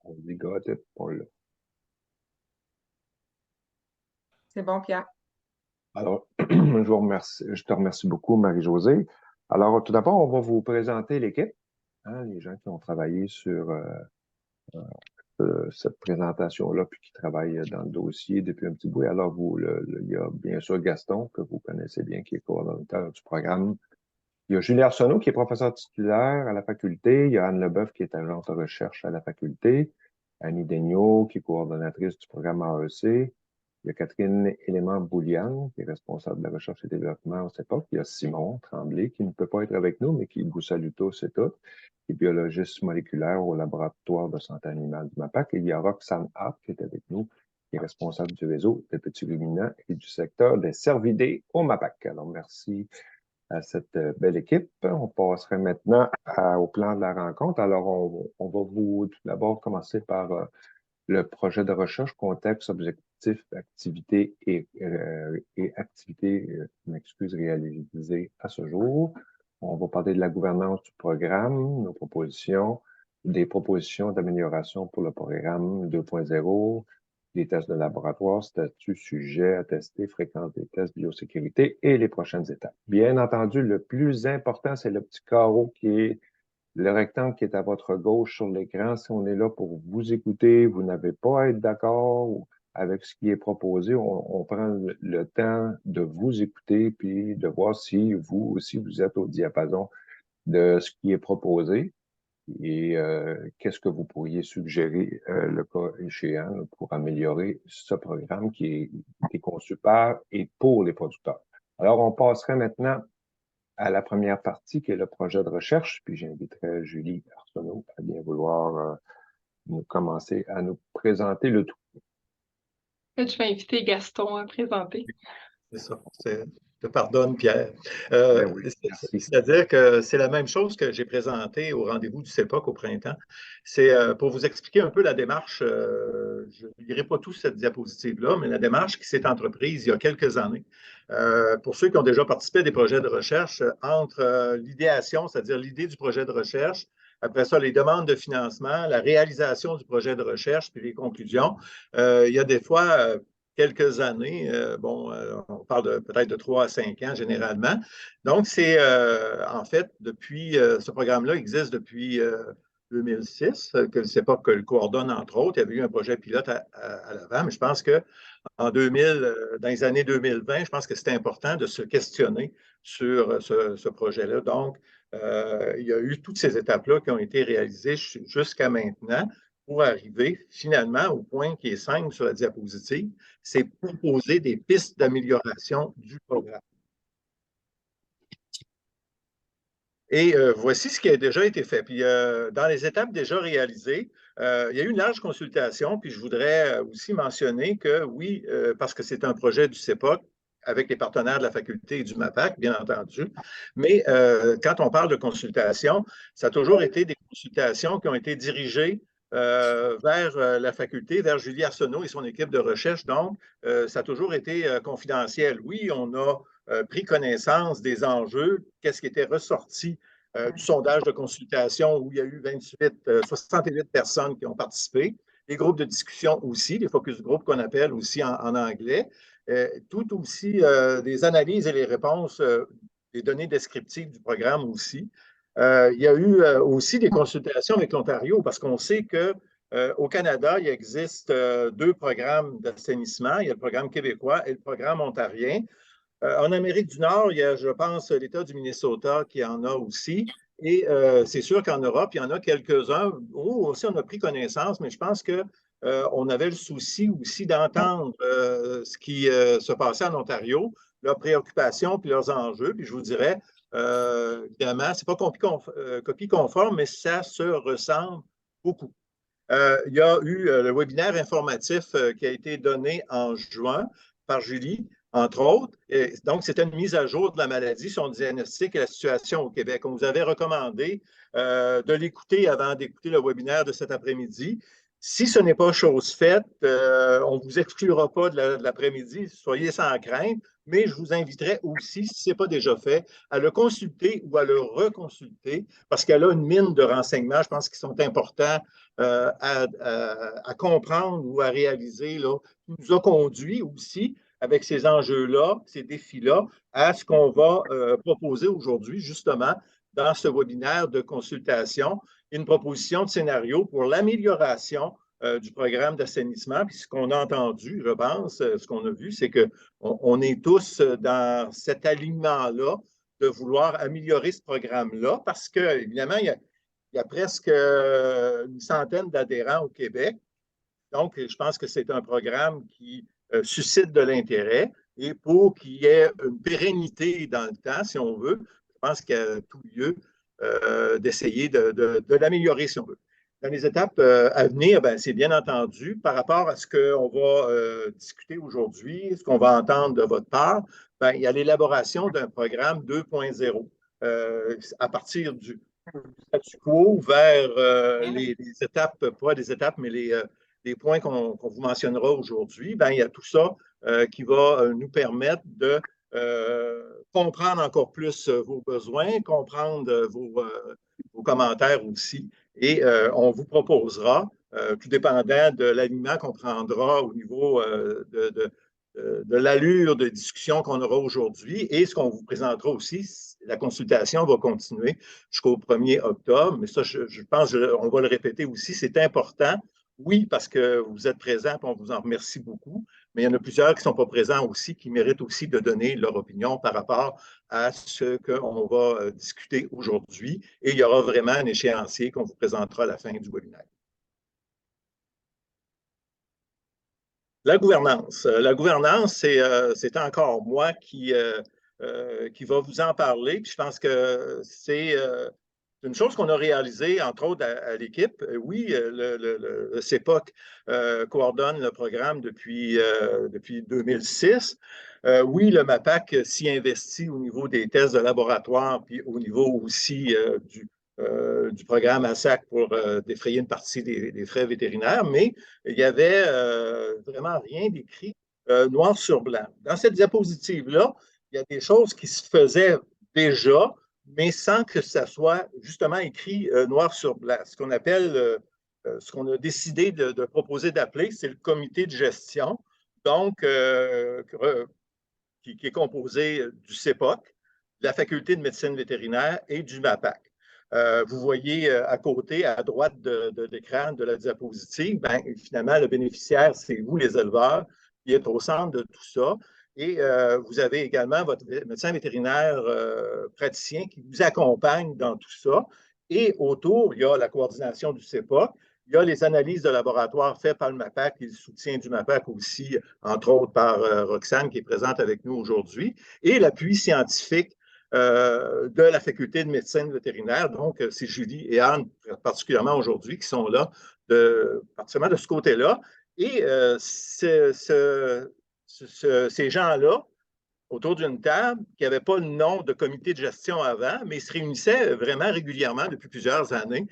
on dit got it, on l'a. C'est bon, Pierre. Alors, je te remercie beaucoup, Marie-Josée. Alors, tout d'abord, on va vous présenter l'équipe, hein, les gens qui ont travaillé sur cette présentation-là, puis qui travaillent dans le dossier depuis un petit bout. Alors, il y a bien sûr Gaston, que vous connaissez bien, qui est coordonnateur du programme. Il y a Julie Arsenault, qui est professeur titulaire à la faculté. Il y a Anne Leboeuf, qui est agente de recherche à la faculté. Annie Daigneault, qui est coordonnatrice du programme AEC. Il y a Catherine Élément-Bouliane, qui est responsable de la recherche et développement au CEPOC. Il y a Simon Tremblay, qui ne peut pas être avec nous, mais qui vous salue tous et toutes, qui est biologiste moléculaire au laboratoire de santé animale du MAPAC. Et il y a Roxane Hart, qui est avec nous, qui est responsable du réseau des petits ruminants et du secteur des cervidés au MAPAC. Alors, merci à cette belle équipe. On passerait maintenant au plan de la rencontre. Alors, on va vous tout d'abord commencer par le projet de recherche, contexte, objectifs, activités et activités, réalisées à ce jour. On va parler de la gouvernance du programme, nos propositions, des propositions d'amélioration pour le programme 2.0, les tests de laboratoire, statut, sujet à tester, fréquence des tests, biosécurité et les prochaines étapes. Bien entendu, le plus important, c'est le petit carreau qui est le rectangle qui est à votre gauche sur l'écran. Si on est là pour vous écouter, vous n'avez pas à être d'accord avec ce qui est proposé, on prend le temps de vous écouter puis de voir si vous aussi vous êtes au diapason de ce qui est proposé et qu'est-ce que vous pourriez suggérer le cas échéant pour améliorer ce programme qui est conçu par et pour les producteurs. Alors, on passerait maintenant à la première partie, qui est le projet de recherche, puis j'inviterai Julie Arsenault à bien vouloir nous commencer à nous présenter le tout. Je vais inviter Gaston à présenter. C'est ça. Je te pardonne, Pierre. Oui, c'est-à-dire que c'est la même chose que j'ai présenté au rendez-vous du CEPOC au printemps. C'est pour vous expliquer un peu la démarche. Je ne lirai pas tout cette diapositive-là, mais la démarche qui s'est entreprise il y a quelques années. Pour ceux qui ont déjà participé à des projets de recherche, entre l'idéation, c'est-à-dire l'idée du projet de recherche, après ça, les demandes de financement, la réalisation du projet de recherche, puis les conclusions, il y a des fois quelques années. On parle peut-être de 3 à 5 ans généralement. Donc, c'est en fait, depuis, ce programme-là existe depuis 2006, que le CEPOC le coordonne entre autres. Il y avait eu un projet pilote à l'avant, mais je pense que dans les années 2020, je pense que c'était important de se questionner sur ce projet-là. Donc, il y a eu toutes ces étapes-là qui ont été réalisées jusqu'à maintenant pour arriver finalement au point qui est simple sur la diapositive, c'est proposer des pistes d'amélioration du programme. Et voici ce qui a déjà été fait. Puis, dans les étapes déjà réalisées, il y a eu une large consultation, puis je voudrais aussi mentionner que oui, parce que c'est un projet du CEPOC, avec les partenaires de la faculté et du MAPAC, bien entendu. Mais quand on parle de consultation, ça a toujours été des consultations qui ont été dirigées vers la faculté, vers Julie Arsenault et son équipe de recherche. Donc, ça a toujours été confidentiel. Oui, on a pris connaissance des enjeux, qu'est-ce qui était ressorti du sondage de consultation où il y a eu 68 personnes qui ont participé, les groupes de discussion aussi, les focus group qu'on appelle aussi en anglais, tout aussi des analyses et les réponses, des données descriptives du programme aussi. Il y a eu aussi des consultations avec l'Ontario parce qu'on sait que au Canada, il existe 2 programmes d'assainissement. Il y a le programme québécois et le programme ontarien. En Amérique du Nord, il y a, je pense, l'État du Minnesota qui en a aussi. Et c'est sûr qu'en Europe, il y en a quelques-uns où aussi on a pris connaissance, mais je pense qu'on avait le souci aussi d'entendre ce qui se passait en Ontario, leurs préoccupations puis leurs enjeux. Puis je vous dirais, évidemment, ce n'est pas copie conforme, mais ça se ressemble beaucoup. Il y a eu le webinaire informatif qui a été donné en juin par Julie, entre autres. Et donc, c'était une mise à jour de la maladie, son diagnostic et la situation au Québec. On vous avait recommandé de l'écouter avant d'écouter le webinaire de cet après-midi. Si ce n'est pas chose faite, on ne vous exclura pas de l'après-midi, soyez sans crainte. mais je vous inviterai aussi, si ce n'est pas déjà fait, à le consulter ou à le reconsulter parce qu'elle a une mine de renseignements, je pense, qui sont importants à comprendre ou à réaliser, là, qui nous a conduit aussi avec ces enjeux-là, ces défis-là, à ce qu'on va proposer aujourd'hui, justement, dans ce webinaire de consultation, une proposition de scénario pour l'amélioration du programme d'assainissement. Puis ce qu'on a entendu, je pense, ce qu'on a vu, c'est qu'on est tous dans cet alignement-là de vouloir améliorer ce programme-là parce qu'évidemment, il y a presque une centaine d'adhérents au Québec. Donc, je pense que c'est un programme qui suscite de l'intérêt et pour qu'il y ait une pérennité dans le temps, si on veut, je pense qu'il y a tout lieu d'essayer de l'améliorer, si on veut. Dans les étapes à venir, c'est bien entendu, par rapport à ce qu'on va discuter aujourd'hui, ce qu'on va entendre de votre part, il y a l'élaboration d'un programme 2.0 à partir du statu quo vers les étapes, pas des étapes, mais les points qu'on vous mentionnera aujourd'hui. Il y a tout ça qui va nous permettre de comprendre encore plus vos besoins, comprendre vos commentaires aussi. Et on vous proposera, tout dépendant de l'alignement qu'on prendra au niveau de l'allure de discussion qu'on aura aujourd'hui et ce qu'on vous présentera aussi. La consultation va continuer jusqu'au 1er octobre, mais ça, je pense qu'on va le répéter aussi, c'est important. Oui, parce que vous êtes présents, et on vous en remercie beaucoup, mais il y en a plusieurs qui ne sont pas présents aussi, qui méritent aussi de donner leur opinion par rapport à ce qu'on va discuter aujourd'hui. Et il y aura vraiment un échéancier qu'on vous présentera à la fin du webinaire. La gouvernance. La gouvernance, c'est encore moi qui va vous en parler. Puis je pense que c'est une chose qu'on a réalisée, entre autres, à l'équipe. Oui, le CEPOC coordonne le programme depuis 2006. Oui, le MAPAC s'y investit au niveau des tests de laboratoire, puis au niveau aussi du programme ASAC pour défrayer une partie des frais vétérinaires, mais il n'y avait vraiment rien d'écrit noir sur blanc. Dans cette diapositive-là, il y a des choses qui se faisaient déjà, mais sans que ça soit justement écrit noir sur blanc. Ce qu'on appelle, ce qu'on a décidé de proposer d'appeler, c'est le comité de gestion, donc qui est composé du CEPOC, de la Faculté de médecine vétérinaire et du MAPAC. Vous voyez à côté, à droite de l'écran de la diapositive, finalement, le bénéficiaire, c'est vous, les éleveurs, qui êtes au centre de tout ça. Et vous avez également votre médecin vétérinaire praticien qui vous accompagne dans tout ça. Et autour, il y a la coordination du CEPOC. Il y a les analyses de laboratoire faites par le MAPAC et le soutien du MAPAC aussi, entre autres par Roxane, qui est présente avec nous aujourd'hui, et l'appui scientifique de la Faculté de médecine vétérinaire. Donc, c'est Julie et Anne, particulièrement aujourd'hui, qui sont là, particulièrement de ce côté-là. Et ces gens-là, autour d'une table, qui n'avaient pas le nom de comité de gestion avant, mais ils se réunissaient vraiment régulièrement depuis plusieurs années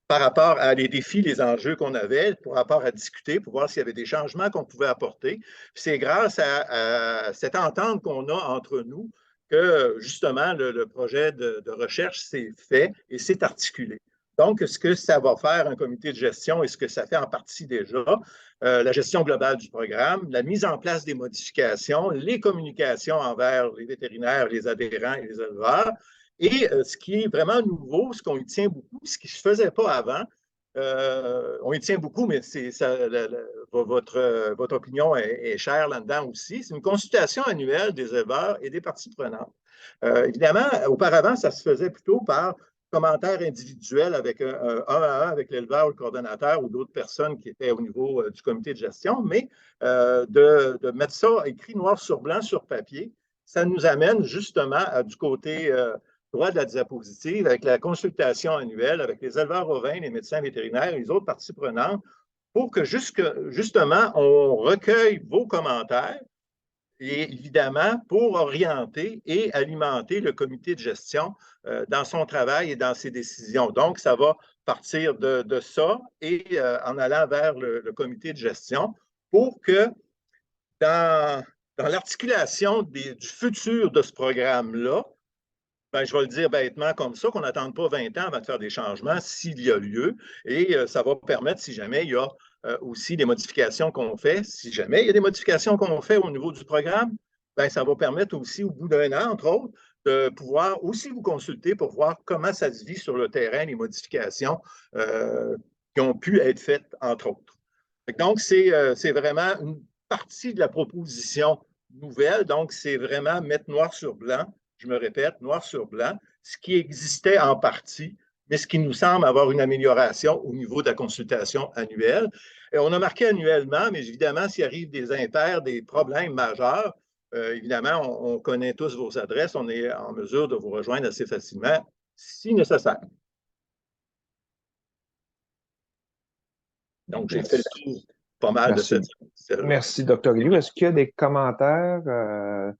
par rapport à les défis, les enjeux qu'on avait, par rapport à discuter, pour voir s'il y avait des changements qu'on pouvait apporter. C'est grâce à cette entente qu'on a entre nous que, justement, le projet de recherche s'est fait et s'est articulé. Donc, ce que ça va faire un comité de gestion et ce que ça fait en partie déjà, la gestion globale du programme, la mise en place des modifications, les communications envers les vétérinaires, les adhérents et les éleveurs. Et ce qui est vraiment nouveau, ce qu'on y tient beaucoup, ce qui ne se faisait pas avant, on y tient beaucoup, mais votre opinion est chère là-dedans aussi, c'est une consultation annuelle des éleveurs et des parties prenantes. Évidemment, auparavant, ça se faisait plutôt par commentaires individuels avec un à un avec l'éleveur ou le coordonnateur ou d'autres personnes qui étaient au niveau du comité de gestion, mais de mettre ça écrit noir sur blanc sur papier, ça nous amène justement du côté droit de la diapositive avec la consultation annuelle avec les éleveurs ovins, les médecins vétérinaires et les autres parties prenantes pour que justement on recueille vos commentaires et évidemment pour orienter et alimenter le comité de gestion dans son travail et dans ses décisions. Donc, ça va partir de ça et en allant vers le comité de gestion pour que dans dans l'articulation du futur de ce programme-là, ben, je vais le dire bêtement comme ça, qu'on n'attende pas 20 ans avant de faire des changements s'il y a lieu. Et ça va permettre, si jamais il y a aussi des modifications qu'on fait, si jamais il y a des modifications qu'on fait au niveau du programme, ben, ça va permettre aussi, au bout d'un an, entre autres, de pouvoir aussi vous consulter pour voir comment ça se vit sur le terrain, les modifications qui ont pu être faites, entre autres. Donc, c'est vraiment une partie de la proposition nouvelle. Donc, c'est vraiment mettre noir sur blanc, je me répète, noir sur blanc, ce qui existait en partie, mais ce qui nous semble avoir une amélioration au niveau de la consultation annuelle. Et on a marqué annuellement, mais évidemment, s'il arrive des impairs, des problèmes majeurs, évidemment, on connaît tous vos adresses, on est en mesure de vous rejoindre assez facilement si nécessaire. Donc, j'ai fait le tour pas mal de cette série. Merci, Dr. Liu. Est-ce qu'il y a des commentaires,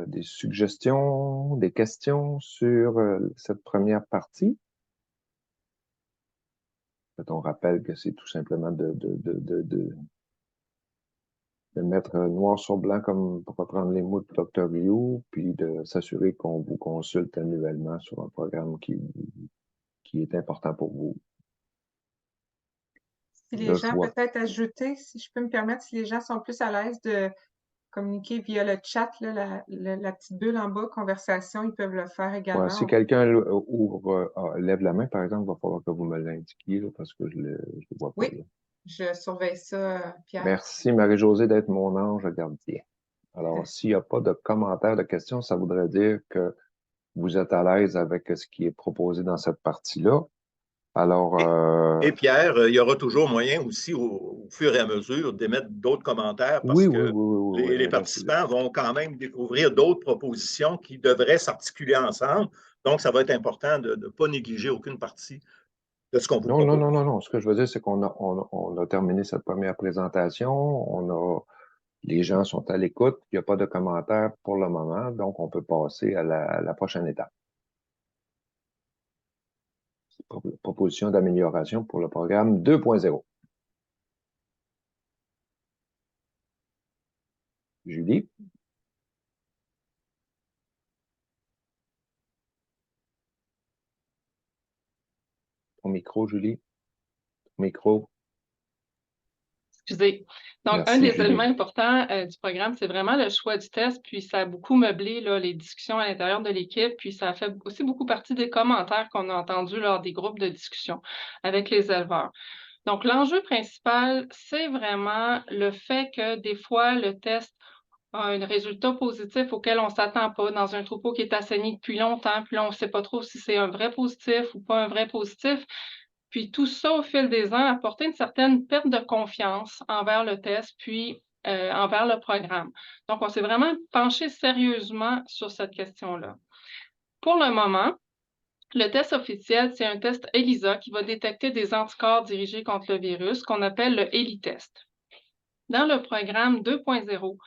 des suggestions, des questions sur cette première partie? On rappelle que c'est tout simplement de mettre noir sur blanc, comme pour reprendre les mots de Dr. Liu, puis de s'assurer qu'on vous consulte annuellement sur un programme qui est important pour vous. Si les gens, peut-être ajouter, si je peux me permettre, si les gens sont plus à l'aise de communiquer via le chat, là, la petite bulle en bas, conversation, ils peuvent le faire également. Ouais, si quelqu'un lève la main, par exemple, il va falloir que vous me l'indiquiez parce que je ne le vois pas. Oui, là. je surveille ça, Pierre. Merci, Marie-Josée, d'être mon ange gardien. Alors, s'il n'y a pas de commentaires, de questions, ça voudrait dire que vous êtes à l'aise avec ce qui est proposé dans cette partie-là. Alors, et Pierre, il y aura toujours moyen aussi, au fur et à mesure, d'émettre d'autres commentaires parce que les participants vont quand même découvrir d'autres propositions qui devraient s'articuler ensemble. Donc, ça va être important de ne pas négliger aucune partie de ce qu'on vous propose. Non. Ce que je veux dire, c'est qu'on a terminé cette première présentation. Les gens sont à l'écoute. Il n'y a pas de commentaires pour le moment, donc on peut passer à la prochaine étape. Proposition d'amélioration pour le programme 2.0. Julie? Ton micro, Julie? Ton micro? Excusez. Donc, Merci, un des Julie. éléments importants du programme, c'est vraiment le choix du test, puis ça a beaucoup meublé là, les discussions à l'intérieur de l'équipe, puis ça a fait aussi beaucoup partie des commentaires qu'on a entendus lors des groupes de discussion avec les éleveurs. Donc, l'enjeu principal, c'est vraiment le fait que des fois, le test a un résultat positif auquel on ne s'attend pas dans un troupeau qui est assaini depuis longtemps, puis là, on ne sait pas trop si c'est un vrai positif ou pas un vrai positif. Puis tout ça, au fil des ans, a apporté une certaine perte de confiance envers le test, puis envers le programme. Donc, on s'est vraiment penché sérieusement sur cette question-là. Pour le moment, le test officiel, c'est un test ELISA qui va détecter des anticorps dirigés contre le virus, qu'on appelle le ELI-test. Dans le programme 2.0,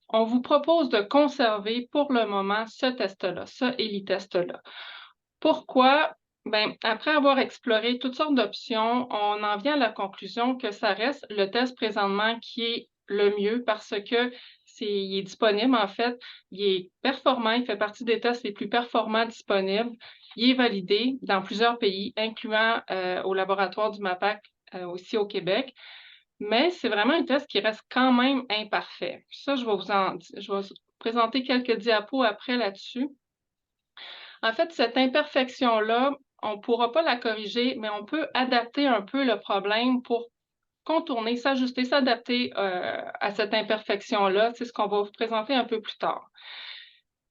on vous propose de conserver pour le moment ce test-là, ce ELI-test-là. Pourquoi? Bien, après avoir exploré toutes sortes d'options, on en vient à la conclusion que ça reste le test présentement qui est le mieux parce que il est disponible, en fait, il est performant, il fait partie des tests les plus performants disponibles. Il est validé dans plusieurs pays, incluant au laboratoire du MAPAC aussi au Québec. Mais c'est vraiment un test qui reste quand même imparfait. Ça, je vais vous présenter quelques diapos après là-dessus. En fait, cette imperfection-là, on ne pourra pas la corriger, mais on peut adapter un peu le problème pour contourner, s'ajuster, s'adapter à cette imperfection-là. C'est ce qu'on va vous présenter un peu plus tard.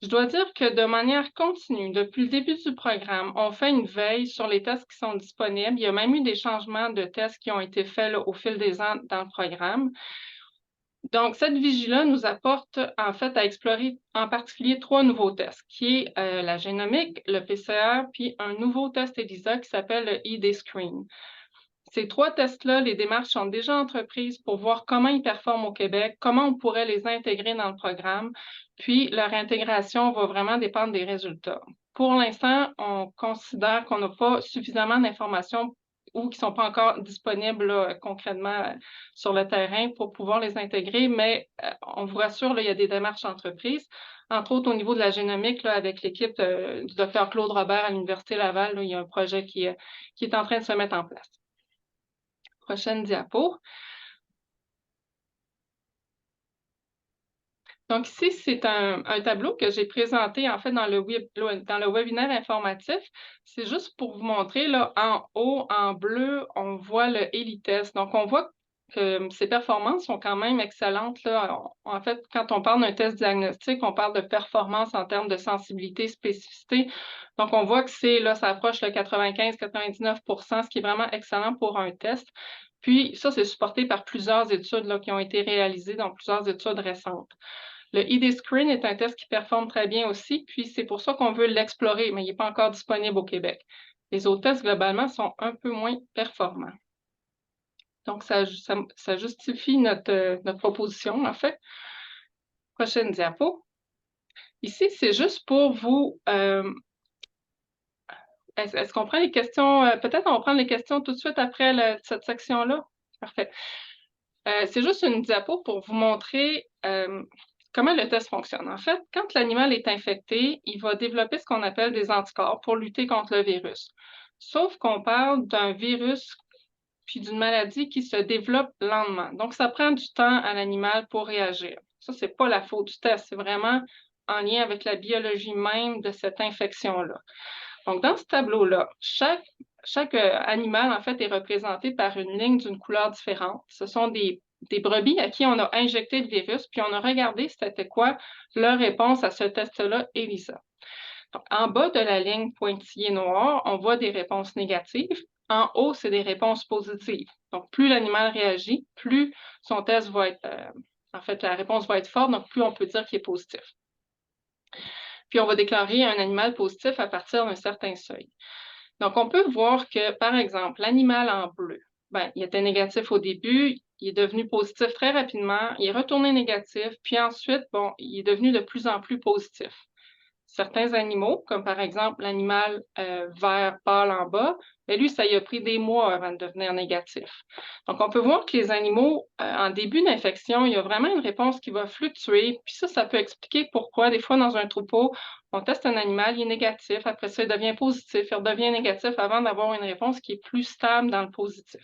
Je dois dire que de manière continue, depuis le début du programme, on fait une veille sur les tests qui sont disponibles. Il y a même eu des changements de tests qui ont été faits là, au fil des ans dans le programme. Donc, cette vigie-là nous apporte en fait à explorer en particulier 3 nouveaux tests, qui est la génomique, le PCR, puis un nouveau test ELISA qui s'appelle le ID-Screen. Ces 3 tests-là, les démarches sont déjà entreprises pour voir comment ils performent au Québec, comment on pourrait les intégrer dans le programme, puis leur intégration va vraiment dépendre des résultats. Pour l'instant, on considère qu'on n'a pas suffisamment d'informations ou qui ne sont pas encore disponibles là, concrètement sur le terrain pour pouvoir les intégrer, mais on vous rassure, là, il y a des démarches entreprises, entre autres au niveau de la génomique, là, avec l'équipe du Dr Claude Robert à l'Université Laval, là, il y a un projet qui est en train de se mettre en place. Prochaine diapo. Donc ici, c'est un tableau que j'ai présenté en fait dans le webinaire informatif. C'est juste pour vous montrer, là, en haut, en bleu, on voit le ELITest. Donc, on voit que ses performances sont quand même excellentes, là. En fait, quand on parle d'un test diagnostique, on parle de performance en termes de sensibilité, spécificité. Donc, on voit que ça approche le 95-99 %, ce qui est vraiment excellent pour un test. Puis, ça, c'est supporté par plusieurs études là, qui ont été réalisées dans plusieurs études récentes. Le ID-Screen est un test qui performe très bien aussi, puis c'est pour ça qu'on veut l'explorer, mais il n'est pas encore disponible au Québec. Les autres tests, globalement, sont un peu moins performants. Donc, ça justifie notre proposition, en fait. Prochaine diapo. Ici, c'est juste pour vous... Est-ce qu'on prend les questions? Peut-être on va prendre les questions tout de suite après cette section-là. Parfait. C'est juste une diapo pour vous montrer comment le test fonctionne. En fait, quand l'animal est infecté, il va développer ce qu'on appelle des anticorps pour lutter contre le virus. Sauf qu'on parle d'un virus puis d'une maladie qui se développe lentement. Donc, ça prend du temps à l'animal pour réagir. Ça, ce n'est pas la faute du test, c'est vraiment en lien avec la biologie même de cette infection-là. Donc, dans ce tableau-là, chaque animal, en fait, est représenté par une ligne d'une couleur différente. Ce sont des brebis à qui on a injecté le virus, puis on a regardé c'était quoi leur réponse à ce test-là, ELISA. Donc, en bas de la ligne pointillée noire, on voit des réponses négatives. En haut, c'est des réponses positives. Donc, plus l'animal réagit, plus son test va être... en fait, la réponse va être forte, donc plus on peut dire qu'il est positif. Puis, on va déclarer un animal positif à partir d'un certain seuil. Donc, on peut voir que, par exemple, l'animal en bleu, il était négatif au début, il est devenu positif très rapidement, il est retourné négatif, puis ensuite, il est devenu de plus en plus positif. Certains animaux, comme par exemple l'animal vert pâle en bas, lui, ça y a pris des mois avant de devenir négatif. Donc, on peut voir que les animaux, en début d'infection, il y a vraiment une réponse qui va fluctuer. Puis ça peut expliquer pourquoi, des fois, dans un troupeau, on teste un animal, il est négatif, après ça, il devient positif, il redevient négatif avant d'avoir une réponse qui est plus stable dans le positif.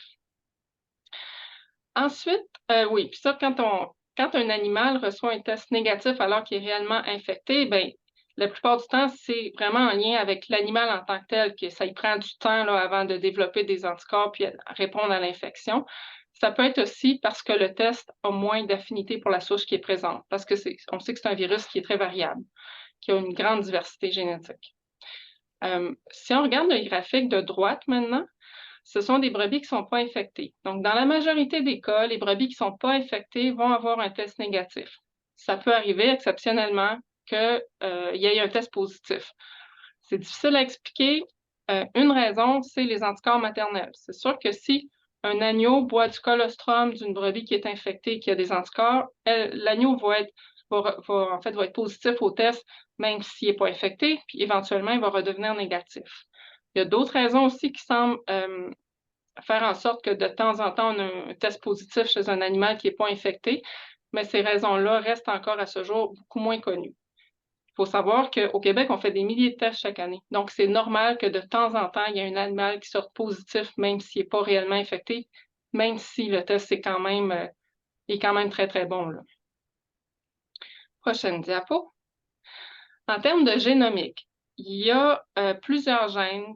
Ensuite, oui, puis ça, quand un animal reçoit un test négatif alors qu'il est réellement infecté, la plupart du temps, c'est vraiment en lien avec l'animal en tant que tel, que ça y prend du temps là, avant de développer des anticorps puis répondre à l'infection. Ça peut être aussi parce que le test a moins d'affinité pour la souche qui est présente, parce que on sait que c'est un virus qui est très variable, qui a une grande diversité génétique. Si on regarde le graphique de droite maintenant, ce sont des brebis qui ne sont pas infectées. Donc, dans la majorité des cas, les brebis qui ne sont pas infectées vont avoir un test négatif. Ça peut arriver exceptionnellement qu'il y ait un test positif. C'est difficile à expliquer. Une raison, c'est les anticorps maternels. C'est sûr que si un agneau boit du colostrum d'une brebis qui est infectée et qui a des anticorps, l'agneau va être positif au test, même s'il n'est pas infecté, puis éventuellement, il va redevenir négatif. Il y a d'autres raisons aussi qui semblent faire en sorte que de temps en temps, on a un test positif chez un animal qui n'est pas infecté, mais ces raisons-là restent encore à ce jour beaucoup moins connues. Il faut savoir qu'au Québec, on fait des milliers de tests chaque année. Donc, c'est normal que de temps en temps, il y ait un animal qui sorte positif, même s'il n'est pas réellement infecté, même si le test est quand même très, très bon, là. Prochaine diapo. En termes de génomique, il y a plusieurs gènes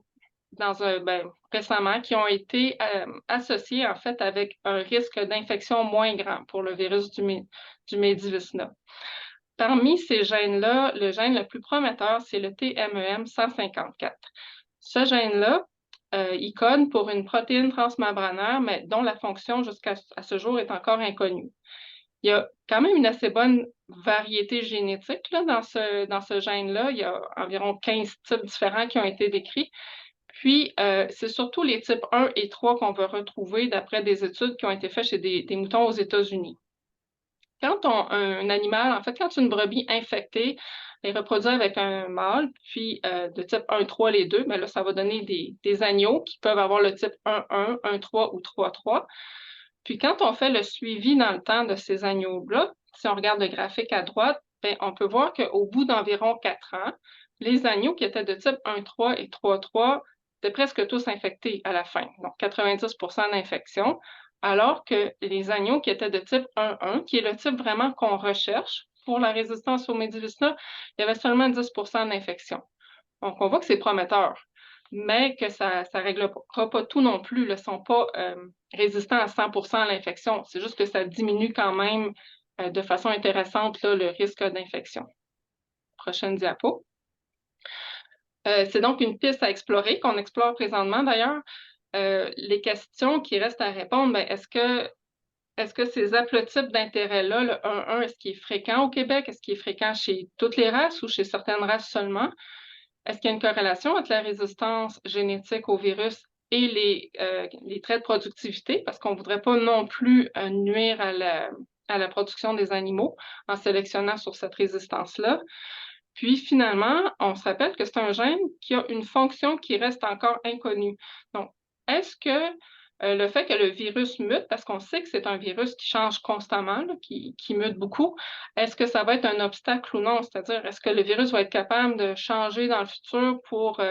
récemment qui ont été associés en fait avec un risque d'infection moins grand pour le virus du MEDIVIS-9. Parmi ces gènes-là, le gène le plus prometteur, c'est le TMEM 154. Ce gène-là, il code pour une protéine transmembranaire, mais dont la fonction jusqu'à ce jour est encore inconnue. Il y a quand même une assez bonne variété génétique là, dans ce gène-là. Il y a environ 15 types différents qui ont été décrits. Puis, c'est surtout les types 1 et 3 qu'on va retrouver d'après des études qui ont été faites chez des moutons aux États-Unis. quand un animal, en fait, quand une brebis infectée est reproduite avec un mâle, puis de type 1-3 les deux, ben là, ça va donner des agneaux qui peuvent avoir le type 1-1, 1-3 ou 3-3. Puis quand on fait le suivi dans le temps de ces agneaux-là, si on regarde le graphique à droite, ben, on peut voir qu'au bout d'environ 4 ans, les agneaux qui étaient de type 1-3 et 3-3 étaient presque tous infectés à la fin, donc 90% d'infection, alors que les agneaux qui étaient de type 1-1, qui est le type vraiment qu'on recherche pour la résistance au Medulus-là, il y avait seulement 10% d'infection. Donc, on voit que c'est prometteur, mais que ça ne réglera pas tout non plus. Ils ne sont pas résistants à 100% à l'infection. C'est juste que ça diminue quand même de façon intéressante là, le risque d'infection. Prochaine diapo. C'est donc une piste à explorer, qu'on explore présentement d'ailleurs. Les questions qui restent à répondre, ben, est-ce que ces haplotypes d'intérêt-là, le 1-1, est-ce qu'il est fréquent au Québec? Est-ce qu'il est fréquent chez toutes les races ou chez certaines races seulement? Est-ce qu'il y a une corrélation entre la résistance génétique au virus et les traits de productivité? Parce qu'on ne voudrait pas non plus nuire à la production des animaux en sélectionnant sur cette résistance-là. Puis finalement, on se rappelle que c'est un gène qui a une fonction qui reste encore inconnue. Donc, est-ce que le fait que le virus mute, parce qu'on sait que c'est un virus qui change constamment, là, qui mute beaucoup, est-ce que ça va être un obstacle ou non? C'est-à-dire, est-ce que le virus va être capable de changer dans le futur pour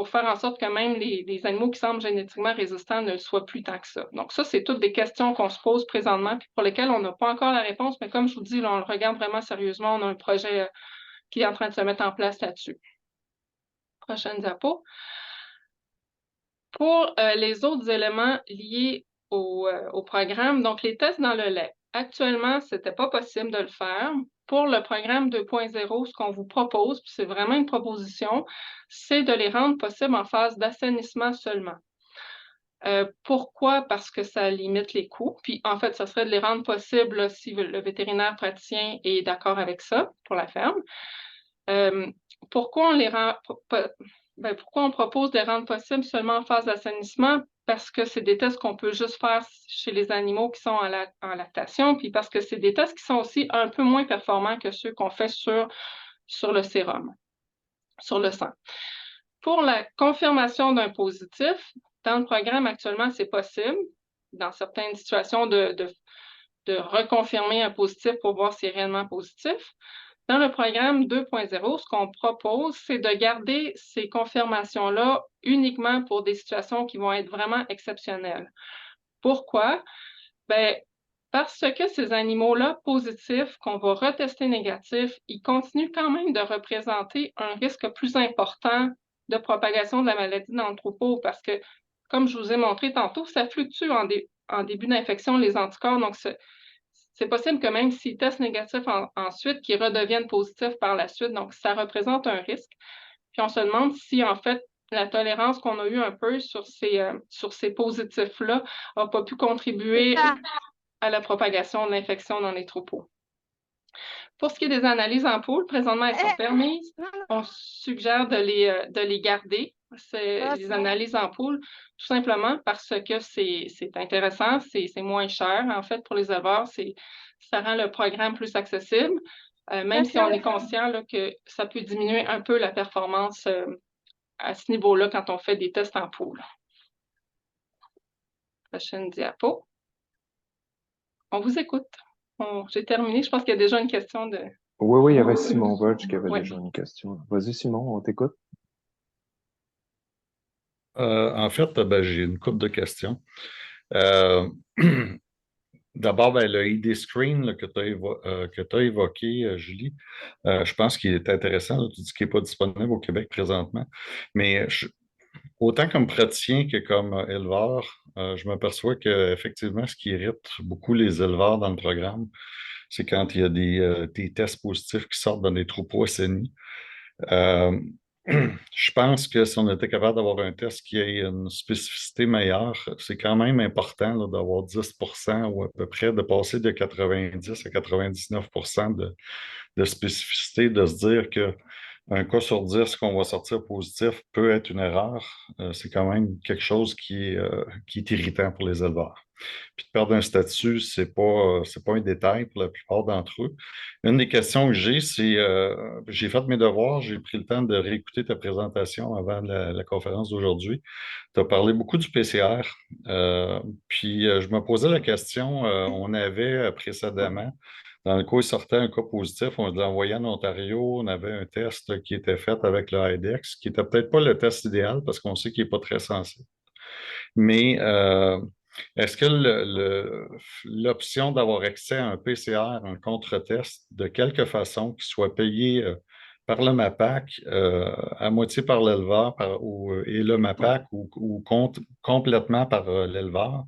faire en sorte que même les animaux qui semblent génétiquement résistants ne le soient plus tant que ça? Donc ça, c'est toutes des questions qu'on se pose présentement, puis pour lesquelles on n'a pas encore la réponse, mais comme je vous dis, là, on le regarde vraiment sérieusement. On a un projet qui est en train de se mettre en place là-dessus. Prochaine diapo. Pour les autres éléments liés au programme, donc les tests dans le lait. Actuellement, ce n'était pas possible de le faire. Pour le programme 2.0, ce qu'on vous propose, puis c'est vraiment une proposition, c'est de les rendre possibles en phase d'assainissement seulement. Pourquoi? Parce que ça limite les coûts. Puis en fait, ça serait de les rendre possibles là, si le vétérinaire praticien est d'accord avec ça pour la ferme. Pourquoi on propose de les rendre possibles seulement en phase d'assainissement? Parce que c'est des tests qu'on peut juste faire chez les animaux qui sont en lactation, puis parce que c'est des tests qui sont aussi un peu moins performants que ceux qu'on fait sur le sérum, sur le sang. Pour la confirmation d'un positif, dans le programme actuellement, c'est possible, dans certaines situations, de reconfirmer un positif pour voir s'il est réellement positif. Dans le programme 2.0, ce qu'on propose, c'est de garder ces confirmations-là uniquement pour des situations qui vont être vraiment exceptionnelles. Pourquoi? Bien, parce que ces animaux-là positifs, qu'on va retester négatifs, ils continuent quand même de représenter un risque plus important de propagation de la maladie dans le troupeau parce que, comme je vous ai montré tantôt, ça fluctue en début d'infection, les anticorps. Donc, c'est possible que même s'ils testent négatifs ensuite, qu'ils redeviennent positifs par la suite. Donc, ça représente un risque. Puis, on se demande si, en fait, la tolérance qu'on a eue un peu sur ces positifs-là n'a pas pu contribuer à la propagation de l'infection dans les troupeaux. Pour ce qui est des analyses en poule, présentement, elles sont permises. On suggère de les garder, les analyses en poule, tout simplement parce que c'est intéressant, c'est moins cher, en fait, pour les éleveurs. Ça rend le programme plus accessible, même si on est conscient là, que ça peut diminuer un peu la performance à ce niveau-là quand on fait des tests en poule. Prochaine diapo. On vous écoute. J'ai terminé. Je pense qu'il y a déjà une question de... Oui, il y avait Simon Verge qui avait déjà une question. Vas-y, Simon, on t'écoute. En fait, j'ai une couple de questions. D'abord, le ID Screen là, que tu as évoqué, Julie, je pense qu'il est intéressant. Là, tu dis qu'il n'est pas disponible au Québec présentement. Mais autant comme praticien que comme éleveur, je m'aperçois qu'effectivement, ce qui irrite beaucoup les éleveurs dans le programme, c'est quand il y a des tests positifs qui sortent dans des troupeaux assainis. Je pense que si on était capable d'avoir un test qui ait une spécificité meilleure, c'est quand même important d'avoir 10% ou à peu près, de passer de 90 à 99% de spécificité, de se dire que un cas sur 10 qu'on va sortir positif peut être une erreur. C'est quand même quelque chose qui est irritant pour les éleveurs. Puis de perdre un statut, c'est pas un détail pour la plupart d'entre eux. Une des questions que j'ai, j'ai fait mes devoirs, j'ai pris le temps de réécouter ta présentation avant la conférence d'aujourd'hui. Tu as parlé beaucoup du PCR. Je me posais la question, on avait précédemment, dans le cas où il sortait un cas positif, on l'envoyait en Ontario, on avait un test qui était fait avec le IDEX, qui n'était peut-être pas le test idéal parce qu'on sait qu'il n'est pas très sensible. Mais est-ce que l'option d'avoir accès à un PCR, un contre-test, de quelque façon, qui soit payé par le MAPAC, à moitié par l'éleveur et le MAPAC ou complètement par l'éleveur,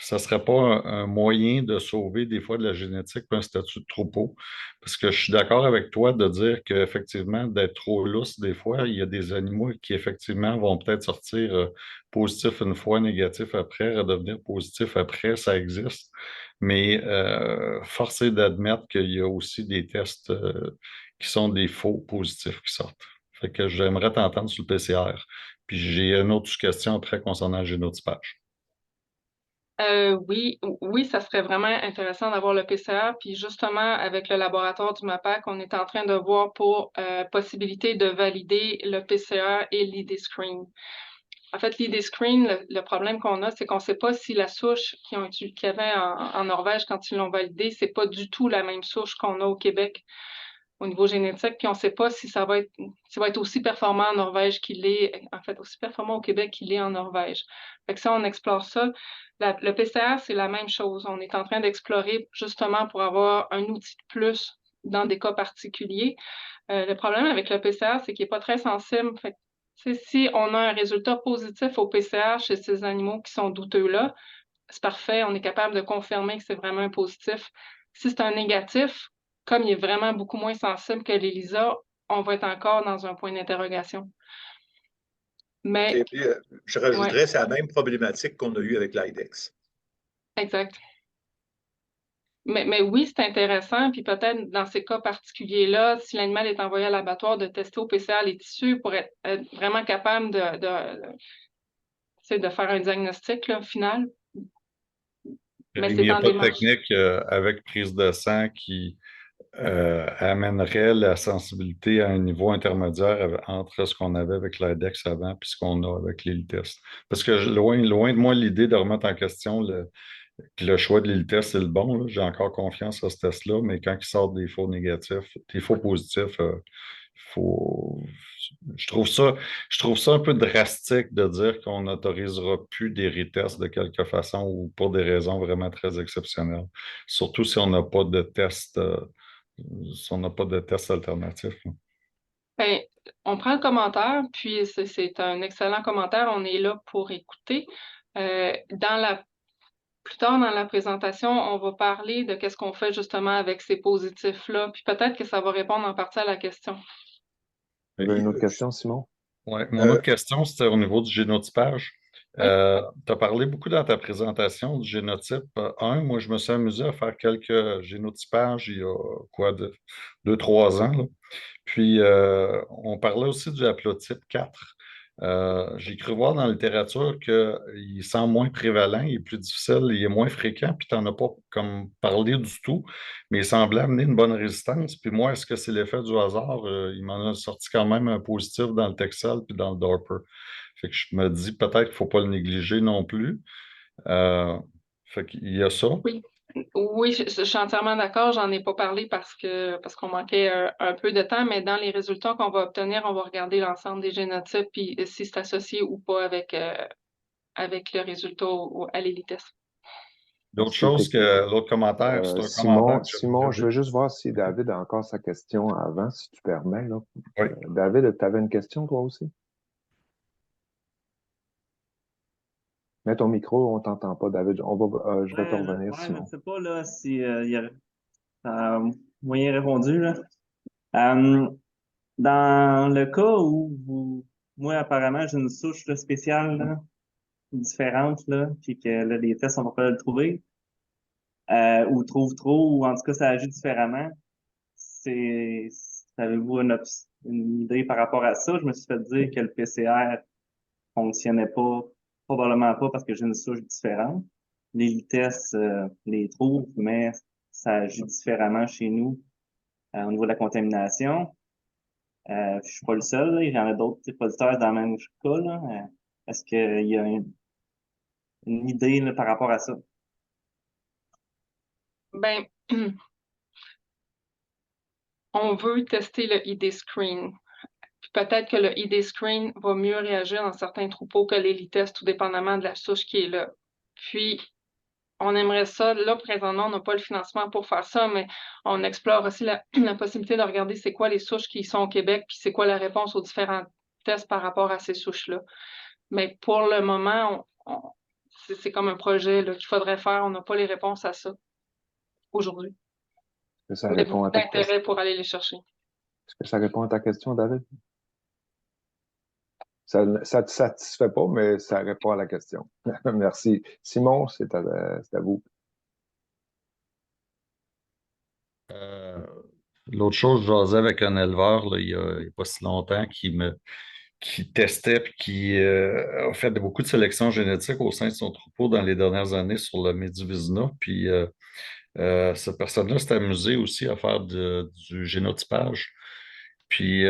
ça ne serait pas un moyen de sauver des fois de la génétique pour un statut de troupeau? Parce que je suis d'accord avec toi de dire qu'effectivement, d'être trop lousse, des fois, il y a des animaux qui effectivement vont peut-être sortir positif une fois, négatif après, redevenir positif après, ça existe. Mais force est d'admettre qu'il y a aussi des tests qui sont des faux positifs qui sortent. Fait que j'aimerais t'entendre sur le PCR. Puis j'ai une autre question après concernant le génotypage. Oui, ça serait vraiment intéressant d'avoir le PCR. Puis justement, avec le laboratoire du MAPAC, on est en train de voir pour possibilité de valider le PCR et l'ID Screen. En fait, l'ID Screen, le problème qu'on a, c'est qu'on ne sait pas si la souche qu'il y avait en Norvège quand ils l'ont validé, c'est pas du tout la même souche qu'on a au Québec au niveau génétique, puis on ne sait pas si ça va être aussi performant en Norvège qu'il est, en fait, aussi performant au Québec qu'il est en Norvège. Fait que ça, on explore ça. Le PCR, c'est la même chose. On est en train d'explorer justement pour avoir un outil de plus dans des cas particuliers. Le problème avec le PCR, c'est qu'il n'est pas très sensible. Fait que, si on a un résultat positif au PCR chez ces animaux qui sont douteux-là, c'est parfait, on est capable de confirmer que c'est vraiment un positif. Si c'est un négatif, comme il est vraiment beaucoup moins sensible que l'ELISA, on va être encore dans un point d'interrogation. Mais, Et puis, je rajouterais, c'est la même problématique qu'on a eue avec l'IDEX. exact. Mais oui, c'est intéressant. Puis peut-être dans ces cas particuliers-là, si l'animal est envoyé à l'abattoir, de tester au PCR les tissus pour être vraiment capable de faire un diagnostic là, final. Mais Il c'est n'y a en pas de démarche. technique avec prise de sang qui amènerait la sensibilité à un niveau intermédiaire entre ce qu'on avait avec l'IDEX avant et ce qu'on a avec l'ILTEST. Parce que loin de moi l'idée de remettre en question que le choix de l'ILTEST est le bon. Là. J'ai encore confiance à ce test-là, mais quand il sort des faux négatifs, des faux positifs, faut... je trouve ça un peu drastique de dire qu'on n'autorisera plus des retests de quelque façon ou pour des raisons vraiment très exceptionnelles. Surtout si on n'a pas de test, si on n'a pas de test alternatif. Ben, on prend le commentaire, puis c'est un excellent commentaire. On est là pour écouter. Plus tard dans la présentation, on va parler de qu'est-ce qu'on fait justement avec ces positifs-là, puis peut-être que ça va répondre en partie à la question. Vous avez une autre question, Simon? Ouais, mon autre question, c'était au niveau du génotypage. Tu Oui. as parlé beaucoup dans ta présentation du génotype 1. Moi, je me suis amusé à faire quelques génotypages il y a quoi, 2, 3 ans. Là. Puis, on parlait aussi du haplotype 4. J'ai cru voir dans la littérature qu'il semble moins prévalent, il est plus difficile, il est moins fréquent, puis tu n'en as pas comme parlé du tout, mais il semblait amener une bonne résistance. Puis moi, est-ce que c'est l'effet du hasard? Il m'en a sorti quand même un positif dans le Texel puis dans le Dorper. Fait que je me dis peut-être qu'il ne faut pas le négliger non plus. Fait qu'il y a ça. Oui. Oui, je suis entièrement d'accord. J'en ai pas parlé parce qu'on manquait un peu de temps, mais dans les résultats qu'on va obtenir, on va regarder l'ensemble des génotypes puis si c'est associé ou pas avec le résultat à l'élitesse. L'autre commentaire, c'est un commentaire que Simon, je veux juste voir si David a encore sa question avant, si tu permets. Là. Oui. David, tu avais une question, toi aussi? Mets ton micro, on ne t'entend pas, David. Je vais te revenir, Simon. Je ne sais pas là, si y a moyen répondu. Là. Dans le cas où moi, apparemment, j'ai une souche là, spéciale, là, différente, là, puis que là, les tests, on va pas le trouver, ou trouve trop, ou en tout cas, ça agit différemment, ça Avez-vous une idée par rapport à ça? Je me suis fait dire que le PCR fonctionnait pas, probablement pas parce que j'ai une souche différente. Les vitesses les trouvent, mais ça agit différemment chez nous au niveau de la contamination. Je suis pas le seul, là. Il y en a d'autres dépositaires dans le même cas, là. Est-ce qu'il y a une idée là, par rapport à ça? Ben, on veut tester le ID Screen. Puis peut-être que le ID Screen va mieux réagir dans certains troupeaux que l'ELITest, tout dépendamment de la souche qui est là. Puis, on aimerait ça. Là, présentement, on n'a pas le financement pour faire ça, mais on explore aussi la possibilité de regarder c'est quoi les souches qui sont au Québec, puis c'est quoi la réponse aux différents tests par rapport à ces souches-là. Mais pour le moment, c'est comme un projet qu'il faudrait faire. On n'a pas les réponses à ça aujourd'hui. Est-ce que ça Il y a répond beaucoup à ta question? d'intérêt pour aller les chercher. Est-ce que ça répond à ta question, David? Ça ne te satisfait pas, mais ça répond à la question. Merci. Simon, c'est à vous. L'autre chose, je jasais avec un éleveur là, il y a pas si longtemps qui testait et qui a fait beaucoup de sélection génétique au sein de son troupeau dans les dernières années sur le Meduvizina. Puis cette personne-là s'est amusée aussi à faire du génotypage. Puis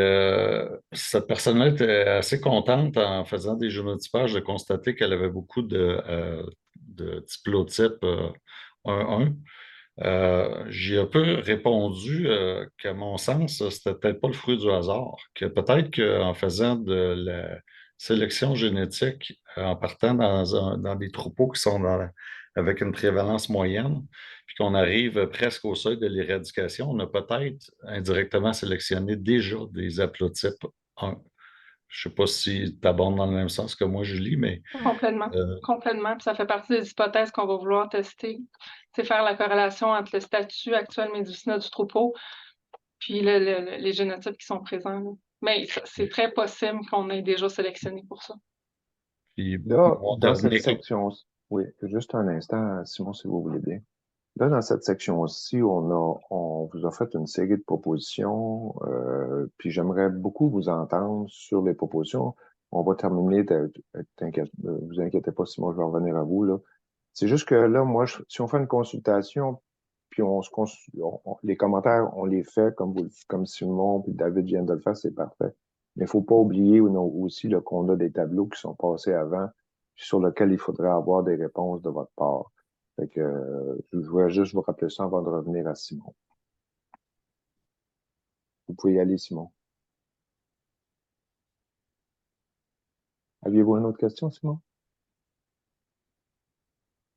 cette personne-là était assez contente en faisant des génotypages de constater qu'elle avait beaucoup de diplotypes 1-1. J'ai un peu répondu qu'à mon sens, c'était peut-être pas le fruit du hasard, que peut-être qu'en faisant de la sélection génétique, en partant dans des troupeaux qui sont avec une prévalence moyenne, puis qu'on arrive presque au seuil de l'éradication, on a peut-être indirectement sélectionné déjà des haplotypes 1. Je ne sais pas si tu abordes dans le même sens que moi, Julie, mais Complètement. Complètement. Puis ça fait partie des hypothèses qu'on va vouloir tester. C'est faire la corrélation entre le statut actuel médicinal du troupeau puis les génotypes qui sont présents. Là. Mais c'est très possible qu'on ait déjà sélectionné pour ça. puis, Là, mon dans cette dernier- section, oui, juste un instant, Simon, si vous voulez bien. Là, dans cette section-ci, on vous a fait une série de propositions, puis j'aimerais beaucoup vous entendre sur les propositions. On va terminer, vous inquiétez pas, Simon, je vais revenir à vous, là. C'est juste que là, moi, si on fait une consultation, puis les commentaires, on les fait comme Simon puis David viennent de le faire, c'est parfait. Mais il faut pas oublier aussi qu'on a des tableaux qui sont passés avant, puis sur lesquels il faudrait avoir des réponses de votre part. Fait que, je voulais juste vous rappeler ça avant de revenir à Simon. Vous pouvez y aller, Simon. Aviez-vous une autre question, Simon?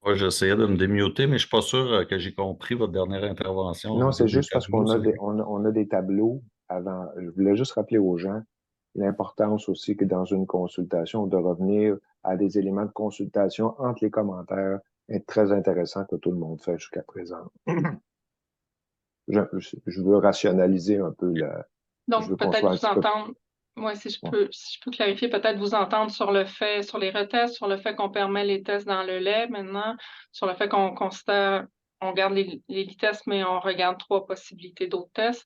Ouais, j'essayais de me démuter, mais je ne suis pas sûr que j'ai compris votre dernière intervention. Non, Au c'est niveau des juste parce tableaux, qu'on a on a des tableaux avant. Je voulais juste rappeler aux gens l'importance aussi que dans une consultation, de revenir à des éléments de consultation entre les commentaires est très intéressant que tout le monde fait jusqu'à présent. Je veux rationaliser un peu je Donc, veux qu'on peut-être soit un vous petit peu. entendre. Moi, si je peux clarifier, peut-être vous entendre sur les retests, sur le fait qu'on permet les tests dans le lait maintenant, sur le fait qu'on considère, on garde les tests, mais on regarde 3 possibilités d'autres tests.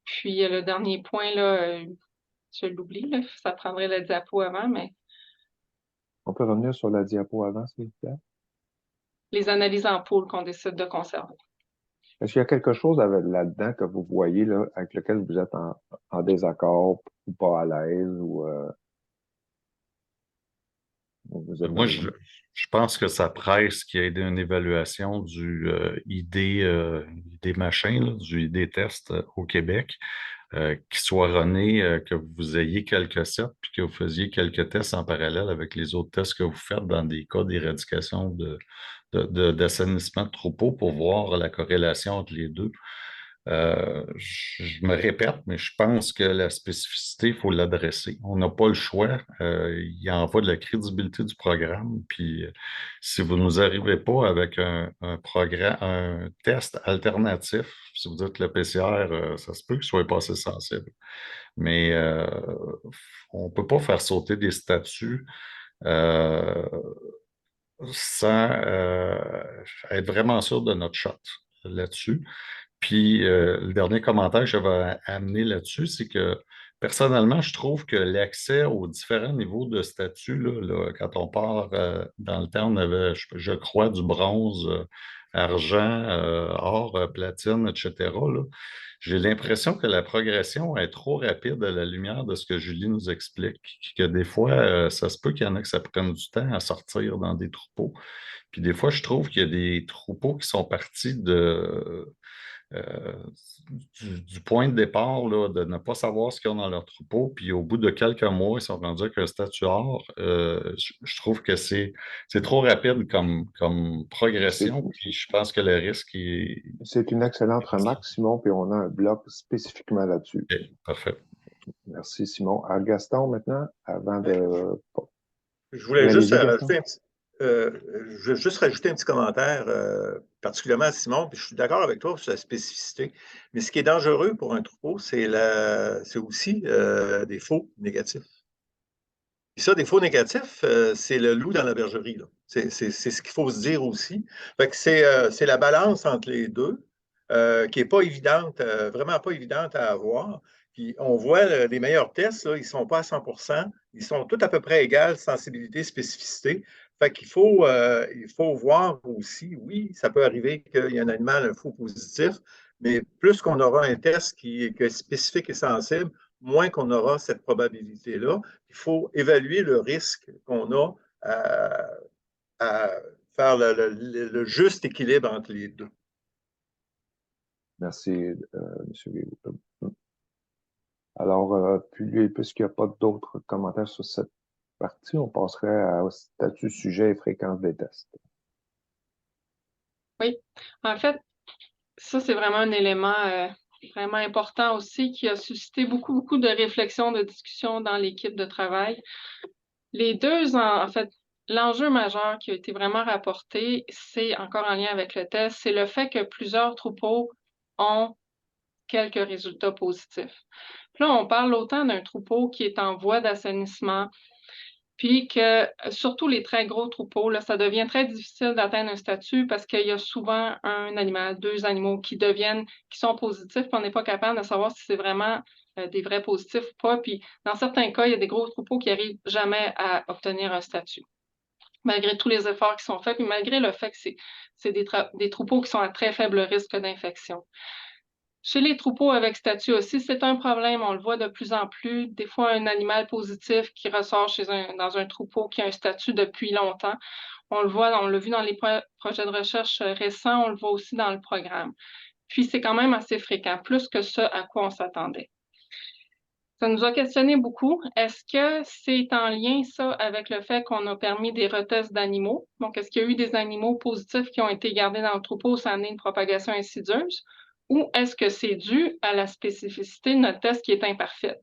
Puis le dernier point, là, je l'oublie, là, ça prendrait la diapo avant, mais On peut revenir sur la diapo avant, s'il vous plaît? les analyses en poule qu'on décide de conserver. Est-ce qu'il y a quelque chose là-dedans que vous voyez là, avec lequel vous êtes en désaccord ou pas à l'aise ou vous êtes moi, dans je pense que ça presse qu'il y ait une évaluation du ID machin, là, du ID test au Québec, qui soit runné, que vous ayez quelques sets, puis que vous faisiez quelques tests en parallèle avec les autres tests que vous faites dans des cas d'éradication d'assainissement de troupeaux pour voir la corrélation entre les deux. Je me répète, mais je pense que la spécificité, il faut l'adresser. On n'a pas le choix. Il y en va de la crédibilité du programme. Puis, si vous ne nous arrivez pas avec un programme, un test alternatif, si vous dites que le PCR, ça se peut qu'il soit pas assez sensible. Mais on ne peut pas faire sauter des statuts euh, sans être vraiment sûr de notre shot là-dessus. Puis, le dernier commentaire que j'avais amené là-dessus, c'est que personnellement, je trouve que l'accès aux différents niveaux de statut, là, quand on part dans le temps, on avait, je crois, du bronze, argent, or, platine, etc. Là. J'ai l'impression que la progression est trop rapide à la lumière de ce que Julie nous explique, que des fois, ça se peut qu'il y en a que ça prenne du temps à sortir dans des troupeaux. Puis des fois, je trouve qu'il y a des troupeaux qui sont partis euh, du point de départ, là, de ne pas savoir ce qu'ils ont dans leur troupeau, puis au bout de quelques mois, ils sont rendus avec un statut or. Je trouve que c'est trop rapide comme progression, puis je pense que le risque est... C'est une excellente remarque, Simon, puis on a un bloc spécifiquement là-dessus. Ok, parfait. Merci, Simon. À Gaston, maintenant, avant de Je voulais juste réaliser, Gaston. rajouter je veux juste rajouter un petit commentaire, particulièrement à Simon, puis je suis d'accord avec toi sur la spécificité. Mais ce qui est dangereux pour un troupeau, c'est aussi des faux négatifs. Puis ça, des faux négatifs, c'est le loup dans la bergerie, là. C'est ce qu'il faut se dire aussi. Fait que c'est la balance entre les deux qui n'est pas évidente, vraiment pas évidente à avoir. Puis on voit les meilleurs tests, là, ils ne sont pas à 100%. Ils sont tous à peu près égales, sensibilité, spécificité. Fait qu'il il faut voir aussi, oui, ça peut arriver qu'il y a un animal, un faux positif, mais plus qu'on aura un test qui est spécifique et sensible, moins qu'on aura cette probabilité-là. Il faut évaluer le risque qu'on a à faire le juste équilibre entre les deux. Merci, M. Guégaud. Alors, puisqu'il n'y a pas d'autres commentaires sur cette partie, on passerait au statut, sujet et fréquence des tests. Oui, en fait, ça, c'est vraiment un élément vraiment important aussi qui a suscité beaucoup de réflexions, de discussions dans l'équipe de travail. Les deux, en fait, l'enjeu majeur qui a été vraiment rapporté, c'est encore en lien avec le test, c'est le fait que plusieurs troupeaux ont quelques résultats positifs. Puis là, on parle autant d'un troupeau qui est en voie d'assainissement, puis que surtout les très gros troupeaux, là, ça devient très difficile d'atteindre un statut parce qu'il y a souvent un animal, deux animaux qui sont positifs, puis on n'est pas capable de savoir si c'est vraiment des vrais positifs ou pas. Puis dans certains cas, il y a des gros troupeaux qui n'arrivent jamais à obtenir un statut, malgré tous les efforts qui sont faits, puis malgré le fait que c'est des troupeaux qui sont à très faible risque d'infection. Chez les troupeaux avec statut aussi, c'est un problème. On le voit de plus en plus. Des fois, un animal positif qui ressort dans un troupeau qui a un statut depuis longtemps. On l'a vu dans les projets de recherche récents, on le voit aussi dans le programme. Puis, c'est quand même assez fréquent, plus que ce à quoi on s'attendait. Ça nous a questionné beaucoup. Est-ce que c'est en lien, ça, avec le fait qu'on a permis des retests d'animaux? Donc, est-ce qu'il y a eu des animaux positifs qui ont été gardés dans le troupeau sans amener une propagation insidieuse? Ou est-ce que c'est dû à la spécificité de notre test qui est imparfaite?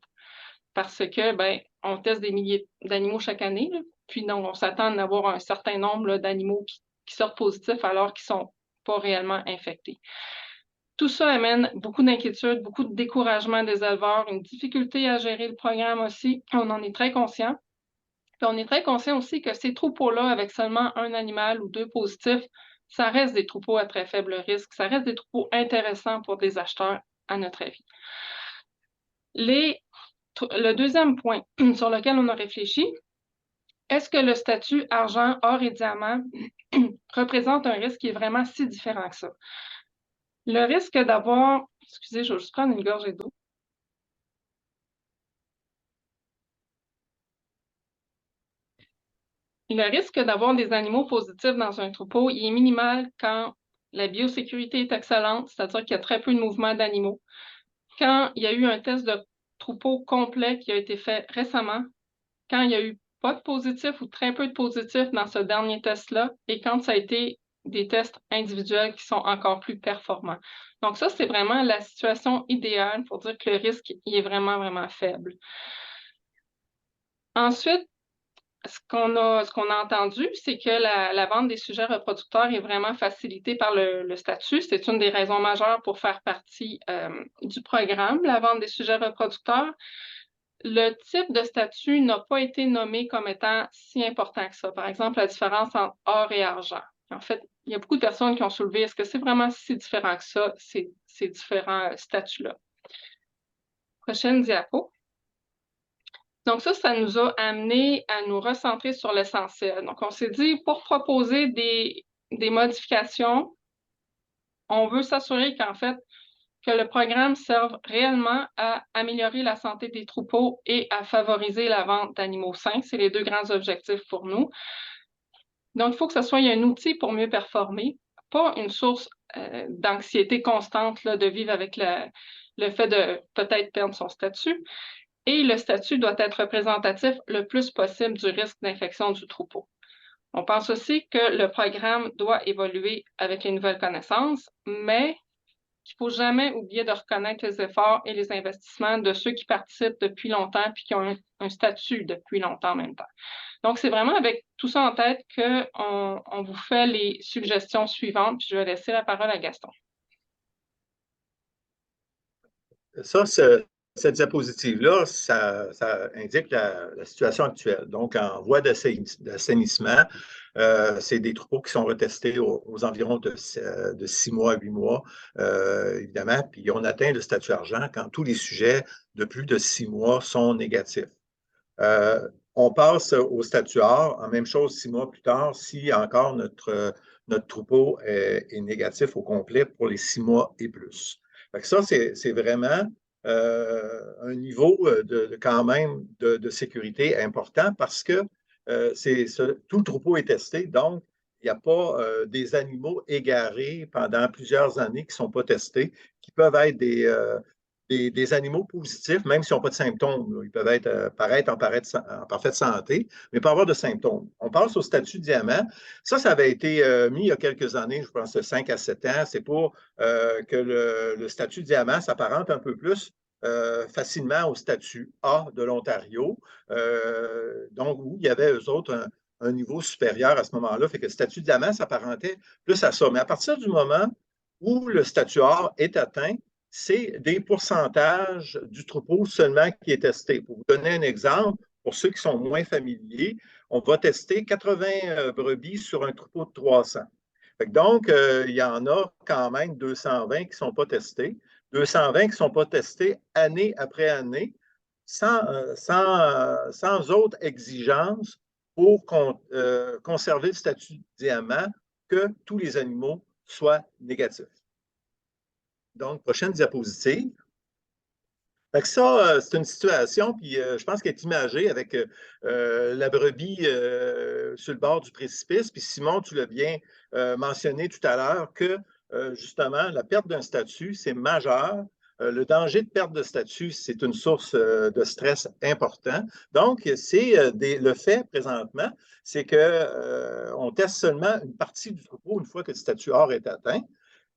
Parce que, on teste des milliers d'animaux chaque année, là, puis donc on s'attend à avoir un certain nombre d'animaux qui sortent positifs alors qu'ils ne sont pas réellement infectés. Tout ça amène beaucoup d'inquiétude, beaucoup de découragement des éleveurs, une difficulté à gérer le programme aussi. On en est très conscient. Puis on est très conscient aussi que ces troupeaux-là, avec seulement un animal ou deux positifs, ça reste des troupeaux à très faible risque. Ça reste des troupeaux intéressants pour des acheteurs, à notre avis. Le deuxième point sur lequel on a réfléchi, est-ce que le statut argent, or et diamant représente un risque qui est vraiment si différent que ça? Le risque d'avoir... Excusez, je vais juste prendre une gorgée d'eau. Le risque d'avoir des animaux positifs dans un troupeau, il est minimal quand la biosécurité est excellente, c'est-à-dire qu'il y a très peu de mouvements d'animaux. Quand il y a eu un test de troupeau complet qui a été fait récemment, quand il y a eu pas de positifs ou très peu de positifs dans ce dernier test-là, et quand ça a été des tests individuels qui sont encore plus performants. Donc ça, c'est vraiment la situation idéale pour dire que le risque il est vraiment, vraiment faible. Ensuite, ce qu'on a entendu, c'est que la vente des sujets reproducteurs est vraiment facilitée par le statut. C'est une des raisons majeures pour faire partie du programme, la vente des sujets reproducteurs. Le type de statut n'a pas été nommé comme étant si important que ça. Par exemple, la différence entre or et argent. En fait, il y a beaucoup de personnes qui ont soulevé, est-ce que c'est vraiment si différent que ça, ces différents statuts-là? Prochaine diapo. Donc ça nous a amené à nous recentrer sur l'essentiel. Donc, on s'est dit, pour proposer des modifications, on veut s'assurer qu'en fait, que le programme serve réellement à améliorer la santé des troupeaux et à favoriser la vente d'animaux sains. C'est les deux grands objectifs pour nous. Donc, il faut que ce soit un outil pour mieux performer, pas une source d'anxiété constante là, de vivre avec le fait de peut-être perdre son statut. Et le statut doit être représentatif le plus possible du risque d'infection du troupeau. On pense aussi que le programme doit évoluer avec les nouvelles connaissances, mais il ne faut jamais oublier de reconnaître les efforts et les investissements de ceux qui participent depuis longtemps puis qui ont un statut depuis longtemps en même temps. Donc, c'est vraiment avec tout ça en tête qu'on vous fait les suggestions suivantes, puis je vais laisser la parole à Gaston. Ça, cette diapositive-là, ça indique la situation actuelle. Donc, en voie d'assainissement, c'est des troupeaux qui sont retestés aux environs de 6 mois à 8 mois, évidemment, puis on atteint le statut argent quand tous les sujets de plus de 6 mois sont négatifs. On passe au statut or, en même chose 6 mois plus tard, si encore notre troupeau est négatif au complet pour les 6 mois et plus. Fait que ça, c'est vraiment un niveau quand même de sécurité important parce que tout le troupeau est testé, donc il n'y a pas des animaux égarés pendant plusieurs années qui ne sont pas testés, qui peuvent être des animaux positifs, même s'ils n'ont pas de symptômes. Là. Ils peuvent paraître en parfaite santé, mais pas avoir de symptômes. On passe au statut diamant. Ça avait été mis il y a quelques années, je pense 5 à 7 ans. C'est pour que le statut diamant s'apparente un peu plus facilement au statut A de l'Ontario. Donc, où il y avait, eux autres, un niveau supérieur à ce moment-là. Fait que le statut diamant s'apparentait plus à ça. Mais à partir du moment où le statut A est atteint, c'est des pourcentages du troupeau seulement qui est testé. Pour vous donner un exemple, pour ceux qui sont moins familiers, on va tester 80 brebis sur un troupeau de 300. Donc, il y en a quand même 220 qui ne sont pas testés. 220 qui ne sont pas testés année après année, sans autre exigence pour conserver le statut de diamant que tous les animaux soient négatifs. Donc, prochaine diapositive. Fait que ça, c'est une situation, puis je pense qu'elle est imagée avec la brebis sur le bord du précipice. Puis Simon, tu l'as bien mentionné tout à l'heure que justement, la perte d'un statut, c'est majeur. Le danger de perte de statut, c'est une source de stress important. Donc, c'est le fait présentement, c'est qu'on teste seulement une partie du troupeau une fois que le statut or est atteint.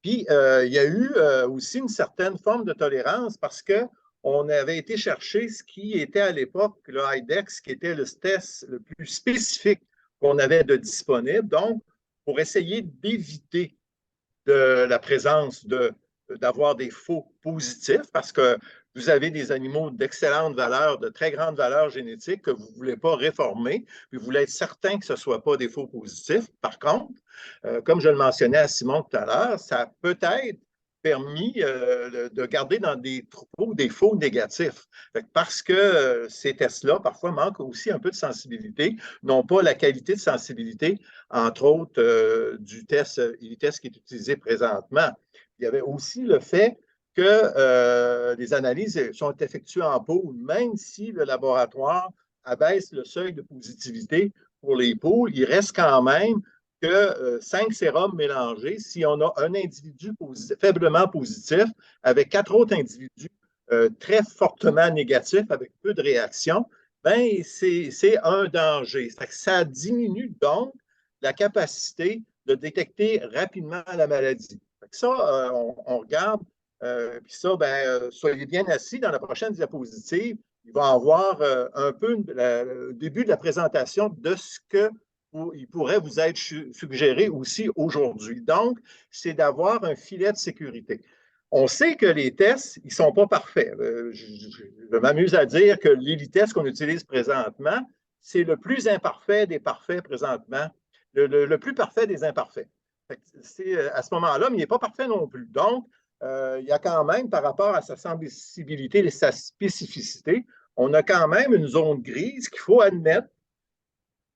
Puis, il y a eu aussi une certaine forme de tolérance parce qu'on avait été chercher ce qui était à l'époque le IDEX, qui était le test le plus spécifique qu'on avait de disponible. Donc, pour essayer d'éviter la présence d'avoir des faux positifs, parce que vous avez des animaux d'excellente valeur, de très grande valeur génétique que vous ne voulez pas réformer, puis vous voulez être certain que ce ne soit pas des faux positifs. Par contre, comme je le mentionnais à Simon tout à l'heure, ça a peut-être permis de garder dans des troupeaux des faux négatifs. Parce que ces tests-là, parfois, manquent aussi un peu de sensibilité, non pas la qualité de sensibilité, entre autres, du test qui est utilisé présentement. Il y avait aussi le fait que les analyses sont effectuées en pôle, même si le laboratoire abaisse le seuil de positivité pour les pôles, il reste quand même que 5 sérums mélangés, si on a un individu faiblement positif avec 4 autres individus très fortement négatifs avec peu de réactions, ben c'est un danger. Ça diminue donc la capacité de détecter rapidement la maladie. Ça, on regarde, puis ça, soyez bien assis dans la prochaine diapositive. Il va y avoir un peu le début de la présentation de ce qu'il pourrait vous être suggéré aussi aujourd'hui. Donc, c'est d'avoir un filet de sécurité. On sait que les tests, ils ne sont pas parfaits. Je m'amuse à dire que l'ELITest qu'on utilise présentement, c'est le plus imparfait des parfaits présentement le plus parfait des imparfaits. C'est à ce moment-là, mais il n'est pas parfait non plus. Donc, il y a quand même, par rapport à sa sensibilité et sa spécificité, on a quand même une zone grise qu'il faut admettre.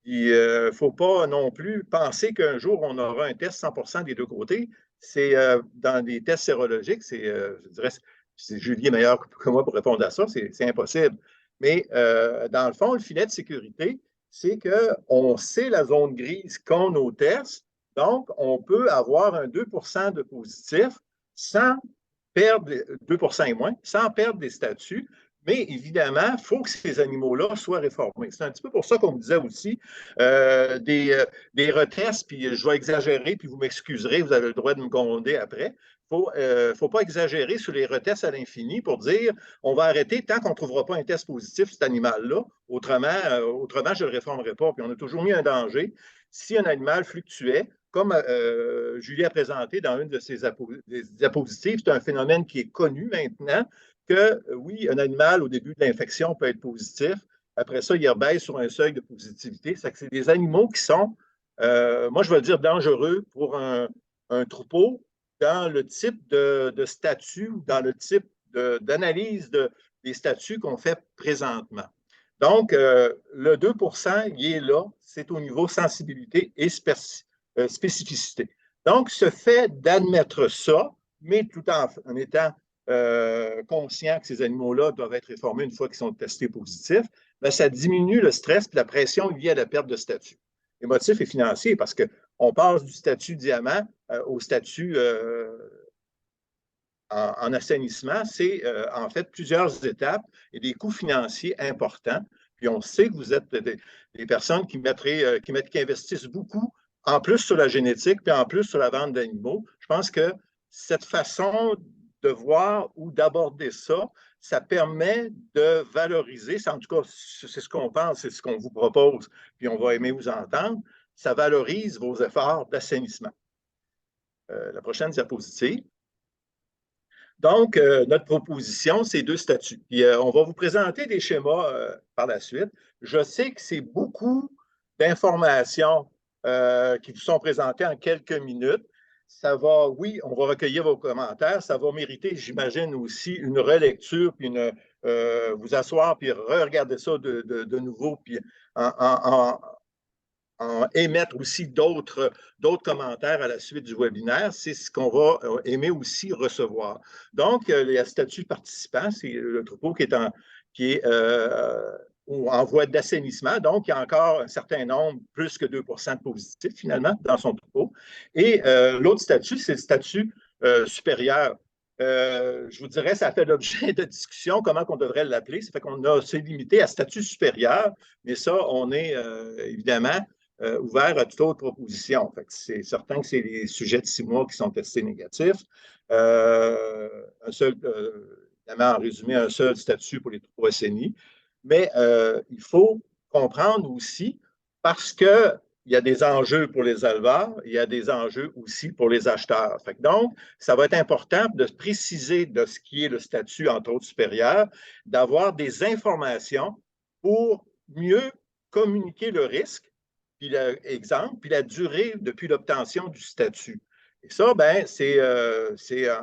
Il ne faut pas non plus penser qu'un jour, on aura un test 100% des deux côtés. C'est dans des tests sérologiques, je dirais, Julie est meilleur que moi pour répondre à ça, c'est impossible. Mais dans le fond, le filet de sécurité, c'est qu'on sait la zone grise qu'ont nos tests, donc on peut avoir un 2% de positif sans perdre, 2% et moins, sans perdre des statuts. Mais évidemment, il faut que ces animaux-là soient réformés. C'est un petit peu pour ça qu'on me disait aussi des retests, puis je vais exagérer, puis vous m'excuserez, vous avez le droit de me gronder après. Il ne faut pas exagérer sur les retests à l'infini pour dire on va arrêter tant qu'on ne trouvera pas un test positif cet animal-là. Autrement, je ne le réformerai pas. Puis on a toujours mis un danger. Si un animal fluctuait, comme Julie a présenté dans une de ses diapositives, c'est un phénomène qui est connu maintenant, que oui, un animal, au début de l'infection, peut être positif. Après ça, il rebaisse sur un seuil de positivité. C'est des animaux qui sont, moi je vais le dire, dangereux pour un troupeau dans le type de statut ou dans le type d'analyse des statuts qu'on fait présentement. Donc, le 2%, il est là, c'est au niveau sensibilité et spécificité. Donc, ce fait d'admettre ça, mais tout en étant conscient que ces animaux-là doivent être réformés une fois qu'ils sont testés positifs, bien, ça diminue le stress et la pression liée à la perte de statut. Émotif et financier, parce qu'on passe du statut diamant au statut en assainissement, c'est en fait plusieurs étapes et des coûts financiers importants. Puis on sait que vous êtes des personnes qui investissent beaucoup, en plus sur la génétique, puis en plus sur la vente d'animaux. Je pense que cette façon de voir ou d'aborder ça, ça permet de valoriser, en tout cas, c'est ce qu'on pense, c'est ce qu'on vous propose, puis on va aimer vous entendre, ça valorise vos efforts d'assainissement. La prochaine diapositive. Donc, notre proposition, c'est 2 statuts. Puis, on va vous présenter des schémas par la suite. Je sais que c'est beaucoup d'informations qui vous sont présentées en quelques minutes. Ça va, oui, on va recueillir vos commentaires. Ça va mériter, j'imagine, aussi une relecture, puis vous asseoir, puis re-regarder ça de nouveau, puis en émettre aussi d'autres commentaires à la suite du webinaire. C'est ce qu'on va aimer aussi recevoir. Donc, le statut participant, c'est le troupeau qui est en voie d'assainissement. Donc, il y a encore un certain nombre, plus que 2% de positifs, finalement, dans son troupeau. Et l'autre statut, c'est le statut supérieur. Je vous dirais, ça fait l'objet de discussion, comment on devrait l'appeler. Ça fait qu'on s'est limité à statut supérieur, mais ça, on est évidemment ouvert à toute autre proposition. C'est certain que c'est les sujets de 6 mois qui sont testés négatifs. Évidemment, en résumé, un seul statut pour les troupeaux SNI. Mais il faut comprendre aussi, parce qu'il y a des enjeux pour les éleveurs, il y a des enjeux aussi pour les acheteurs. Donc, ça va être important de préciser de ce qui est le statut, entre autres supérieur, d'avoir des informations pour mieux communiquer le risque, puis l'exemple, puis la durée depuis l'obtention du statut. Et ça, ben, c'est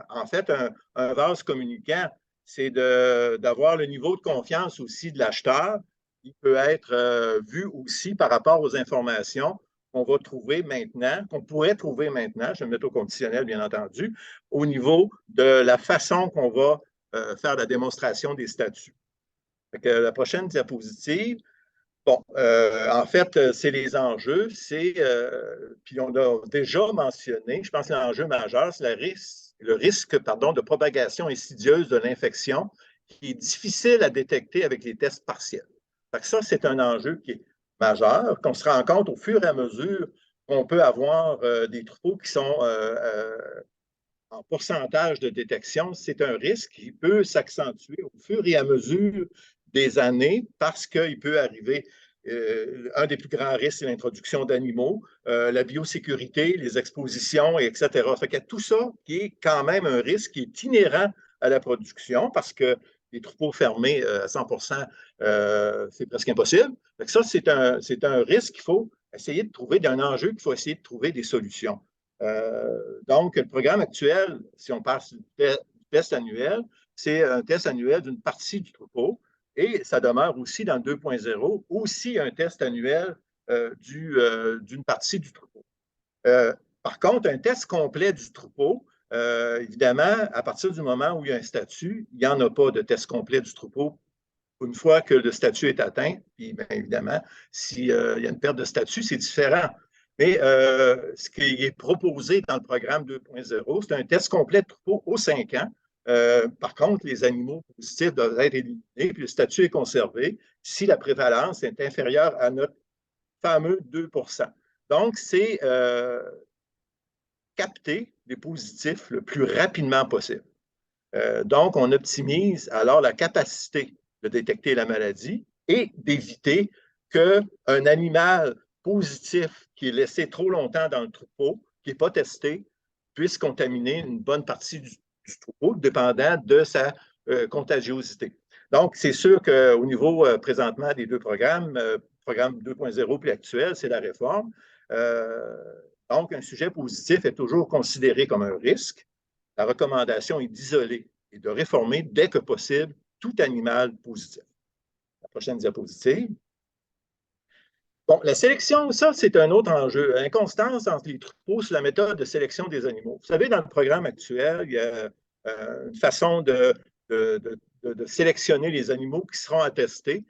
en fait un vase communicant. C'est d'avoir le niveau de confiance aussi de l'acheteur. Il peut être vu aussi par rapport aux informations qu'on va trouver maintenant, qu'on pourrait trouver maintenant, je vais me mettre au conditionnel, bien entendu, au niveau de la façon qu'on va faire la démonstration des statuts. La prochaine diapositive. Bon, en fait, c'est les enjeux. Puis on a déjà mentionné, je pense que l'enjeu majeur, c'est le risque de propagation insidieuse de l'infection qui est difficile à détecter avec les tests partiels. Ça, c'est un enjeu qui est majeur, qu'on se rend compte au fur et à mesure qu'on peut avoir des troupeaux qui sont en pourcentage de détection. C'est un risque qui peut s'accentuer au fur et à mesure des années parce qu'il peut arriver. Un des plus grands risques, c'est l'introduction d'animaux, la biosécurité, les expositions, etc. Il y a tout ça qui est quand même un risque qui est inhérent à la production parce que les troupeaux fermés à 100%, c'est presque impossible. Ça, c'est un risque qu'il faut essayer de trouver d'un enjeu qu'il faut essayer de trouver des solutions. Donc, le programme actuel, si on passe du test annuel, c'est un test annuel d'une partie du troupeau et ça demeure aussi dans le 2.0, aussi un test annuel d'une partie du troupeau. Par contre, un test complet du troupeau, évidemment, à partir du moment où il y a un statut, il n'y en a pas de test complet du troupeau une fois que le statut est atteint. Puis, bien évidemment, s'il y a une perte de statut, c'est différent. Mais ce qui est proposé dans le programme 2.0, c'est un test complet de troupeau aux 5 ans. Par contre, les animaux positifs doivent être éliminés, puis le statut est conservé si la prévalence est inférieure à notre fameux 2 %. Donc, c'est capter les positifs le plus rapidement possible. Donc, on optimise alors la capacité de détecter la maladie et d'éviter qu'un animal positif qui est laissé trop longtemps dans le troupeau, qui n'est pas testé, puisse contaminer une bonne partie du troupeau, dépendant de sa contagiosité. Donc, c'est sûr qu'au niveau présentement des deux programme 2.0 puis actuel, c'est la réforme. Donc, un sujet positif est toujours considéré comme un risque. La recommandation est d'isoler et de réformer dès que possible tout animal positif. La prochaine diapositive. Bon, la sélection, ça, c'est un autre enjeu. Inconstance entre les troupeaux sur la méthode de sélection des animaux. Vous savez, dans le programme actuel, il y a une façon de sélectionner les animaux qui seront attestés,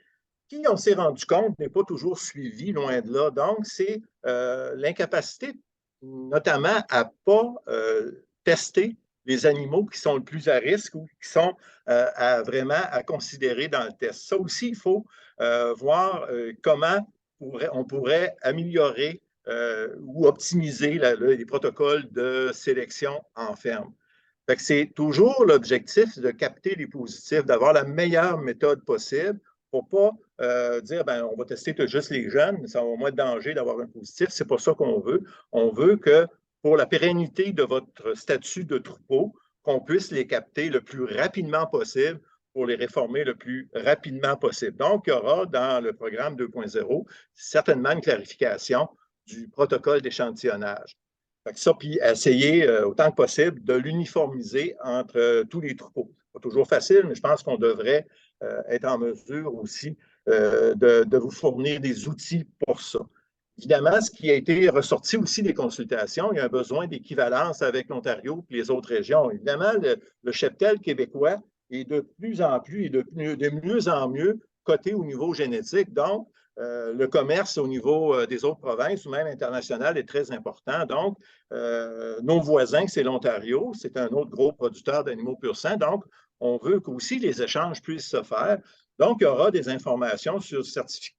qui, on s'est rendu compte, n'est pas toujours suivi, loin de là. Donc, c'est l'incapacité, notamment, à ne pas tester les animaux qui sont le plus à risque ou qui sont vraiment à considérer dans le test. Ça aussi, il faut voir comment on pourrait améliorer ou optimiser les protocoles de sélection en ferme. C'est toujours l'objectif de capter les positifs, d'avoir la meilleure méthode possible pour ne pas dire ben, on va tester juste les jeunes, ça va au moins de danger d'avoir un positif. Ce n'est pas ça qu'on veut. On veut que pour la pérennité de votre statut de troupeau, qu'on puisse les capter le plus rapidement possible pour les réformer le plus rapidement possible. Donc, il y aura dans le programme 2.0 certainement une clarification du protocole d'échantillonnage. Ça, puis essayer autant que possible de l'uniformiser entre tous les troupeaux. Ce n'est pas toujours facile, mais je pense qu'on devrait être en mesure aussi de vous fournir des outils pour ça. Évidemment, ce qui a été ressorti aussi des consultations, il y a un besoin d'équivalence avec l'Ontario et les autres régions. Évidemment, le cheptel québécois est de plus en plus et de mieux en mieux coté au niveau génétique. Donc, le commerce au niveau des autres provinces ou même international est très important. Donc, nos voisins, c'est l'Ontario, c'est un autre gros producteur d'animaux pur sang. Donc, on veut qu'aussi les échanges puissent se faire. Donc, il y aura des informations sur le certificat.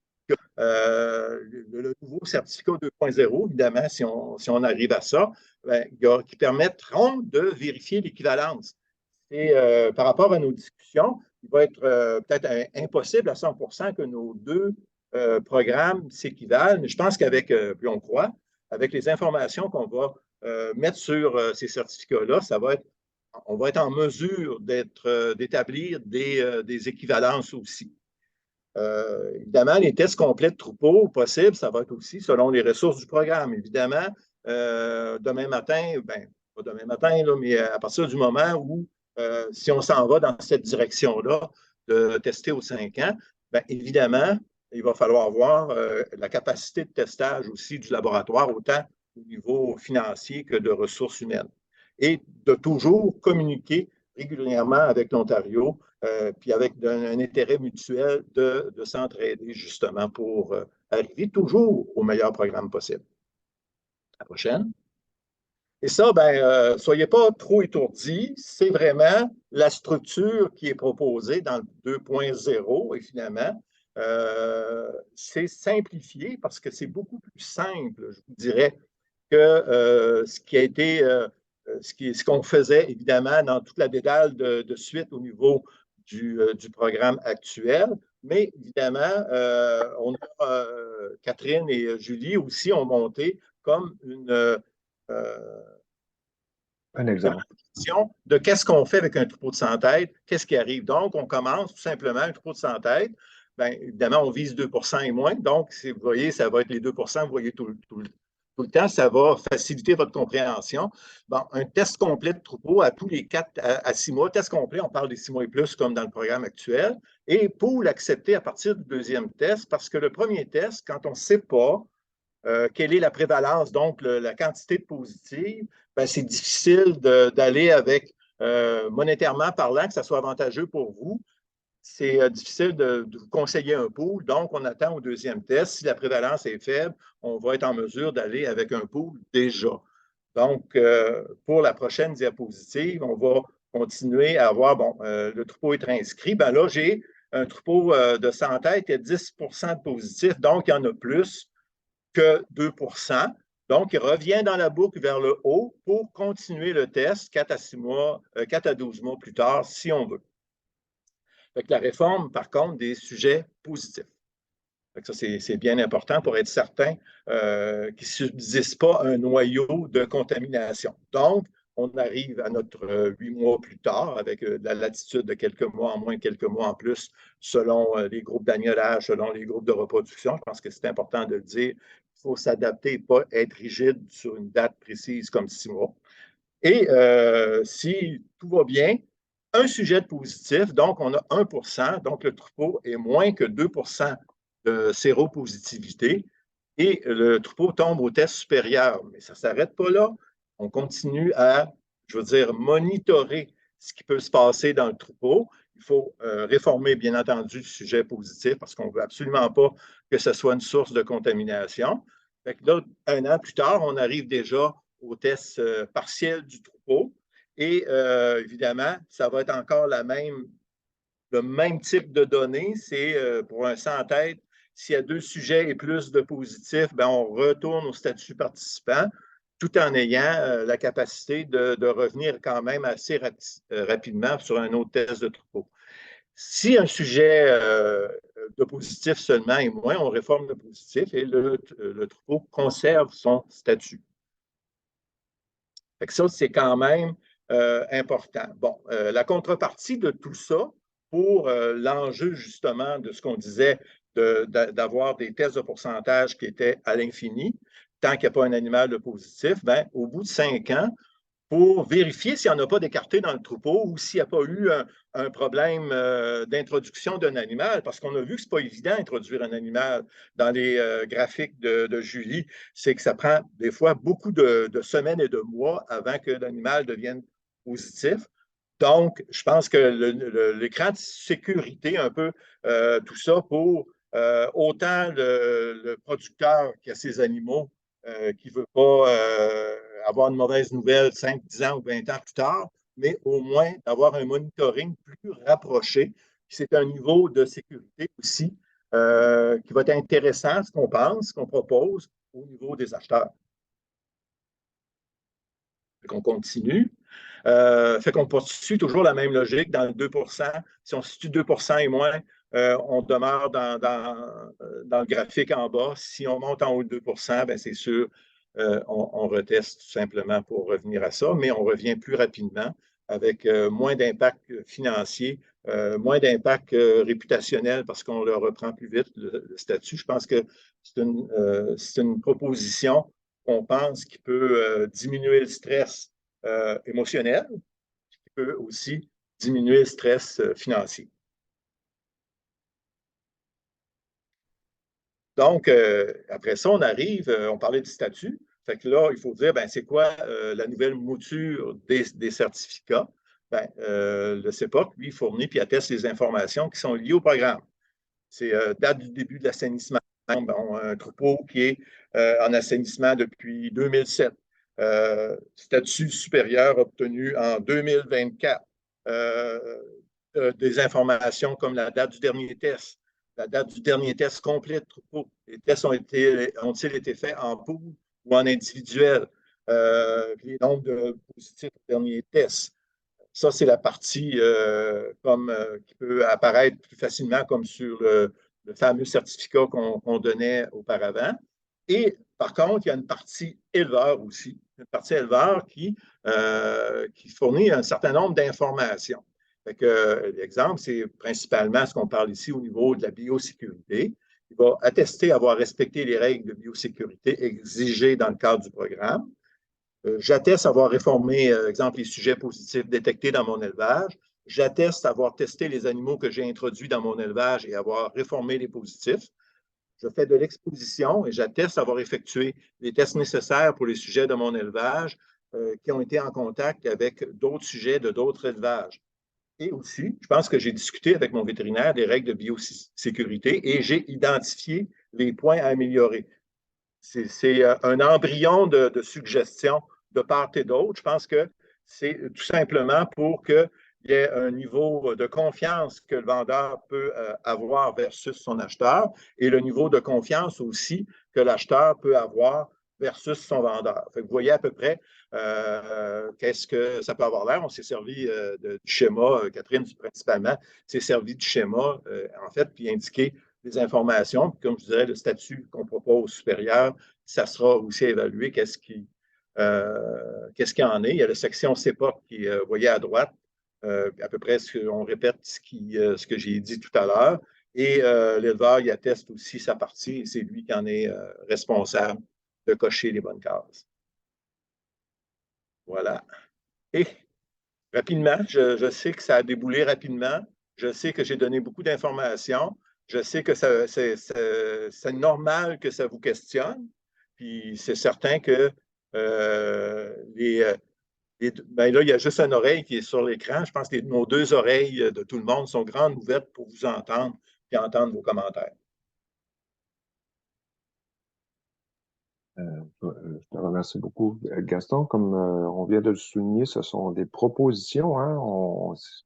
Le nouveau certificat 2.0, évidemment, si on arrive à ça, ben, qui permettront de vérifier l'équivalence. Et par rapport à nos discussions, il va être peut-être impossible à 100% que nos deux programmes s'équivalent, mais je pense qu'avec, puis on croit, avec les informations qu'on va mettre sur ces certificats-là, on va être en mesure d'établir des équivalences aussi. Évidemment, les tests complets de troupeaux possibles, ça va être aussi selon les ressources du programme. Évidemment, demain matin, ben, pas demain matin, là, mais à partir du moment où, si on s'en va dans cette direction-là, de tester aux 5 ans, bien évidemment, il va falloir voir la capacité de testage aussi du laboratoire, autant au niveau financier que de ressources humaines. Et de toujours communiquer régulièrement avec l'Ontario, puis avec un intérêt mutuel de s'entraider justement pour arriver toujours au meilleur programme possible. À la prochaine. Et ça, ben, soyez pas trop étourdis, c'est vraiment la structure qui est proposée dans le 2.0 et finalement, c'est simplifié parce que c'est beaucoup plus simple, je vous dirais, que ce qui a été, ce qu'on faisait évidemment dans toute la dédale de suite au niveau du programme actuel. Mais évidemment, Catherine et Julie aussi ont monté comme un exemple de qu'est-ce qu'on fait avec un troupeau de 100 têtes, qu'est-ce qui arrive. Donc, on commence tout simplement un troupeau de 100 têtes. bien évidemment, on vise 2 et moins. Donc, vous voyez, ça va être les 2 vous voyez tout le temps, ça va faciliter votre compréhension. Bon, un test complet de troupeau à tous les 4 à 6 mois. Test complet, on parle des 6 mois et plus comme dans le programme actuel. Et pool accepté à partir du deuxième test, parce que le premier test, quand on ne sait pas quelle est la prévalence, donc la quantité de positifs, ben, c'est difficile d'aller avec, monétairement parlant, que ça soit avantageux pour vous. C'est difficile de vous conseiller un pool. Donc, on attend au deuxième test. Si la prévalence est faible, on va être en mesure d'aller avec un pool déjà. Donc, pour la prochaine diapositive, on va continuer à avoir, bon, le troupeau est inscrit. Ben là, j'ai un troupeau de 100 têtes et 10 de positifs. Donc, il y en a plus que 2 Donc, il revient dans la boucle vers le haut pour continuer le test 4 à 6 mois, 4 à 12 mois plus tard, si on veut. Fait que la réforme, par contre, des sujets positifs. Fait que ça, c'est bien important pour être certain qu'il ne subsiste pas un noyau de contamination. Donc, on arrive à notre 8 mois plus tard avec la latitude de quelques mois en moins, quelques mois en plus, selon les groupes d'agnelage, selon les groupes de reproduction. Je pense que c'est important de le dire. Il faut s'adapter et pas être rigide sur une date précise comme 6 mois. Et si tout va bien, un sujet de positif, donc on a 1 donc le troupeau est moins que 2 de séropositivité et le troupeau tombe au test supérieur. Mais ça ne s'arrête pas là. On continue à, je veux dire, monitorer ce qui peut se passer dans le troupeau. Il faut réformer, bien entendu, le sujet positif parce qu'on ne veut absolument pas que ce soit une source de contamination. Fait que là, 1 an plus tard, on arrive déjà au test partiel du troupeau. Et évidemment, ça va être encore le même type de données. C'est pour un 100 têtes, s'il y a 2 sujets et plus de positifs, bien, on retourne au statut participant tout en ayant la capacité de revenir quand même assez rapidement sur un autre test de troupeau. Si un sujet de positif seulement et moins, on réforme le positif et le troupeau conserve son statut. Fait que ça, c'est quand même important. Bon, la contrepartie de tout ça, pour l'enjeu justement de ce qu'on disait, d'avoir des tests de pourcentage qui étaient à l'infini, tant qu'il n'y a pas un animal de positif, bien, au bout de 5 ans, pour vérifier s'il n'y en a pas d'écarté dans le troupeau ou s'il n'y a pas eu un problème d'introduction d'un animal, parce qu'on a vu que ce n'est pas évident d'introduire un animal dans les graphiques de Julie, c'est que ça prend des fois beaucoup de semaines et de mois avant que l'animal devienne positif. Donc, je pense que l'écran de sécurité, un peu tout ça pour autant le producteur qui a ses animaux qui ne veut pas avoir une mauvaise nouvelle 5, 10 ans ou 20 ans plus tard, mais au moins d'avoir un monitoring plus rapproché. C'est un niveau de sécurité aussi qui va être intéressant, ce qu'on pense, ce qu'on propose au niveau des acheteurs. Fait qu'on continue. Fait qu'on poursuit toujours la même logique dans le 2 Si on se situe 2 et moins, on demeure dans le graphique en bas. Si on monte en haut de 2 bien, c'est sûr, on reteste tout simplement pour revenir à ça, mais on revient plus rapidement avec moins d'impact financier, moins d'impact réputationnel parce qu'on le reprend plus vite, le statut. Je pense que c'est une proposition qu'on pense qui peut diminuer le stress émotionnel, qui peut aussi diminuer le stress financier. Donc, après ça, on arrive, on parlait du statut. Fait que là, il faut dire, ben, c'est quoi la nouvelle mouture des certificats? Ben, le CEPOC, lui, fournit puis atteste les informations qui sont liées au programme. C'est date du début de l'assainissement. Bon, un troupeau qui est en assainissement depuis 2007. Statut supérieur obtenu en 2024. Des informations comme la date du dernier test, la date du dernier test complet de troupeau. Les tests ont-ils été faits en pool ou en individuel? Les nombres de positifs au dernier test. Ça, c'est la partie qui peut apparaître plus facilement comme sur le fameux certificat qu'on donnait auparavant. Et par contre, il y a une partie éleveur aussi, une partie éleveur qui fournit un certain nombre d'informations. Fait que, l'exemple, c'est principalement ce qu'on parle ici au niveau de la biosécurité. Il va attester avoir respecté les règles de biosécurité exigées dans le cadre du programme. J'atteste avoir réformé, exemple, les sujets positifs détectés dans mon élevage. J'atteste avoir testé les animaux que j'ai introduits dans mon élevage et avoir réformé les positifs. Je fais de l'exposition et j'atteste avoir effectué les tests nécessaires pour les sujets de mon élevage qui ont été en contact avec d'autres sujets de d'autres élevages. Et aussi, je pense que j'ai discuté avec mon vétérinaire des règles de biosécurité et j'ai identifié les points à améliorer. C'est un embryon de suggestions de part et d'autre. Je pense que c'est tout simplement pour qu'il y ait un niveau de confiance que le vendeur peut avoir versus son acheteur et le niveau de confiance aussi que l'acheteur peut avoir versus son vendeur. Fait que vous voyez à peu près qu'est-ce que ça peut avoir l'air. On s'est servi du schéma, Catherine principalement, s'est servi du schéma en fait, puis indiqué des informations. Puis comme je dirais, le statut qu'on propose supérieur, ça sera aussi évalué qu'est-ce qu'il en est. Il y a la section CEPA qui est, vous voyez à droite, à peu près on répète ce que j'ai dit tout à l'heure. Et l'éleveur, il atteste aussi sa partie et c'est lui qui en est responsable de cocher les bonnes cases. Voilà. Et rapidement, je sais que ça a déboulé rapidement. Je sais que j'ai donné beaucoup d'informations. Je sais que c'est normal que ça vous questionne. Puis c'est certain que ben là, il y a juste une oreille qui est sur l'écran. Je pense que nos deux oreilles de tout le monde sont grandes ouvertes pour vous entendre et entendre vos commentaires. Je te remercie beaucoup, Gaston. Comme on vient de le souligner, ce sont des propositions, hein.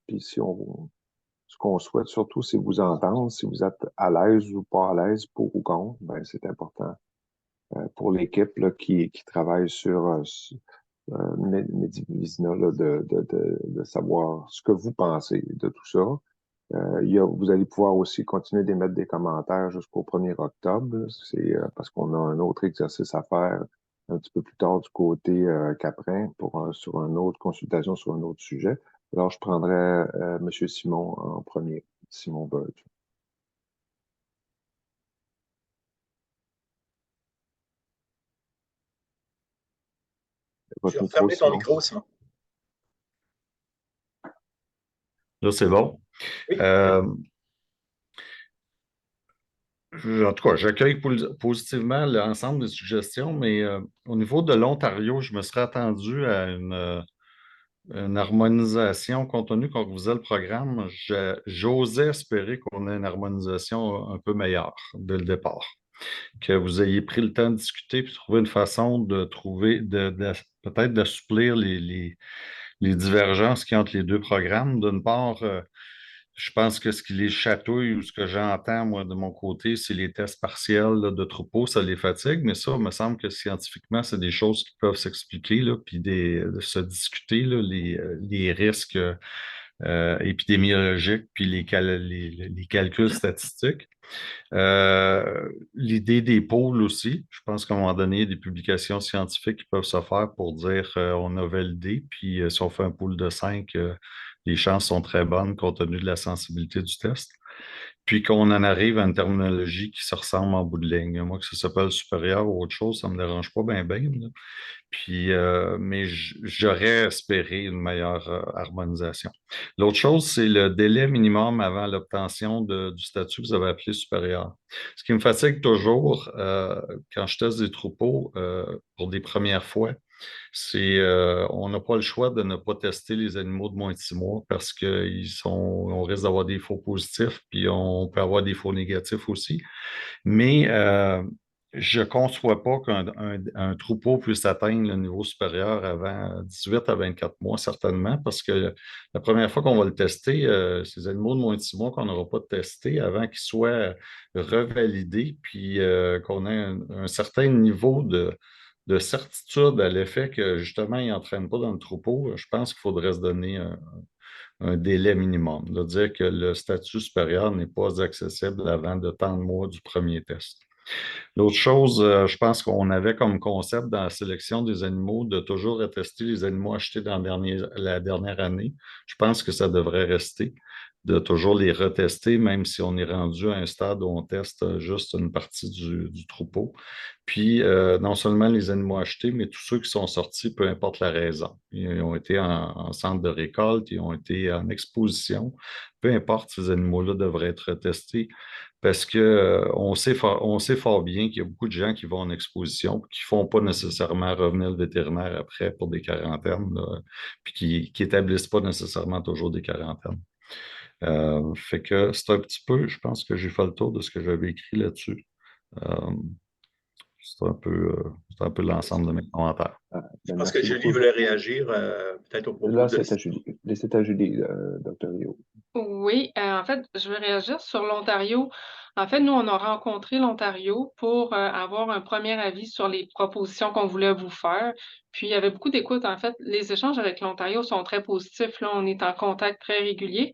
Puis si ce qu'on souhaite surtout, c'est vous entendre. Si vous êtes à l'aise ou pas à l'aise, pour ou contre, ben, c'est important pour l'équipe là, qui travaille sur Medivizina là, de savoir ce que vous pensez de tout ça. Vous allez pouvoir aussi continuer d'émettre des commentaires jusqu'au 1er octobre. C'est parce qu'on a un autre exercice à faire un petit peu plus tard du côté Caprin sur une autre consultation sur un autre sujet. Alors, je prendrai M. Simon en premier, Simon Bird. Je vais fermer ton micro, Simon. Là, c'est bon. Oui. En tout cas, j'accueille positivement l'ensemble des suggestions, mais au niveau de l'Ontario, je me serais attendu à une harmonisation compte tenu qu'on faisait le programme. J'osais espérer qu'on ait une harmonisation un peu meilleure dès le départ. Que vous ayez pris le temps de discuter et trouver une façon de trouver, peut-être d'assouplir les divergences qu'il y a entre les deux programmes. D'une part, je pense que ce qui les chatouille ou ce que j'entends, moi, de mon côté, c'est les tests partiels là, de troupeaux, ça les fatigue, mais ça, il me semble que scientifiquement, c'est des choses qui peuvent s'expliquer, là, puis de se discuter, là, les risques épidémiologiques, puis les calculs statistiques. L'idée des pôles aussi, je pense qu'à un moment donné, il y a des publications scientifiques qui peuvent se faire pour dire on a validé, puis si on fait un pool de 5, les chances sont très bonnes compte tenu de la sensibilité du test. Puis qu'on en arrive à une terminologie qui se ressemble en bout de ligne. Moi, que ça s'appelle supérieur ou autre chose, ça ne me dérange pas bien, bien. Puis, mais j'aurais espéré une meilleure harmonisation. L'autre chose, c'est le délai minimum avant l'obtention du statut que vous avez appelé supérieur. Ce qui me fatigue toujours quand je teste des troupeaux pour des premières fois, c'est on n'a pas le choix de ne pas tester les animaux de moins de 6 mois parce on risque d'avoir des faux positifs, puis on peut avoir des faux négatifs aussi. Mais je ne conçois pas qu'un troupeau puisse atteindre le niveau supérieur avant 18 à 24 mois, certainement, parce que la première fois qu'on va le tester, ces animaux de moins de 6 mois qu'on n'aura pas testé avant qu'ils soient revalidés, puis qu'on ait un certain niveau de certitude à l'effet que justement, ils n'entraînent pas dans le troupeau, je pense qu'il faudrait se donner un délai minimum. De dire que le statut supérieur n'est pas accessible avant de tant de mois du premier test. L'autre chose, je pense qu'on avait comme concept dans la sélection des animaux de toujours attester les animaux achetés dans la dernière année. Je pense que ça devrait rester, de toujours les retester, même si on est rendu à un stade où on teste juste une partie du troupeau. Puis, non seulement les animaux achetés, mais tous ceux qui sont sortis, peu importe la raison. Ils ont été en centre de récolte, ils ont été en exposition. Peu importe, ces animaux-là devraient être testés parce que, on sait fort bien qu'il y a beaucoup de gens qui vont en exposition et qui ne font pas nécessairement revenir le vétérinaire après pour des quarantaines, là, puis qui n'établissent pas nécessairement toujours des quarantaines. Fait que c'est un petit peu, je pense que j'ai fait le tour de ce que j'avais écrit là-dessus. Euh, c'est un peu l'ensemble de mes commentaires. Je pense merci que Julie beaucoup. voulait réagir peut-être au propos Là, de... c'est à Julie, Dr. Rio. Oui, en fait, je vais réagir sur l'Ontario. En fait, nous, on a rencontré l'Ontario pour avoir un premier avis sur les propositions qu'on voulait vous faire. Puis, il y avait beaucoup d'écoute. En fait, les échanges avec l'Ontario sont très positifs. Là, on est en contact très régulier.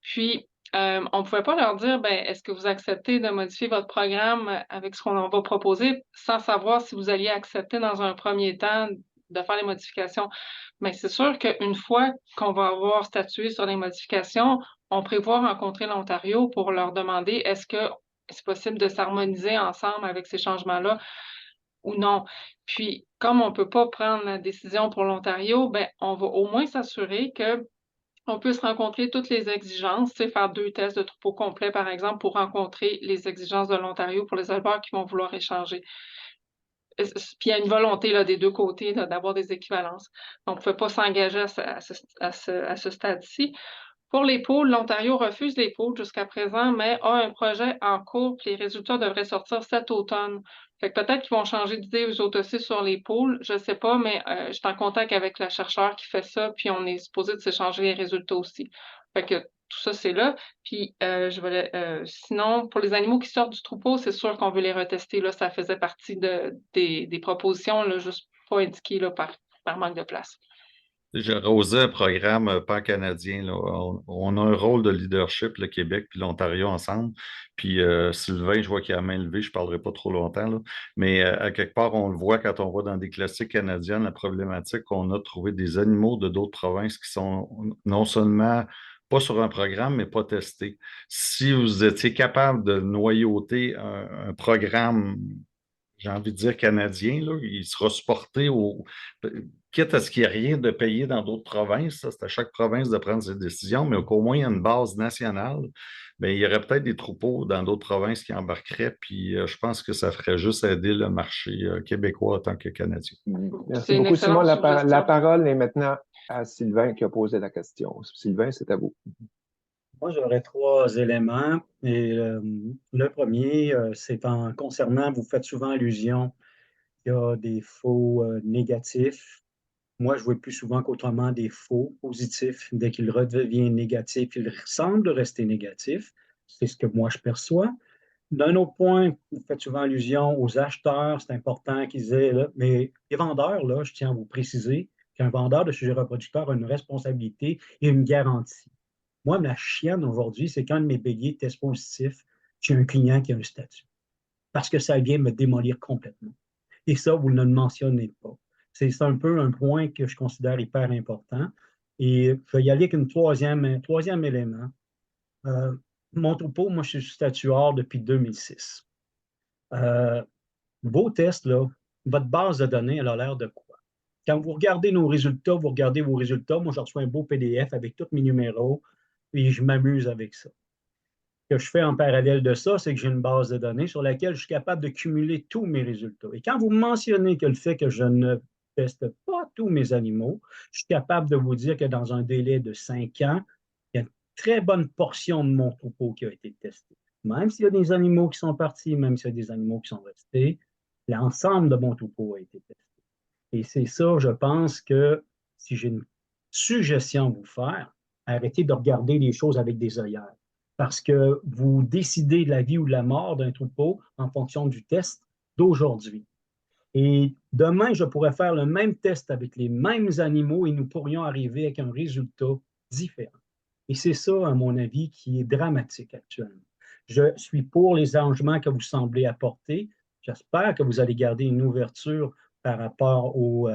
Puis, on ne pouvait pas leur dire, ben, est-ce que vous acceptez de modifier votre programme avec ce qu'on va proposer sans savoir si vous alliez accepter dans un premier temps de faire les modifications. Mais c'est sûr qu'une fois qu'on va avoir statué sur les modifications, on prévoit rencontrer l'Ontario pour leur demander est-ce que c'est possible de s'harmoniser ensemble avec ces changements-là ou non. Puis, comme on ne peut pas prendre la décision pour l'Ontario, ben, on va au moins s'assurer que on peut se rencontrer toutes les exigences, tu sais, faire 2 tests de troupeau complet, par exemple, pour rencontrer les exigences de l'Ontario pour les éleveurs qui vont vouloir échanger. Puis il y a une volonté là, des deux côtés là, d'avoir des équivalences. Donc, on ne peut pas s'engager à ce stade-ci. Pour les pôles, l'Ontario refuse les pôles jusqu'à présent, mais a un projet en cours, puis les résultats devraient sortir cet automne. Fait que peut-être qu'ils vont changer d'idée eux autres aussi sur les pôles, je ne sais pas, mais je suis en contact avec la chercheure qui fait ça, puis on est supposé de s'échanger les résultats aussi. Fait que tout ça, c'est là. Puis sinon, pour les animaux qui sortent du troupeau, c'est sûr qu'on veut les retester. Là, ça faisait partie des propositions, là, juste pas indiquées là, par manque de place. J'ai arrosé un programme pan-canadien, là. On a un rôle de leadership, le Québec puis l'Ontario ensemble. Puis Sylvain, je vois qu'il a la main levée, je ne parlerai pas trop longtemps, là. Mais à quelque part, on le voit quand on va dans des classiques canadiennes, la problématique qu'on a de trouver des animaux de d'autres provinces qui sont non seulement pas sur un programme, mais pas testés. Si vous étiez capable de noyauter un programme, j'ai envie de dire canadien, là, il sera supporté quitte à ce qu'il n'y ait rien de payé dans d'autres provinces. C'est à chaque province de prendre ses décisions, mais qu'au moins il y a une base nationale. Bien, il y aurait peut-être des troupeaux dans d'autres provinces qui embarqueraient, puis je pense que ça ferait juste aider le marché québécois en tant que canadien. Merci beaucoup, Simon. La parole est maintenant à Sylvain qui a posé la question. Sylvain, c'est à vous. Moi, j'aurais 3 éléments. Et le premier, c'est en concernant, vous faites souvent allusion qu'il y a des faux négatifs. Moi, je vois plus souvent qu'autrement des faux positifs. Dès qu'ils redeviennent négatifs, ils semblent rester négatifs. C'est ce que moi, je perçois. D'un autre point, vous faites souvent allusion aux acheteurs. C'est important qu'ils aient, là, mais les vendeurs, là, je tiens à vous préciser qu'un vendeur de sujets reproducteurs a une responsabilité et une garantie. Moi, ma chienne aujourd'hui, c'est qu'un de mes béliers teste positif, j'ai un client qui a un statut. Parce que ça vient me démolir complètement. Et ça, vous ne le mentionnez pas. C'est un peu un point que je considère hyper important. Et je vais y aller avec un troisième élément. Mon troupeau, moi, je suis statuaire depuis 2006. Vos tests, là, votre base de données, elle a l'air de quoi? Quand vous regardez nos résultats, vous regardez vos résultats. Moi, je reçois un beau PDF avec tous mes numéros et je m'amuse avec ça. Ce que je fais en parallèle de ça, c'est que j'ai une base de données sur laquelle je suis capable de cumuler tous mes résultats. Et quand vous mentionnez que le fait que je ne teste pas tous mes animaux, je suis capable de vous dire que dans un délai de 5 ans, il y a une très bonne portion de mon troupeau qui a été testé. Même s'il y a des animaux qui sont partis, même s'il y a des animaux qui sont restés, l'ensemble de mon troupeau a été testé. Et c'est ça, je pense que si j'ai une suggestion à vous faire, arrêtez de regarder les choses avec des œillères. Parce que vous décidez de la vie ou de la mort d'un troupeau en fonction du test d'aujourd'hui. Et demain, je pourrais faire le même test avec les mêmes animaux et nous pourrions arriver avec un résultat différent. Et c'est ça, à mon avis, qui est dramatique actuellement. Je suis pour les arrangements que vous semblez apporter. J'espère que vous allez garder une ouverture par rapport au...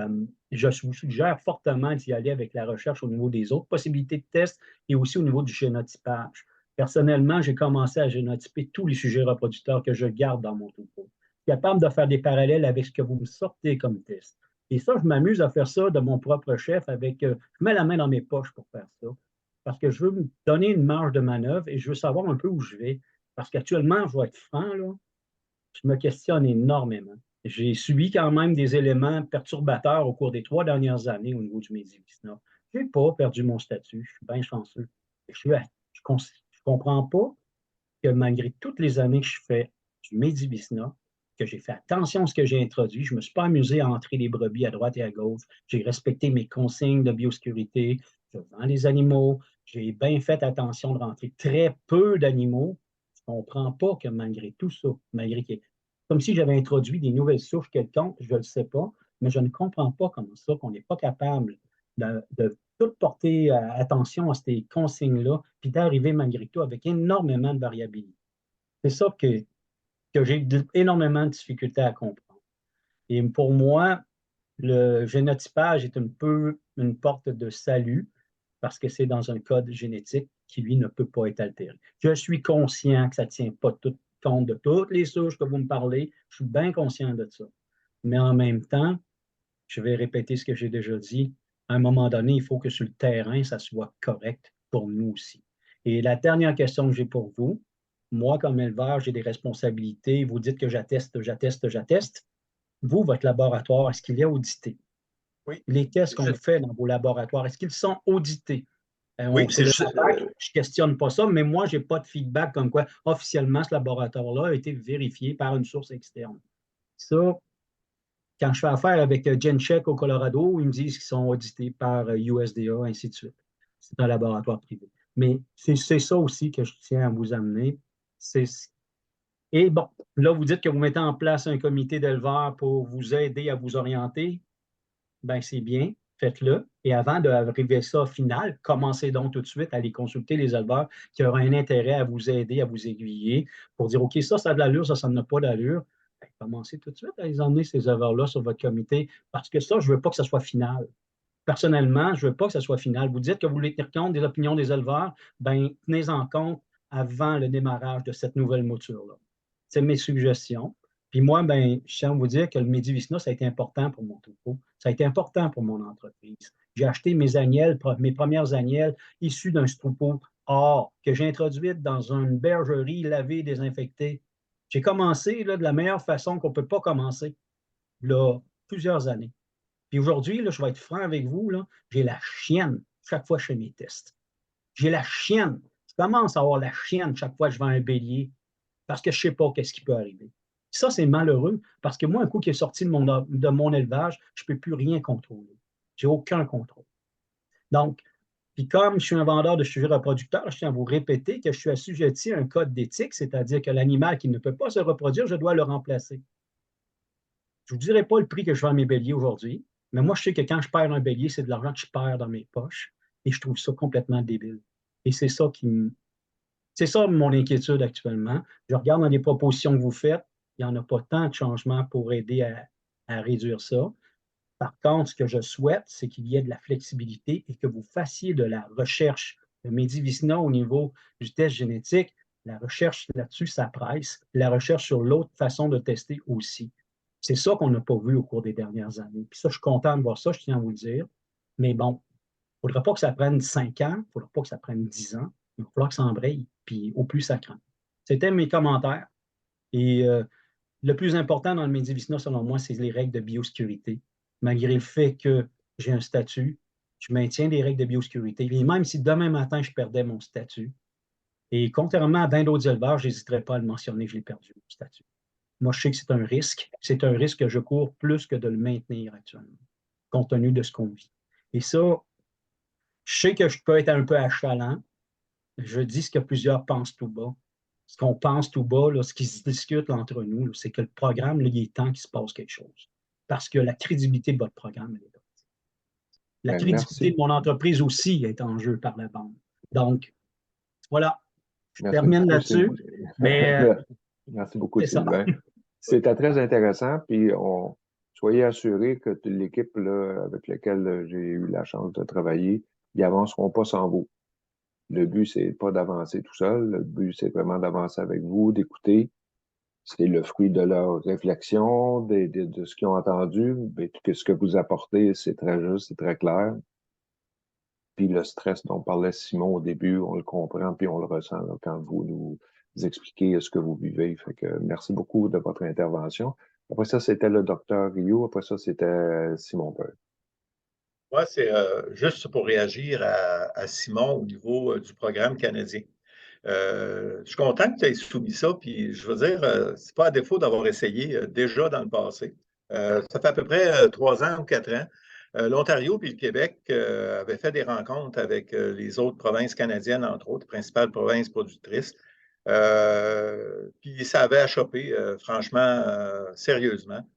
je vous suggère fortement d'y aller avec la recherche au niveau des autres possibilités de tests et aussi au niveau du génotypage. Personnellement, j'ai commencé à génotyper tous les sujets reproducteurs que je garde dans mon topo. Je suis capable de faire des parallèles avec ce que vous me sortez comme test. Et ça, je m'amuse à faire ça de mon propre chef avec... je mets la main dans mes poches pour faire ça parce que je veux me donner une marge de manœuvre et je veux savoir un peu où je vais. Parce qu'actuellement, je vais être franc, là, je me questionne énormément. J'ai subi quand même des éléments perturbateurs au cours des 3 dernières années au niveau du Medivisna. Je n'ai pas perdu mon statut, je suis bien chanceux. Je ne comprends pas que malgré toutes les années que je fais du Medivisna, que j'ai fait attention à ce que j'ai introduit, je ne me suis pas amusé à entrer les brebis à droite et à gauche, j'ai respecté mes consignes de biosécurité, je vends les animaux, j'ai bien fait attention de rentrer très peu d'animaux. Je ne comprends pas que malgré tout ça, malgré que, comme si j'avais introduit des nouvelles souches quelconques, je ne le sais pas, mais je ne comprends pas comment ça, qu'on n'est pas capable de tout porter attention à ces consignes-là, puis d'arriver malgré tout avec énormément de variabilité. C'est ça que j'ai énormément de difficultés à comprendre. Et pour moi, le génotypage est un peu une porte de salut parce que c'est dans un code génétique qui, lui, ne peut pas être altéré. Je suis conscient que ça ne tient pas tout compte de toutes les souches que vous me parlez. Je suis bien conscient de ça. Mais en même temps, je vais répéter ce que j'ai déjà dit. À un moment donné, il faut que sur le terrain, ça soit correct pour nous aussi. Et la dernière question que j'ai pour vous, moi, comme éleveur, j'ai des responsabilités. Vous dites que j'atteste. Vous, votre laboratoire, est-ce qu'il est audité? Oui. Les tests qu'on fait dans vos laboratoires, est-ce qu'ils sont audités? Oui, je ne questionne pas ça, mais moi, je n'ai pas de feedback comme quoi officiellement ce laboratoire-là a été vérifié par une source externe. Ça, quand je fais affaire avec GenCheck au Colorado, ils me disent qu'ils sont audités par USDA, ainsi de suite. C'est un laboratoire privé. Mais c'est ça aussi que je tiens à vous amener. Et bon, là, vous dites que vous mettez en place un comité d'éleveurs pour vous aider à vous orienter. Bien, c'est bien, faites-le. Et avant d'arriver à ça final, commencez donc tout de suite à aller consulter les éleveurs qui auront un intérêt à vous aider, à vous aiguiller pour dire, OK, ça a de l'allure, ça n'a pas d'allure. Bien, commencez tout de suite à les emmener, ces éleveurs-là, sur votre comité, parce que ça, je ne veux pas que ça soit final. Personnellement, je ne veux pas que ça soit final. Vous dites que vous voulez tenir compte des opinions des éleveurs, bien, tenez-en compte avant le démarrage de cette nouvelle mouture-là. C'est mes suggestions. Puis moi, ben, je tiens à vous dire que le Medivisna, ça a été important pour mon topo. Ça a été important pour mon entreprise. J'ai acheté mes premières agnelles issues d'un troupeau or que j'ai introduite dans une bergerie lavée, désinfectée. J'ai commencé là, de la meilleure façon qu'on ne peut pas commencer, là, plusieurs années. Puis aujourd'hui, je vais être franc avec vous, j'ai la chienne chaque fois que je fais mes tests. J'ai la chienne. Je commence à avoir la chienne chaque fois que je vends un bélier parce que je ne sais pas qu'est-ce qui peut arriver. Ça, c'est malheureux parce que moi, un coup qui est sorti de mon élevage, je ne peux plus rien contrôler. Je n'ai aucun contrôle. Donc, puis comme je suis un vendeur de sujets reproducteurs, je tiens à vous répéter que je suis assujetti à un code d'éthique, c'est-à-dire que l'animal qui ne peut pas se reproduire, je dois le remplacer. Je ne vous dirai pas le prix que je vends mes béliers aujourd'hui, mais moi, je sais que quand je perds un bélier, c'est de l'argent que je perds dans mes poches et je trouve ça complètement débile. Et c'est ça C'est ça mon inquiétude actuellement. Je regarde dans les propositions que vous faites, il n'y en a pas tant de changements pour aider à réduire ça. Par contre, ce que je souhaite, c'est qu'il y ait de la flexibilité et que vous fassiez de la recherche. Le Medivisna au niveau du test génétique, la recherche là-dessus, ça presse. La recherche sur l'autre façon de tester aussi. C'est ça qu'on n'a pas vu au cours des dernières années. Puis ça, je suis content de voir ça, je tiens à vous le dire. Mais bon, il ne faudra pas que ça prenne 5 ans, il ne faudra pas que ça prenne 10 ans. Il va falloir que ça embraye, puis au plus ça craint. C'était mes commentaires. Et le plus important dans le Medivisna, selon moi, c'est les règles de biosécurité. Malgré le fait que j'ai un statut, je maintiens des règles de biosécurité. Et même si demain matin, je perdais mon statut, et contrairement à bien d'autres éleveurs, je n'hésiterais pas à le mentionner que je l'ai perdu, mon statut. Moi, je sais que c'est un risque. C'est un risque que je cours plus que de le maintenir actuellement, compte tenu de ce qu'on vit. Et ça, je sais que je peux être un peu achalant. Je dis ce que plusieurs pensent tout bas. Ce qu'on pense tout bas, là, ce qui se discute entre nous, c'est que le programme, là, il est temps qu'il se passe quelque chose. Parce que la crédibilité de votre programme, elle est là. La crédibilité de mon entreprise aussi est en jeu par la bande. Donc, voilà. Je Merci termine beaucoup, là-dessus. Mais Merci beaucoup, c'est ça. Sylvain. C'était très intéressant, puis soyez assurés que l'équipe là, avec laquelle j'ai eu la chance de travailler, ils avanceront pas sans vous. Le but, c'est pas d'avancer tout seul. Le but, c'est vraiment d'avancer avec vous, d'écouter. C'est le fruit de leur réflexion, de ce qu'ils ont entendu. Mais que ce que vous apportez, c'est très juste, c'est très clair. Puis le stress dont parlait Simon au début, on le comprend, puis on le ressent là, quand vous nous expliquez ce que vous vivez. Fait que merci beaucoup de votre intervention. Après ça, c'était le docteur Rio. Après ça, c'était Simon Peur. Moi, c'est juste pour réagir à Simon au niveau du programme canadien. Je suis content que tu aies soumis ça, puis je veux dire, c'est pas à défaut d'avoir essayé déjà dans le passé. Ça fait à peu près 3 ans ou 4 ans. L'Ontario puis le Québec avaient fait des rencontres avec les autres provinces canadiennes, entre autres, principales provinces productrices. Puis ça avait achoppé, franchement, sérieusement.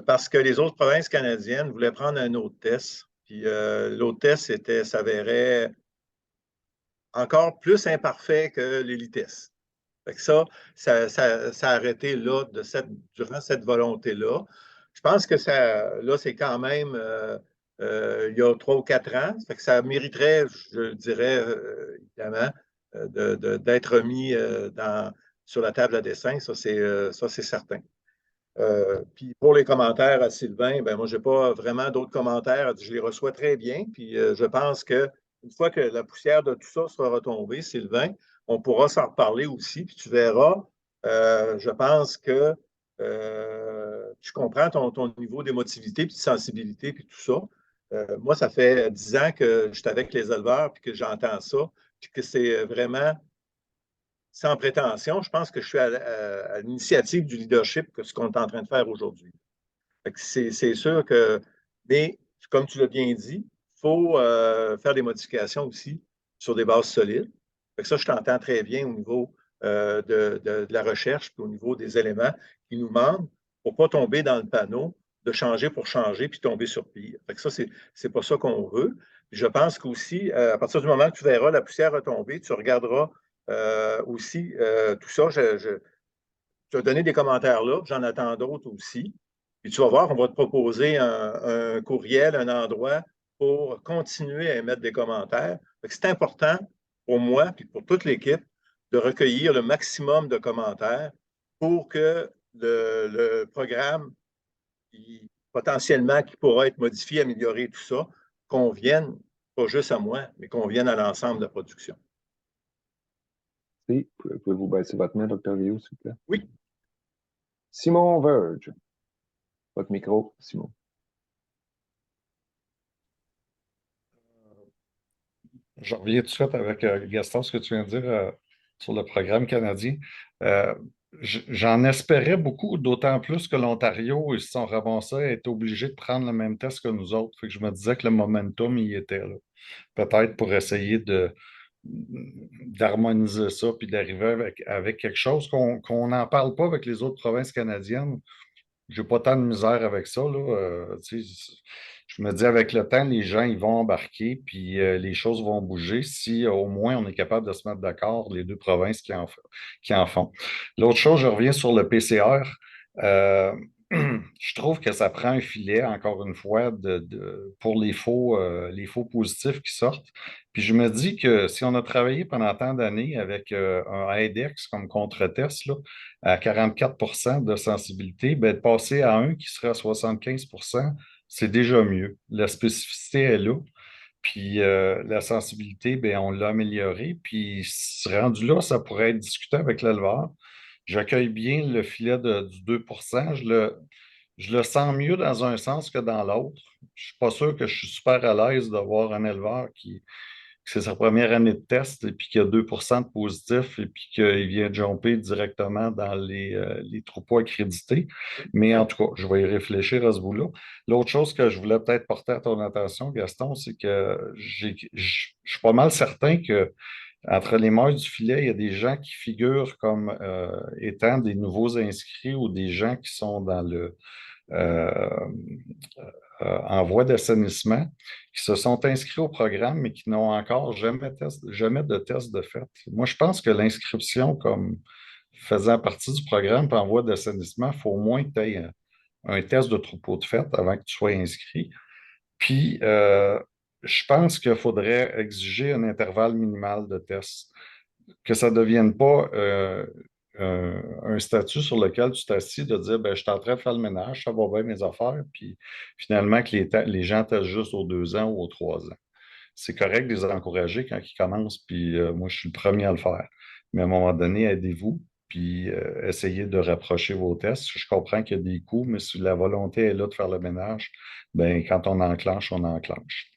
Parce que les autres provinces canadiennes voulaient prendre un autre test. Puis l'autre test s'avérait encore plus imparfait que l'élitesse. Fait que ça a arrêté là, durant cette volonté-là. Je pense que là, c'est quand même il y a 3 ou 4 ans. Fait que ça mériterait, je dirais, évidemment, d'être mis sur la table à dessin. Ça, c'est certain. Puis pour les commentaires à Sylvain, ben moi, je n'ai pas vraiment d'autres commentaires. Je les reçois très bien. Puis je pense qu'une fois que la poussière de tout ça sera retombée, Sylvain, on pourra s'en reparler aussi. Puis tu verras, je pense que tu comprends ton niveau d'émotivité, puis de sensibilité, puis tout ça. Moi, ça fait 10 ans que je suis avec les éleveurs, puis que j'entends ça, puis que c'est vraiment sans prétention, je pense que je suis à l'initiative du leadership que ce qu'on est en train de faire aujourd'hui. C'est sûr que, mais comme tu l'as bien dit, il faut faire des modifications aussi sur des bases solides. Ça, je t'entends très bien au niveau de la recherche puis au niveau des éléments qui nous manquent pour ne pas tomber dans le panneau de changer pour changer puis tomber sur pire. Ça, c'est pas ça qu'on veut. Puis je pense qu'aussi, à partir du moment que tu verras la poussière retomber, tu regarderas aussi tout ça. Tu as donné des commentaires là, j'en attends d'autres aussi. Puis tu vas voir, on va te proposer un courriel, un endroit pour continuer à émettre des commentaires. C'est important pour moi et pour toute l'équipe de recueillir le maximum de commentaires pour que le programme, potentiellement, qui pourra être modifié, amélioré, tout ça, convienne pas juste à moi, mais convienne à l'ensemble de la production. Oui, pouvez-vous baisser votre main, Dr. Rio, s'il vous plaît? Oui. Simon Verge. Votre micro, Simon. Je reviens tout de suite avec Gaston, ce que tu viens de dire sur le programme canadien. J'en espérais beaucoup, d'autant plus que l'Ontario, ils se sont ramassés à être obligés de prendre le même test que nous autres. Fait que je me disais que le momentum y était là. Peut-être pour essayer d'harmoniser ça puis d'arriver avec quelque chose qu'on n'en parle pas avec les autres provinces canadiennes. J'ai pas tant de misère avec ça, là. Je me dis, avec le temps, les gens, ils vont embarquer, puis les choses vont bouger si au moins on est capable de se mettre d'accord, les deux provinces qui en font. L'autre chose, je reviens sur le PCR. Je trouve que ça prend un filet, encore une fois, pour les faux positifs qui sortent. Puis je me dis que si on a travaillé pendant tant d'années avec un IDEX comme contre-test, là, à 44 de sensibilité, ben, de passer à un qui serait à 75 c'est déjà mieux. La spécificité est là. Puis la sensibilité, ben, on l'a améliorée. Puis rendu là, ça pourrait être discuté avec l'éleveur. J'accueille bien le filet du 2 je le sens mieux dans un sens que dans l'autre. Je ne suis pas sûr que je suis super à l'aise de voir un éleveur que c'est sa première année de test et puis qu'il y a 2 de positifs et puis qu'il vient jumper directement dans les troupeaux accrédités. Mais en tout cas, je vais y réfléchir à ce bout-là. L'autre chose que je voulais peut-être porter à ton attention, Gaston, c'est que je suis pas mal certain que entre les mailles du filet, il y a des gens qui figurent comme étant des nouveaux inscrits ou des gens qui sont dans en voie d'assainissement qui se sont inscrits au programme, mais qui n'ont encore jamais de test de fait. Moi, je pense que l'inscription comme faisant partie du programme puis en voie d'assainissement, il faut au moins que tu aies un test de troupeau de fait avant que tu sois inscrit. Puis, je pense qu'il faudrait exiger un intervalle minimal de tests, que ça ne devienne pas un statut sur lequel tu t'assis de dire, ben, je suis en train de faire le ménage, ça va bien mes affaires, puis finalement que les gens testent juste aux 2 ans ou aux 3 ans. C'est correct de les encourager quand ils commencent, puis moi, je suis le premier à le faire. Mais à un moment donné, aidez-vous, puis essayez de rapprocher vos tests. Je comprends qu'il y a des coûts, mais si la volonté est là de faire le ménage, ben, quand on enclenche, on enclenche.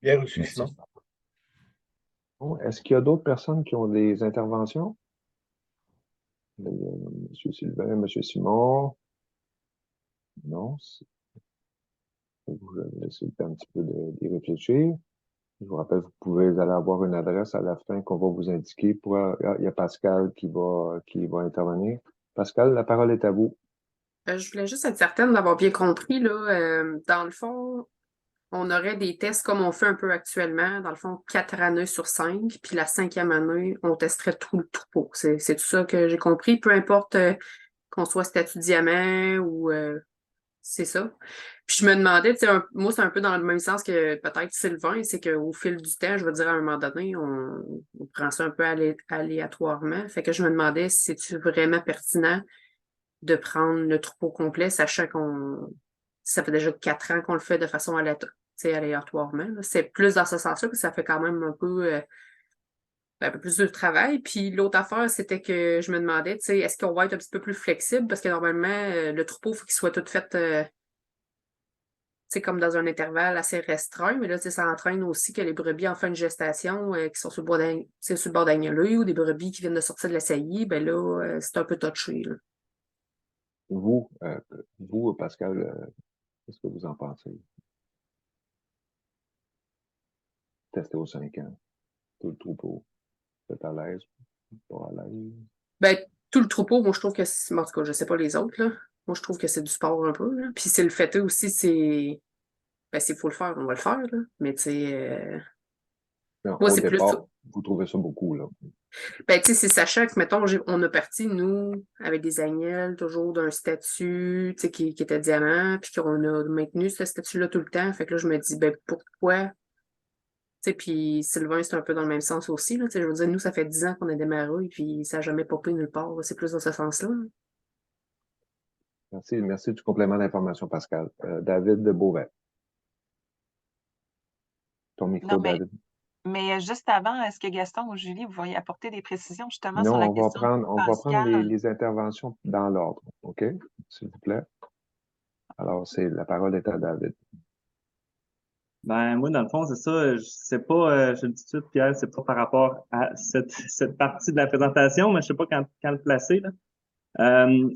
Bien reçu, Merci. Simon. Bon, est-ce qu'il y a d'autres personnes qui ont des interventions? Monsieur Sylvain, Monsieur Simon? Non? Je vais vous laisser le temps un petit peu d'y réfléchir. Je vous rappelle, vous pouvez aller avoir une adresse à la fin qu'on va vous indiquer. Il y a Pascal qui va intervenir. Pascal, la parole est à vous. Je voulais juste être certaine d'avoir bien compris, là. Dans le fond, on aurait des tests comme on fait un peu actuellement. Dans le fond, 4 années sur 5. Puis la 5e année, on testerait tout le troupeau. C'est tout ça que j'ai compris. Peu importe qu'on soit statut diamant ou c'est ça. Puis je me demandais, tu sais, moi, c'est un peu dans le même sens que peut-être Sylvain, c'est qu'au fil du temps, je veux dire, à un moment donné, on prend ça un peu aléatoirement. Fait que je me demandais si c'est vraiment pertinent de prendre le troupeau complet, sachant ça fait déjà 4 ans qu'on le fait de façon aléatoirement. Là. C'est plus dans ce sens-là que ça fait quand même un peu plus de travail. Puis l'autre affaire, c'était que je me demandais, tu sais, est-ce qu'on va être un petit peu plus flexible? Parce que normalement, le troupeau, il faut qu'il soit tout fait, comme dans un intervalle assez restreint. Mais là, tu sais, ça entraîne aussi que les brebis en fin de gestation, qui sont sur le bord d'agneler, ou des brebis qui viennent de sortir de la saillie, ben là, c'est un peu touché, là. Vous, Pascal, qu'est-ce que vous en pensez? Tester aux 5 ans, tout le troupeau. Vous êtes à l'aise, pas à l'aise? Ben, tout le troupeau, moi, je trouve que en tout cas, je sais pas les autres, là. Moi, je trouve que c'est du sport un peu, là. Puis c'est le fait aussi, ben, s'il faut le faire, on va le faire, là. Mais tu sais, Non, moi, au c'est plus. départ, vous trouvez ça beaucoup, là. Ben, tu sais, c'est sachant que, mettons, on a parti, nous, avec des agnelles, toujours d'un statut, tu sais, qui était diamant, puis qu'on a maintenu ce statut-là tout le temps. Fait que là, je me dis, ben, pourquoi? Tu sais, puis Sylvain, c'est un peu dans le même sens aussi, là. Tu sais, je veux dire, nous, ça fait 10 ans qu'on a démarré, puis ça n'a jamais popé nulle part. C'est plus dans ce sens-là. Merci du complément d'information, Pascal. David de Beauvais. Ton micro, Non, David. mais juste avant, est-ce que Gaston ou Julie, vous vouliez apporter des précisions justement Non, sur la on va question de prendre Pascal? les interventions dans l'ordre, OK? S'il vous plaît. Alors, la parole est à David. Ben, moi, dans le fond, c'est ça. C'est pas, je le dis tout de suite, Pierre, c'est pas par rapport à cette partie de la présentation, mais je sais pas quand le placer, là.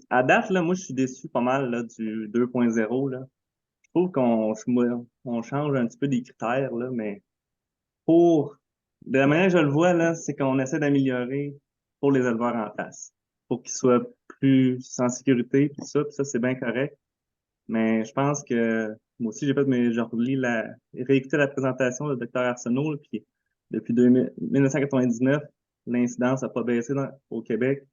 À date, là, moi, je suis déçu pas mal, là, du 2.0, là. Je trouve on change un petit peu des critères, là, mais de la manière que je le vois, là, c'est qu'on essaie d'améliorer pour les éleveurs en place, pour qu'ils soient plus en sécurité, puis ça, c'est bien correct. Mais je pense que moi aussi, j'ai réécouté la présentation de Dr. Arsenault, là, puis depuis 1999, l'incidence n'a pas baissé au Québec.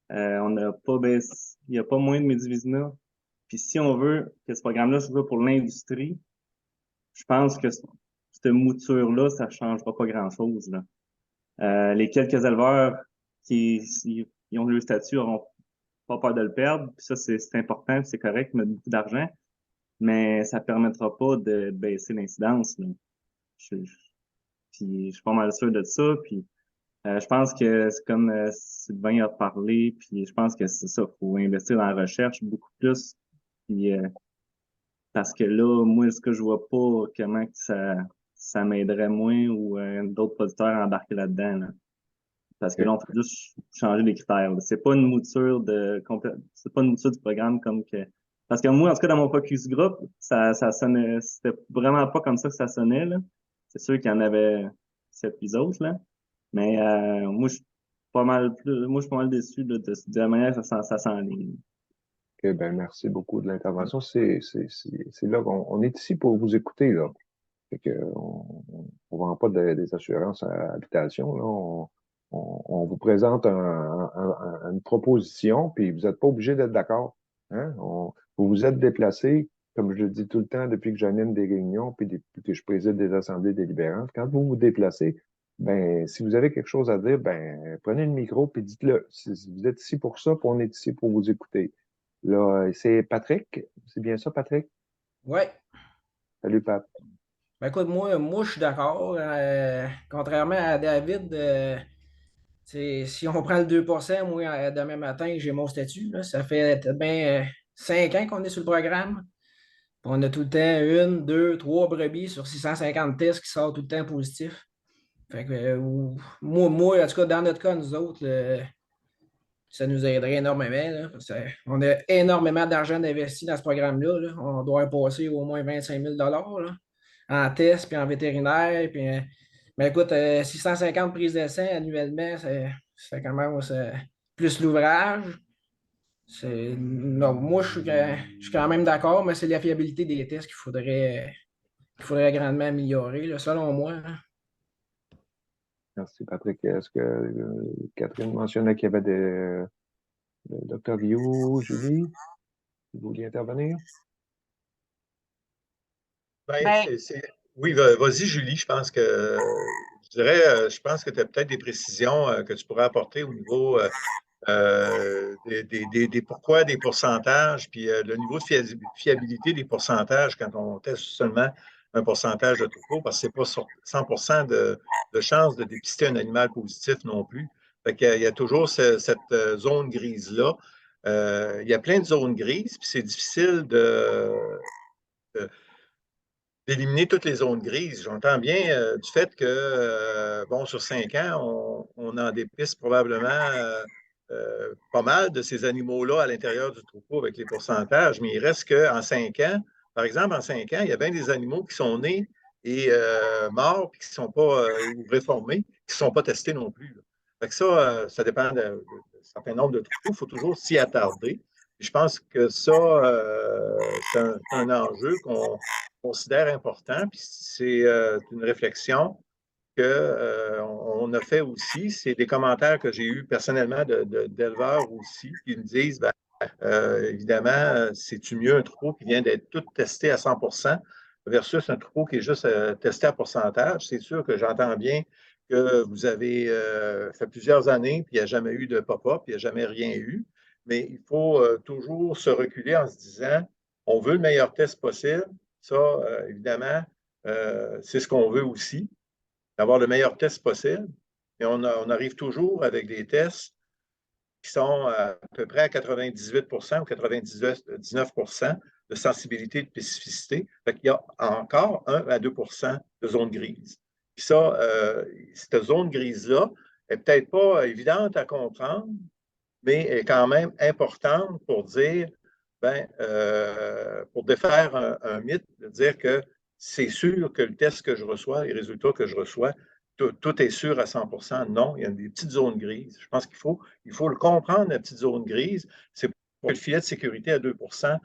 On n'a pas baissé, il n'y a pas moins de Medivizina. Puis si on veut que ce programme-là soit pour l'industrie, je pense que cette mouture-là, ça ne changera pas grand-chose, là. Les quelques éleveurs qui ont le statut n'auront pas peur de le perdre. Puis ça, c'est important, c'est correct, mettre beaucoup d'argent, mais ça ne permettra pas de baisser l'incidence, là. Puis je suis pas mal sûr de ça. Puis je pense que c'est comme Sylvain a parlé, puis je pense que c'est ça, faut investir dans la recherche beaucoup plus. Puis parce que là, moi, ce que je vois pas, comment que ça m'aiderait moins ou d'autres producteurs à embarquer là-dedans, là. Parce que là, on fait juste changer les critères, là. C'est pas une mouture c'est pas une mouture du programme comme que. Parce que moi, en tout cas, dans mon focus group, ça sonnait, c'était vraiment pas comme ça que ça sonnait, là. C'est sûr qu'il y en avait 7 autres, là. Mais moi, je suis pas mal déçu là, de la manière que ça s'enligne. OK, ben merci beaucoup de l'intervention. C'est là qu'on est ici pour vous écouter, là. Fait que on vend pas des assurances à habitation, là. On vous présente une proposition, puis vous n'êtes pas obligé d'être d'accord. Hein? Vous vous êtes déplacé, comme je le dis tout le temps depuis que j'anime des réunions, puis depuis que je préside des assemblées délibérantes. Quand vous vous déplacez, ben, si vous avez quelque chose à dire, ben, prenez le micro puis dites-le. Vous êtes ici pour ça, puis on est ici pour vous écouter. Là, c'est Patrick. C'est bien ça, Patrick? Ouais. Salut, Pat. Ben écoute, moi je suis d'accord. Contrairement à David, si on prend le 2%, moi, demain matin, j'ai mon statut. Là. Ça fait peut-être bien 5 ans qu'on est sur le programme. On a tout le temps 1, 2, 3 brebis sur 650 tests qui sortent tout le temps positifs. Fait que, moi, en tout cas, dans notre cas, nous autres, ça nous aiderait énormément. Là, parce que on a énormément d'argent investi dans ce programme-là. Là. On doit passer au moins 25 000 là, en tests puis en vétérinaire. Puis, mais écoute, 650 prises de sang annuellement, ça commence plus l'ouvrage. Non, moi, je suis quand même d'accord, mais c'est la fiabilité des tests qu'il faudrait grandement améliorer, là, selon moi. Hein. Merci, Patrick. Est-ce que Catherine mentionnait qu'il y avait des Dr. Guillaume, Julie? Vous vouliez intervenir? Ben, Ben, oui, vas-y, Julie. Je pense que tu as peut-être des précisions que tu pourrais apporter au niveau des pourquoi des pourcentages, puis le niveau de fiabilité des pourcentages quand on teste seulement un pourcentage de troupeau, parce que c'est pas 100% de chance de dépister un animal positif non plus. Fait qu'il y a toujours cette zone grise-là. Il y a plein de zones grises, puis c'est difficile d'éliminer toutes les zones grises. J'entends bien du fait que, bon, sur 5 ans, on en dépiste probablement pas mal de ces animaux-là à l'intérieur du troupeau avec les pourcentages, mais il reste qu'en 5 ans, par exemple, en 5 ans, il y a bien des animaux qui sont nés et morts, puis qui ne sont pas, ou réformés, qui ne sont pas testés non plus. Là. Fait que ça dépend d'un certain nombre de troupeaux. Il faut toujours s'y attarder. Puis je pense que ça, c'est un enjeu qu'on considère important, puis c'est une réflexion qu'on a fait aussi. C'est des commentaires que j'ai eus personnellement d'éleveurs aussi qui me disent, ben, évidemment, c'est-tu mieux un troupeau qui vient d'être tout testé à 100% versus un troupeau qui est juste testé à pourcentage? C'est sûr que j'entends bien que vous avez fait plusieurs années, puis il n'y a jamais eu de pop-up, puis il n'y a jamais rien eu. Mais il faut toujours se reculer en se disant, on veut le meilleur test possible. Ça, évidemment, c'est ce qu'on veut aussi, d'avoir le meilleur test possible. Et on arrive toujours avec des tests qui sont à peu près à 98 ou 99% de sensibilité et de spécificité. Fait qu'il y a encore 1 à 2% de zone grise. Puis ça, cette zone grise-là n'est peut-être pas évidente à comprendre, mais est quand même importante pour dire, ben, pour défaire un mythe, de dire que c'est sûr que le test que je reçois, les résultats que je reçois, tout est sûr à 100%. Non, il y a des petites zones grises. Je pense qu'il faut le comprendre, la petite zone grise. C'est pour le filet de sécurité à 2%.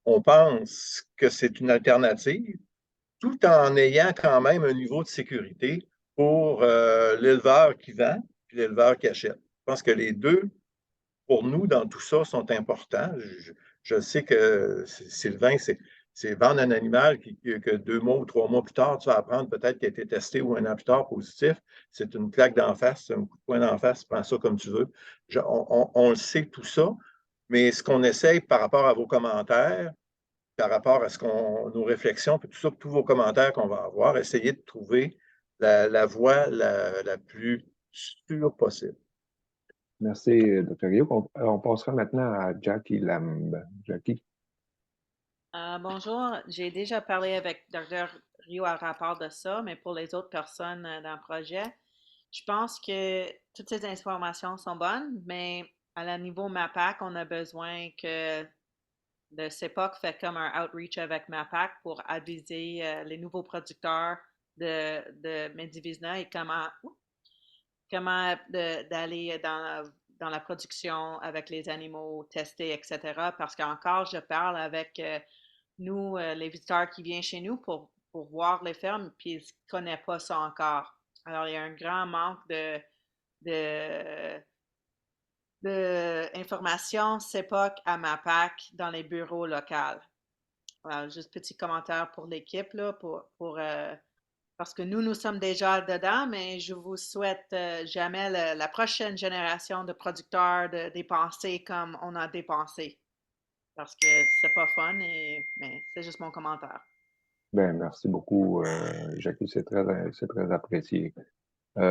On pense que c'est une alternative, tout en ayant quand même un niveau de sécurité pour l'éleveur qui vend et l'éleveur qui achète. Je pense que les deux, pour nous, dans tout ça, sont importants. Je sais que Sylvain, c'est vendre un animal que 2 mois ou 3 mois plus tard, tu vas apprendre peut-être qu'il a été testé ou 1 an plus tard positif. C'est une claque d'en face, c'est un coup de poing d'en face, prends ça comme tu veux. On le sait tout ça, mais ce qu'on essaye par rapport à vos commentaires, par rapport à nos réflexions, puis tout ça, tous vos commentaires qu'on va avoir, essayer de trouver la voie la plus sûre possible. Merci, Dr. Guillaume. On passera maintenant à Jackie Lamb. Jackie. Bonjour, j'ai déjà parlé avec Dr. Rio à rapport de ça, mais pour les autres personnes dans le projet, je pense que toutes ces informations sont bonnes, mais à la niveau MAPAC, on a besoin que le CEPOC fait comme un outreach avec MAPAC pour aviser les nouveaux producteurs de Medivizna et comment d'aller dans la production avec les animaux testés, etc. Parce qu'encore, je parle avec nous, les visiteurs qui viennent chez nous pour voir les fermes, puis ils ne connaissent pas ça encore. Alors, il y a un grand manque d'informations CEPOC à MAPAC dans les bureaux locaux. Alors, juste petit commentaire pour l'équipe, là, parce que nous sommes déjà dedans, mais je vous souhaite jamais la prochaine génération de producteurs de dépenser comme on a dépensé. Parce que c'est pas fun, mais c'est juste mon commentaire. Ben, merci beaucoup, Jackie, c'est très apprécié.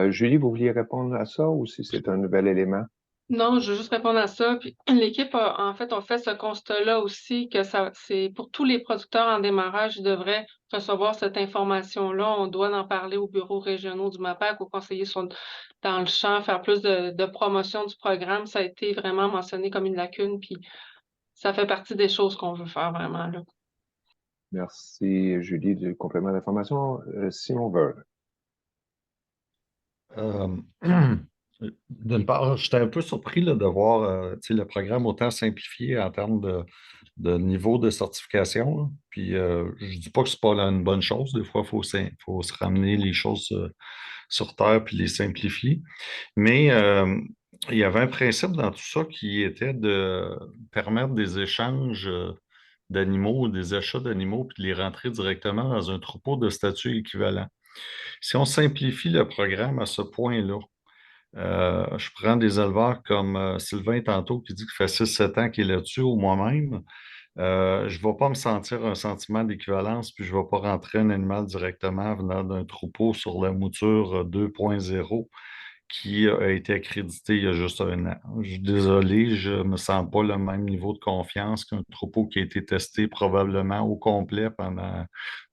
Julie, vous vouliez répondre à ça ou si c'est un nouvel élément? Non, je veux juste répondre à ça. Puis l'équipe, en fait, on fait ce constat-là aussi que c'est pour tous les producteurs en démarrage, ils devraient recevoir cette information-là. On doit en parler aux bureaux régionaux du MAPAC, aux conseillers sont dans le champ, faire plus de promotion du programme. Ça a été vraiment mentionné comme une lacune, puis ça fait partie des choses qu'on veut faire vraiment là. Merci, Julie, du complément d'information. Simon Veul. D'une part, j'étais un peu surpris là, de voir le programme autant simplifié en termes de niveau de certification, là. Puis je ne dis pas que ce n'est pas une bonne chose. Des fois, il faut se ramener les choses sur terre puis les simplifier. Mais il y avait un principe dans tout ça qui était de permettre des échanges d'animaux, des achats d'animaux, puis de les rentrer directement dans un troupeau de statut équivalent. Si on simplifie le programme à ce point-là, je prends des éleveurs comme Sylvain tantôt qui dit qu'il fait 6-7 ans qu'il est là-dessus, ou moi-même. Je ne vais pas me sentir un sentiment d'équivalence, puis je ne vais pas rentrer un animal directement venant d'un troupeau sur la mouture 2.0 qui a été accrédité il y a juste un an. Je suis désolé, je ne me sens pas le même niveau de confiance qu'un troupeau qui a été testé probablement au complet pendant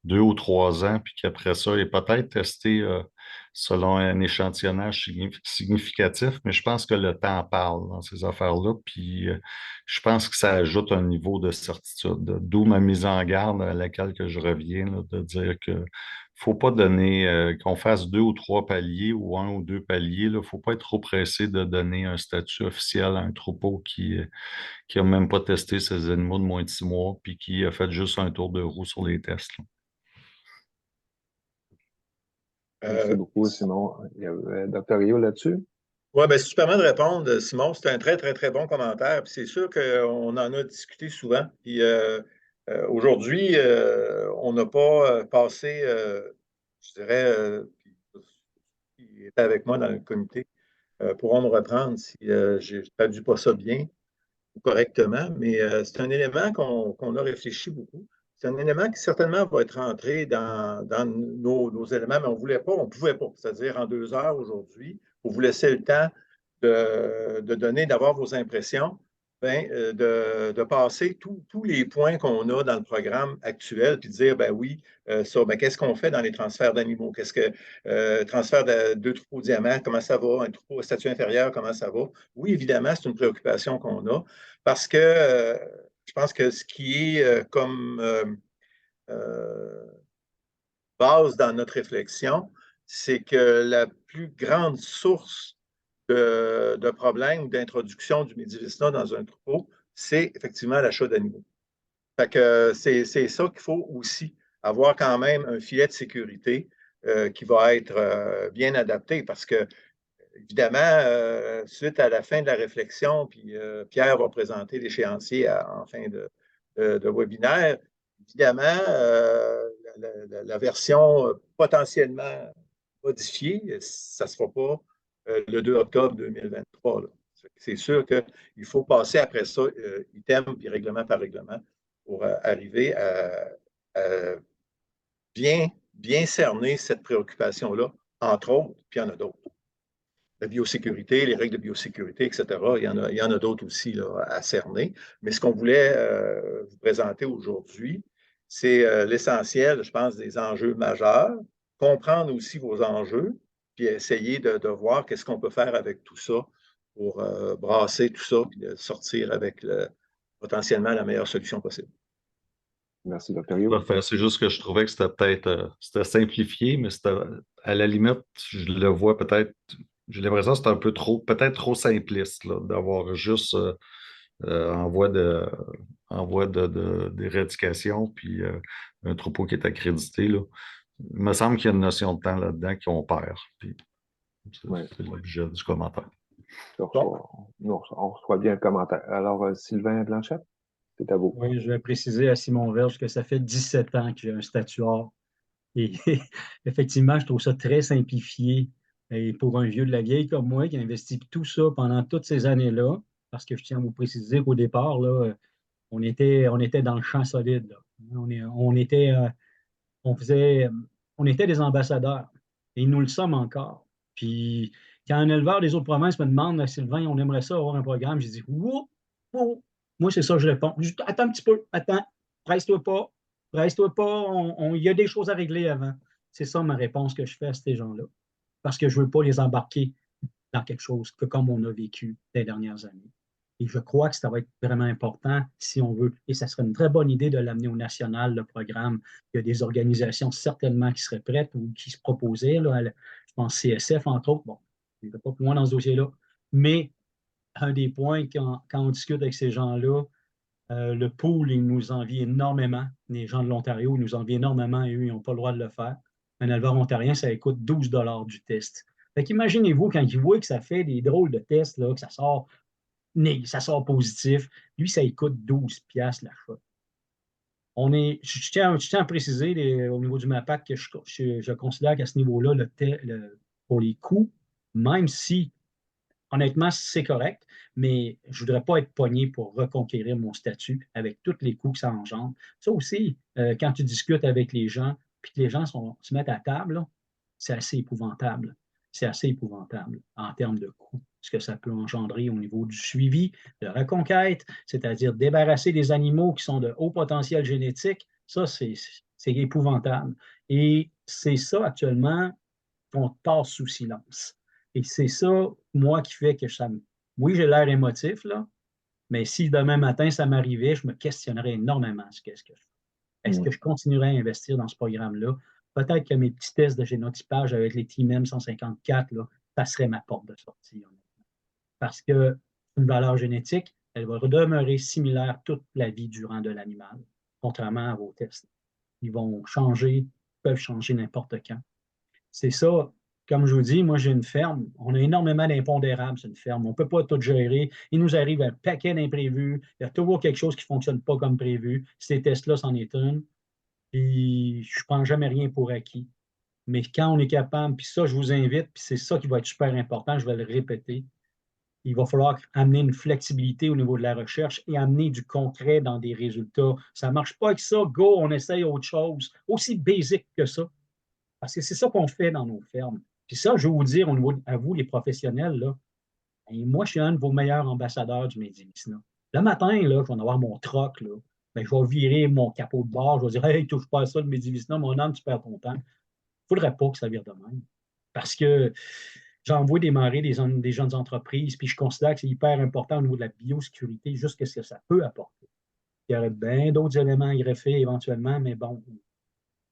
2 ou 3 ans, puis qu'après ça, il est peut-être testé selon un échantillonnage significatif, mais je pense que le temps parle dans ces affaires-là, puis je pense que ça ajoute un niveau de certitude, d'où ma mise en garde à laquelle que je reviens, là, de dire que faut pas donner, qu'on fasse 2 ou 3 paliers ou 1 ou 2 paliers. Il ne faut pas être trop pressé de donner un statut officiel à un troupeau qui n'a même pas testé ses animaux de moins de 6 mois puis qui a fait juste un tour de roue sur les tests, là. Merci beaucoup, Simon. Il y avait Dr. Rio là-dessus? Oui, bien, si tu permets de répondre, Simon, c'est un très, très, très bon commentaire. Puis c'est sûr qu'on en a discuté souvent. Puis aujourd'hui, on n'a pas passé, je dirais, qui était avec moi dans le comité, pourront me reprendre si je n'ai traduit pas ça bien ou correctement. Mais c'est un élément qu'on a réfléchi beaucoup. C'est un élément qui certainement va être rentré dans nos éléments, mais on ne voulait pas, on ne pouvait pas. C'est-à-dire en 2 heures aujourd'hui, pour vous laisser le temps de donner, d'avoir vos impressions, de passer tous les points qu'on a dans le programme actuel, puis de dire, ben oui, ça, ben qu'est-ce qu'on fait dans les transferts d'animaux? Qu'est-ce que transfert de 2 troupeaux diamants, comment ça va? Un troupeau à statut inférieur, comment ça va? Oui, évidemment, c'est une préoccupation qu'on a parce que je pense que ce qui est comme base dans notre réflexion, c'est que la plus grande source de problèmes d'introduction du médivitina dans un troupeau, c'est effectivement l'achat d'animaux. Fait que c'est ça qu'il faut aussi avoir quand même un filet de sécurité qui va être bien adapté parce que évidemment, suite à la fin de la réflexion, puis Pierre va présenter l'échéancier en fin de webinaire, évidemment, la version potentiellement modifiée, ça ne se fera pas le 2 octobre 2023. Là. C'est sûr qu'il faut passer après ça, item puis règlement par règlement, pour arriver à bien cerner cette préoccupation-là, entre autres, puis il y en a d'autres. La biosécurité, les règles de biosécurité, etc. Il y en a d'autres aussi là, à cerner. Mais ce qu'on voulait vous présenter aujourd'hui, c'est l'essentiel, je pense, des enjeux majeurs, comprendre aussi vos enjeux, puis essayer de voir qu'est-ce qu'on peut faire avec tout ça pour brasser tout ça, puis de sortir avec potentiellement la meilleure solution possible. Merci, Dr. Rio. C'est juste que je trouvais que c'était peut-être c'était simplifié, mais c'était, à la limite, je le vois peut-être J'ai l'impression que c'est un peu trop, peut-être trop simpliste, là, d'avoir juste envoi d'éradication, puis un troupeau qui est accrédité, là. Il me semble qu'il y a une notion de temps là-dedans qu'on perd. Puis Ouais. c'est l'objet du commentaire. On reçoit bien le commentaire. Alors, Sylvain Blanchette, c'est à vous. Oui, je vais préciser à Simon Verge que ça fait 17 ans que j'ai un statuaire. Et effectivement, je trouve ça très simplifié. Et pour un vieux de la vieille comme moi qui a investi tout ça pendant toutes ces années-là, parce que je tiens à vous préciser qu'au départ, là, on était dans le champ solide, là. On était, on faisait, on était des ambassadeurs et nous le sommes encore. Puis quand un éleveur des autres provinces me demande, Sylvain, on aimerait ça avoir un programme, je dis, wouh, wouh. Moi, c'est ça que je réponds. Juste, attends un petit peu, attends, presse-toi pas, il y a des choses à régler avant. C'est ça ma réponse que je fais à ces gens-là. Parce que je ne veux pas les embarquer dans quelque chose que comme on a vécu les dernières années. Et je crois que ça va être vraiment important si on veut. Et ça serait une très bonne idée de l'amener au national, le programme. Il y a des organisations certainement qui seraient prêtes ou qui se proposaient. Là, je pense CSF, entre autres. Bon, je ne vais pas plus loin dans ce dossier-là. Mais un des points, quand on discute avec ces gens-là, le pool, ils nous envient énormément. Les gens de l'Ontario, ils nous envient énormément et eux, ils n'ont pas le droit de le faire. Un éleveur ontarien, ça coûte 12 $ du test. Fait qu'imaginez-vous, quand ils voient que ça fait des drôles de tests, là, que ça sort positif, lui, ça lui coûte 12 $ l'achat. Je tiens à préciser au niveau du MAPAC que je considère qu'à ce niveau-là, pour les coûts, même si honnêtement, c'est correct, mais je ne voudrais pas être pogné pour reconquérir mon statut avec tous les coûts que ça engendre. Ça aussi, quand tu discutes avec les gens, puis que les gens se mettent à table, c'est assez épouvantable. C'est assez épouvantable en termes de coûts, ce que ça peut engendrer au niveau du suivi, de reconquête, c'est-à-dire débarrasser des animaux qui sont de haut potentiel génétique. Ça, c'est épouvantable. Et c'est ça actuellement qu'on passe sous silence. Et c'est ça, moi, qui fait que oui, j'ai l'air émotif, là, mais si demain matin ça m'arrivait, je me questionnerais énormément ce qu'est-ce que je fais. Est-ce que je continuerais à investir dans ce programme-là? Peut-être que mes petits tests de génotypage avec les TMM 154, là, ça serait ma porte de sortie, honnêtement. Parce que une valeur génétique, elle va demeurer similaire toute la vie durant de l'animal, contrairement à vos tests. Ils vont changer, peuvent changer n'importe quand. C'est ça, comme je vous dis, moi j'ai une ferme, on a énormément d'impondérables sur une ferme, on ne peut pas tout gérer, il nous arrive un paquet d'imprévus, il y a toujours quelque chose qui ne fonctionne pas comme prévu, ces tests-là, c'en est une, puis je ne prends jamais rien pour acquis. Mais quand on est capable, puis ça, je vous invite, puis c'est ça qui va être super important, je vais le répéter, il va falloir amener une flexibilité au niveau de la recherche et amener du concret dans des résultats. Ça ne marche pas avec ça, go, on essaye autre chose, aussi basique que ça. Parce que c'est ça qu'on fait dans nos fermes. Puis ça, je vais vous dire, au niveau à vous, les professionnels, là, et moi, je suis un de vos meilleurs ambassadeurs du Medivicina. Le matin, là, je vais avoir mon troc, là, ben, je vais virer mon capot de bord, je vais dire, hey, touche pas à ça, le Medivicina, mon âme, tu perds ton temps. Il ne faudrait pas que ça vire de même. Parce que j'envoie démarrer des jeunes entreprises, puis je considère que c'est hyper important au niveau de la biosécurité, juste ce que ça peut apporter. Il y aurait bien d'autres éléments à greffer éventuellement, mais bon,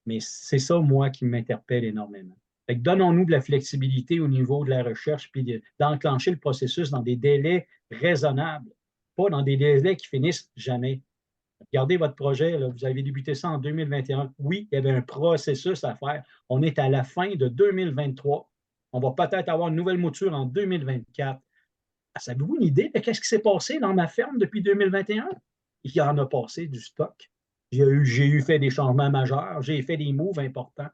mais c'est ça, moi, qui m'interpelle énormément. Fait que donnons-nous de la flexibilité au niveau de la recherche, puis d'enclencher le processus dans des délais raisonnables, pas dans des délais qui finissent jamais. Regardez votre projet, là, vous avez débuté ça en 2021. Oui, il y avait un processus à faire. On est à la fin de 2023. On va peut-être avoir une nouvelle mouture en 2024. Avez-vous une idée de ce qui s'est passé dans ma ferme depuis 2021? Il y en a passé du stock. J'ai fait des changements majeurs, j'ai fait des moves importants.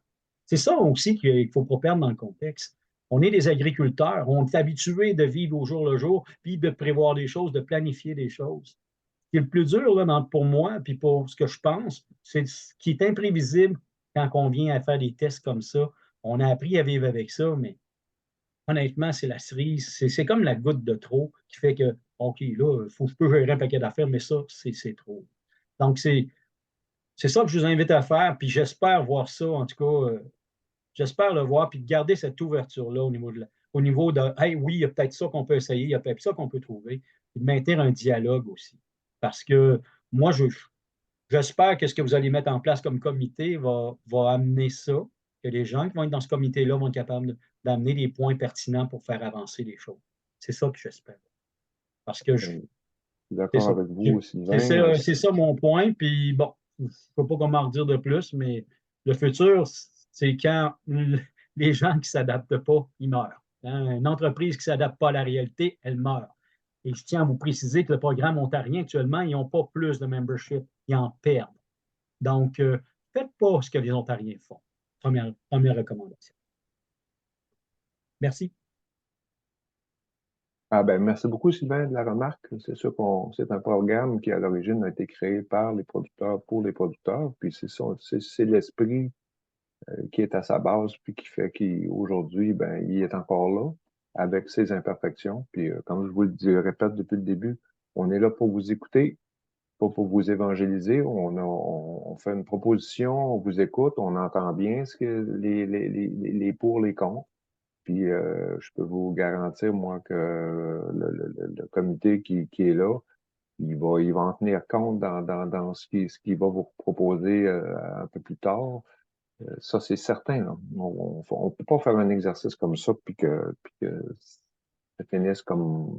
C'est ça aussi qu'il ne faut pas perdre dans le contexte. On est des agriculteurs, on est habitués de vivre au jour le jour, puis de prévoir des choses, de planifier des choses. Ce qui est le plus dur là, pour moi, puis pour ce que je pense, c'est ce qui est imprévisible quand on vient à faire des tests comme ça. On a appris à vivre avec ça, mais honnêtement, c'est la cerise. C'est comme la goutte de trop qui fait que, OK, là, je peux gérer un paquet d'affaires, mais ça, c'est trop. Donc, c'est ça que je vous invite à faire, puis j'espère voir ça, en tout cas, j'espère le voir, puis de garder cette ouverture-là au niveau de hey, oui, il y a peut-être ça qu'on peut essayer, il y a peut-être ça qu'on peut trouver, puis de maintenir un dialogue aussi. Parce que moi, j'espère que ce que vous allez mettre en place comme comité va amener ça, que les gens qui vont être dans ce comité-là vont être capables d'amener des points pertinents pour faire avancer les choses. C'est ça que j'espère. Parce que Je suis d'accord avec vous, Sylvain. C'est ça mon point. Puis bon, il ne faut pas qu'on m'en redire de plus, mais le futur, c'est quand les gens qui ne s'adaptent pas, ils meurent. Hein? Une entreprise qui ne s'adapte pas à la réalité, elle meurt. Et je tiens à vous préciser que le programme ontarien, actuellement, ils n'ont pas plus de membership, ils en perdent. Donc, faites pas ce que les Ontariens font. Première recommandation. Merci. Ah ben, merci beaucoup, Sylvain, de la remarque. C'est sûr c'est un programme qui, à l'origine, a été créé par les producteurs pour les producteurs. Puis c'est l'esprit qui est à sa base, puis qui fait qu'aujourd'hui, ben, il est encore là, avec ses imperfections. Puis, comme je vous le répète depuis le début, on est là pour vous écouter, pas pour vous évangéliser. On fait une proposition, on vous écoute, on entend bien ce que les pour, les contre. Puis je peux vous garantir, moi, que le comité qui est là, il va en tenir compte dans ce qu'il va vous proposer un peu plus tard. Ça, c'est certain. Là. On ne peut pas faire un exercice comme ça puis que ça finisse comme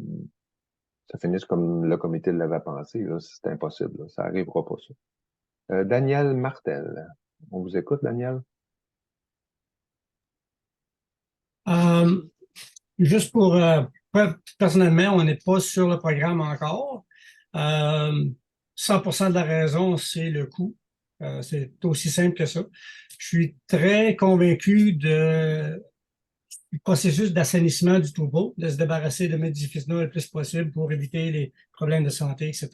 le comité l'avait pensé. C'est impossible. Là. Ça n'arrivera pas, ça. Daniel Martel. On vous écoute, Daniel? Juste personnellement, on n'est pas sur le programme encore. 100% de la raison, c'est le coût. C'est aussi simple que ça. Je suis très convaincu du processus d'assainissement du troupeau, de se débarrasser de médicaments le plus possible pour éviter les problèmes de santé, etc.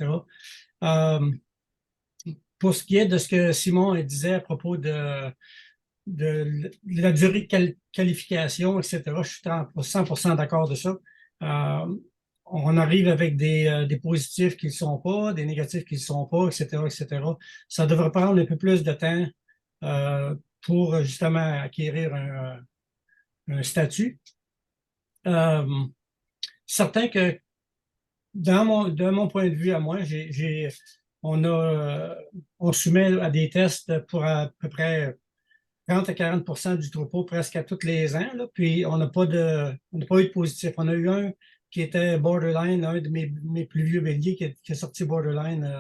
Pour ce qui est de ce que Simon disait à propos de la durée de qualification, etc. Je suis 100% d'accord de ça. On arrive avec des positifs qui ne le sont pas, des négatifs qui ne le sont pas, etc., etc. Ça devrait prendre un peu plus de temps pour justement acquérir un statut. Certain que de mon point de vue à moi, on soumet à des tests pour à peu près 30 à 40% du troupeau presque à tous les ans, là, puis on n'a pas eu de positif. On a eu un qui était borderline, un de mes plus vieux béliers qui est sorti borderline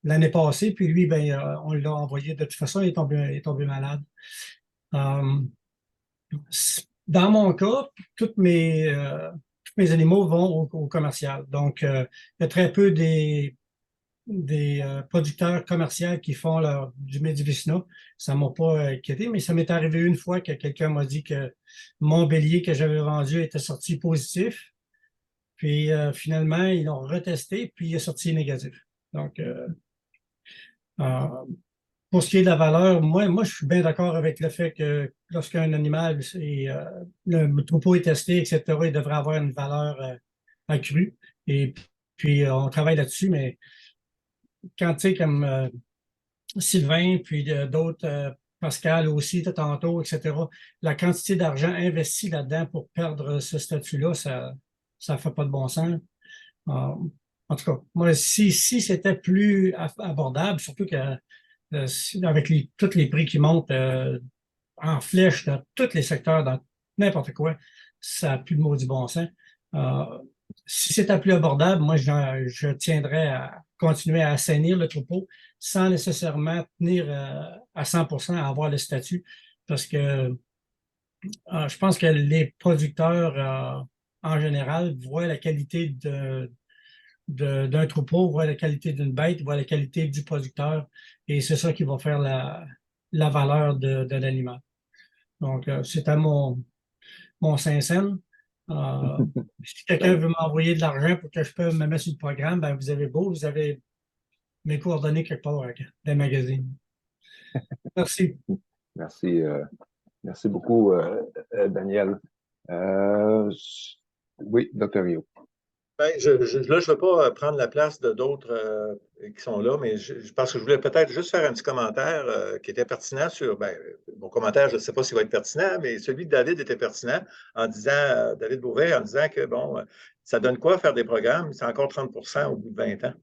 l'année passée, puis lui, ben, on l'a envoyé. De toute façon, il est tombé malade. Dans mon cas, tous mes animaux vont au commercial. Donc, il y a très peu des producteurs commerciaux qui font du Medivicina. Ça ne m'a pas inquiété, mais ça m'est arrivé une fois que quelqu'un m'a dit que mon bélier que j'avais vendu était sorti positif. Puis finalement, ils l'ont retesté, puis il est sorti négatif. Donc, pour ce qui est de la valeur, moi je suis bien d'accord avec le fait que lorsqu'un animal, le troupeau est testé, etc., il devrait avoir une valeur accrue. Et puis, on travaille là-dessus, mais quand tu sais, comme Sylvain, puis d'autres, Pascal aussi, tantôt, etc., la quantité d'argent investi là-dedans pour perdre ce statut-là, ça ne fait pas de bon sens. En tout cas, moi, si c'était plus abordable, surtout que avec tous les prix qui montent en flèche dans tous les secteurs, dans n'importe quoi, ça n'a plus de maudit bon sens. Si c'était plus abordable, moi, je tiendrais à continuer à assainir le troupeau sans nécessairement tenir à 100% à avoir le statut, parce que je pense que les producteurs, en général, voient la qualité d'un troupeau, voient la qualité d'une bête, voient la qualité du producteur, et c'est ça qui va faire la valeur de l'animal. Donc, c'est à mon 5 cents. Si quelqu'un veut m'envoyer de l'argent pour que je puisse me mettre sur le programme, ben vous avez mes coordonnées quelque part dans le magazine. Merci. Merci beaucoup, Daniel. Oui, Dr. Rio. Ben, je ne veux pas prendre la place de d'autres qui sont là, mais parce que je voulais peut-être juste faire un petit commentaire qui était pertinent sur. Mon commentaire, je ne sais pas s'il va être pertinent, mais celui de David était pertinent en disant, David Beauvais, en disant que, bon, ça donne quoi faire des programmes? C'est encore 30% au bout de 20 ans.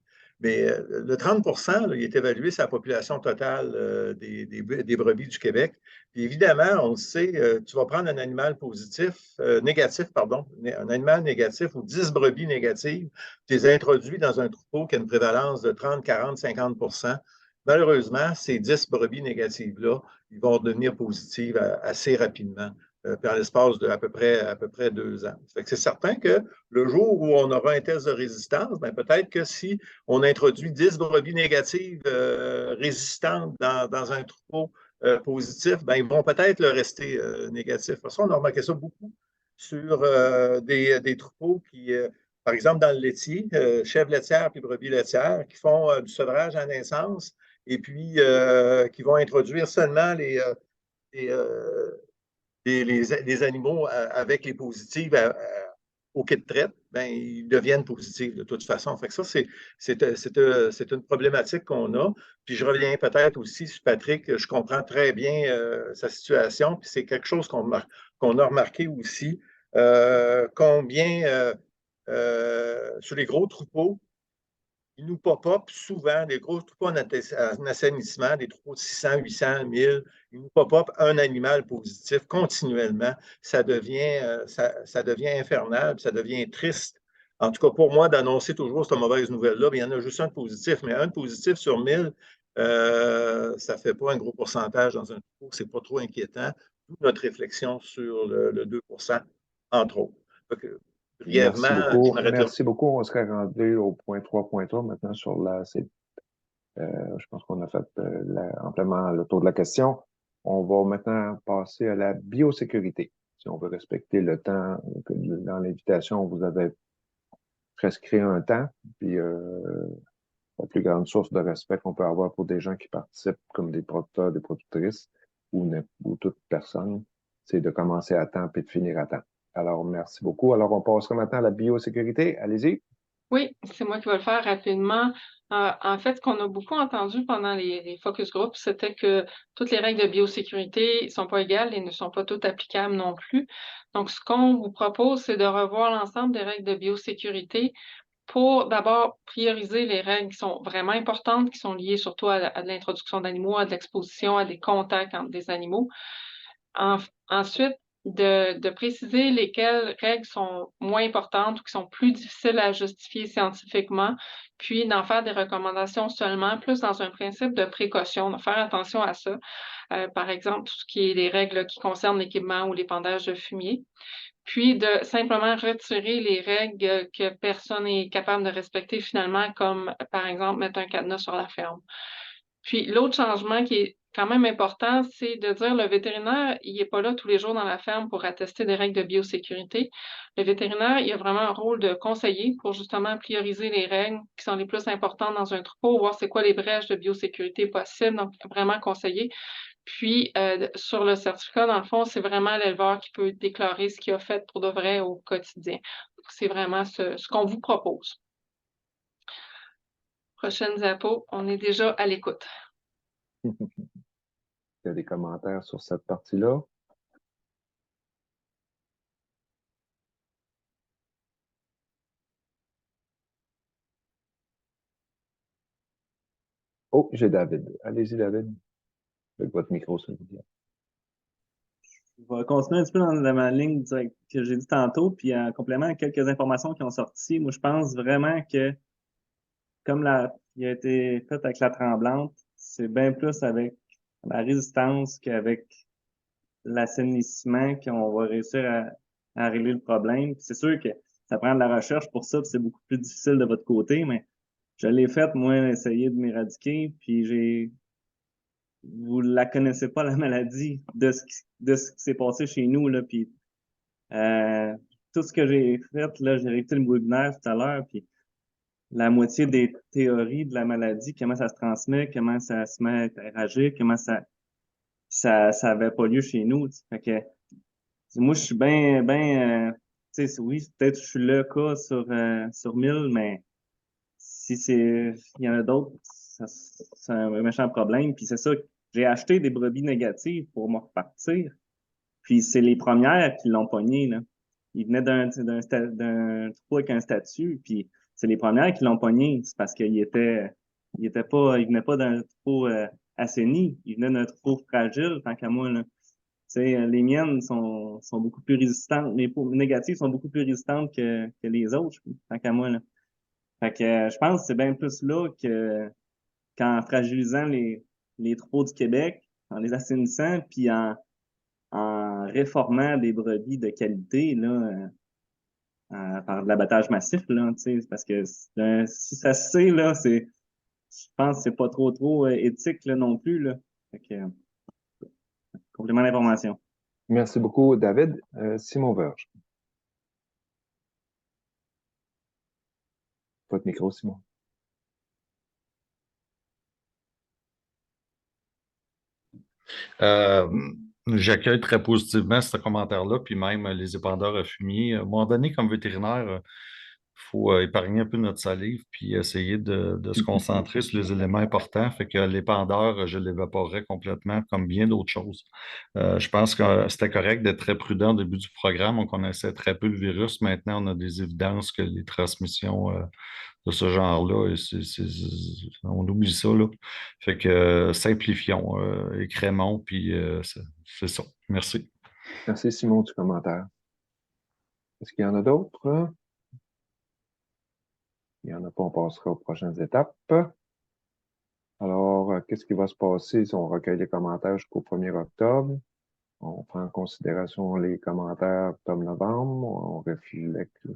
Mais le 30 là, il est évalué sur la population totale des brebis du Québec. Puis évidemment, on le sait, tu vas prendre un animal négatif, pardon, un animal négatif ou 10 brebis négatives, tu les introduis dans un troupeau qui a une prévalence de 30, 40, 50 malheureusement, ces 10 brebis négatives-là, ils vont devenir positives assez rapidement, par l'espace de à peu près 2 ans. C'est certain que le jour où on aura un test de résistance, ben peut-être que si on introduit 10 brebis négatives résistantes dans un troupeau positif, ben, ils vont peut-être le rester négatif. Parce qu'on a remarqué ça beaucoup sur des troupeaux qui, par exemple, dans le laitier, chèvres laitières puis brebis laitières, qui font du sevrage à naissance et puis qui vont introduire seulement les animaux avec les positives au kit de traite, ben, ils deviennent positifs de toute façon. Fait que ça, c'est une problématique qu'on a. Puis je reviens peut-être aussi sur Patrick, je comprends très bien sa situation, puis c'est quelque chose qu'on a remarqué aussi, combien sur les gros troupeaux, ils nous pop-up souvent, des gros troupeaux en assainissement, des troupeaux de 600, 800, 1000, ils nous pop-up un animal positif continuellement. Ça devient infernal, puis ça devient triste. En tout cas, pour moi, d'annoncer toujours cette mauvaise nouvelle-là, il y en a juste un de positif, mais un de positif sur 1000, ça ne fait pas un gros pourcentage dans un troupeau, c'est pas trop inquiétant. D'où notre réflexion sur le 2 entre autres. Donc, brièvement, Merci beaucoup. On serait rendu au point 3.3 maintenant sur je pense qu'on a fait amplement le tour de la question. On va maintenant passer à la biosécurité. Si on veut respecter le temps, dans l'invitation, vous avez prescrit un temps, puis la plus grande source de respect qu'on peut avoir pour des gens qui participent comme des producteurs, des productrices ou toute personne, c'est de commencer à temps et de finir à temps. Alors, merci beaucoup. Alors, on passera maintenant à la biosécurité. Allez-y. Oui, c'est moi qui vais le faire rapidement. En fait, ce qu'on a beaucoup entendu pendant les focus groups, c'était que toutes les règles de biosécurité ne sont pas égales et ne sont pas toutes applicables non plus. Donc, ce qu'on vous propose, c'est de revoir l'ensemble des règles de biosécurité pour d'abord prioriser les règles qui sont vraiment importantes, qui sont liées surtout à de l'introduction d'animaux, à de l'exposition, à des contacts entre des animaux. Ensuite, de préciser lesquelles règles sont moins importantes ou qui sont plus difficiles à justifier scientifiquement, puis d'en faire des recommandations seulement, plus dans un principe de précaution, de faire attention à ça. Par exemple, tout ce qui est les règles qui concernent l'équipement ou l'épandage de fumier. Puis de simplement retirer les règles que personne n'est capable de respecter finalement, comme par exemple mettre un cadenas sur la ferme. Puis l'autre changement qui est quand même important, c'est de dire le vétérinaire, il n'est pas là tous les jours dans la ferme pour attester des règles de biosécurité. Le vétérinaire, il a vraiment un rôle de conseiller pour justement prioriser les règles qui sont les plus importantes dans un troupeau, voir c'est quoi les brèches de biosécurité possibles, donc vraiment conseiller. Puis, sur le certificat, dans le fond, c'est vraiment l'éleveur qui peut déclarer ce qu'il a fait pour de vrai au quotidien. C'est vraiment ce qu'on vous propose. Prochaine diapo, on est déjà à l'écoute. Il y a des commentaires sur cette partie-là. Oh, j'ai David. Allez-y, David. Avec votre micro, s'il vous plaît. Je vais continuer un petit peu dans ma ligne que j'ai dit tantôt, puis en complément à quelques informations qui ont sorti. Moi, je pense vraiment que, comme il a été fait avec la tremblante, c'est bien plus avec la résistance qu'avec l'assainissement qu'on va réussir à régler le problème. C'est sûr que ça prend de la recherche pour ça, puis c'est beaucoup plus difficile de votre côté, mais je l'ai fait, moi, essayer de m'éradiquer, puis vous la connaissez pas, la maladie, de ce qui s'est passé chez nous, là, puis tout ce que j'ai fait, là, j'ai réécouté le webinaire tout à l'heure, puis la moitié des théories de la maladie, comment ça se transmet, comment ça se met à interagir, comment ça avait pas lieu chez nous. Fait que moi, je suis bien, tu sais, oui, peut-être je suis le cas sur 1000, mais si il y en a d'autres, c'est un méchant problème. Puis c'est ça, j'ai acheté des brebis négatives pour me repartir. Puis c'est les premières qui l'ont pogné, là. Ils venaient d'un troupeau avec un statut, puis c'est les premières qui l'ont pogné. C'est parce qu'il il venait pas d'un troupeau assaini, il venait d'un troupeau fragile, tant qu'à moi, là. Les miennes sont beaucoup plus résistantes, mes négatives sont beaucoup plus résistantes que les autres, tant qu'à moi, là. Fait que je pense que c'est bien plus là qu'en fragilisant les troupeaux du Québec, en les assainissant, puis en réformant des brebis de qualité, là, par de l'abattage massif, là, parce que si ça se sait, là, je pense que c'est pas trop éthique, là, non plus, là. Fait que, complément d'information. Merci beaucoup, David. Simon Verge. Votre micro, Simon. J'accueille très positivement ce commentaire-là, puis même les épandeurs à fumier. À un moment donné, comme vétérinaire, il faut épargner un peu notre salive, puis essayer de se concentrer sur les éléments importants. Fait que l'épandeur, je l'évaporerais complètement, comme bien d'autres choses. Je pense que c'était correct d'être très prudent au début du programme. On connaissait très peu le virus. Maintenant, on a des évidences que les transmissions de ce genre-là, on oublie ça, là. Fait que simplifions, écrémons, puis c'est ça. Merci. Merci, Simon, du commentaire. Est-ce qu'il y en a d'autres? Il n'y en a pas, on passera aux prochaines étapes. Alors, qu'est-ce qui va se passer si on recueille les commentaires jusqu'au 1er octobre? On prend en considération les commentaires octobre-novembre,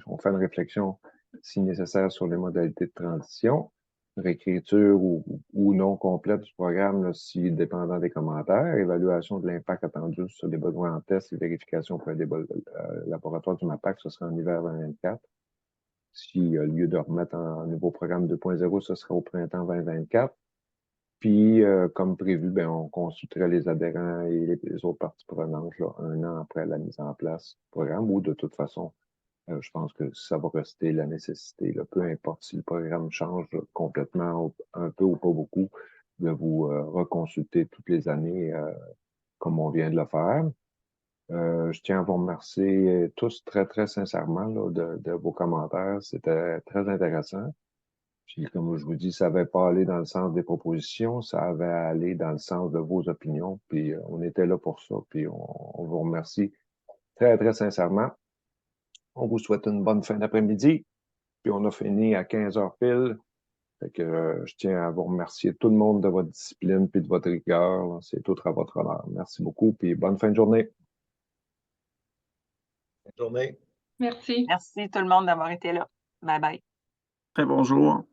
on fait une réflexion, si nécessaire, sur les modalités de transition, réécriture ou non complète du programme, là, si dépendant des commentaires, évaluation de l'impact attendu sur les besoins en test et vérification pour les laboratoires du MAPAC, ce sera en hiver 2024. Si, au lieu de remettre un nouveau programme 2.0, ce sera au printemps 2024. Puis, comme prévu, ben, on consulterait les adhérents et les autres parties prenantes là, 1 an après la mise en place du programme, ou de toute façon, je pense que ça va rester la nécessité, là, peu importe si le programme change là, complètement, un peu ou pas beaucoup, de vous reconsulter toutes les années comme on vient de le faire. Je tiens à vous remercier tous très, très sincèrement là, de vos commentaires. C'était très intéressant. Puis, comme je vous dis, ça n'avait pas allé dans le sens des propositions, ça avait allé dans le sens de vos opinions. Puis, on était là pour ça. Puis, on vous remercie très, très sincèrement. On vous souhaite une bonne fin d'après-midi. Puis, on a fini à 15 heures pile. Fait que je tiens à vous remercier tout le monde de votre discipline puis de votre rigueur. C'est tout à votre honneur. Merci beaucoup. Puis, bonne fin de journée. Bonne journée. Merci. Merci tout le monde d'avoir été là. Bye bye. Très bonjour.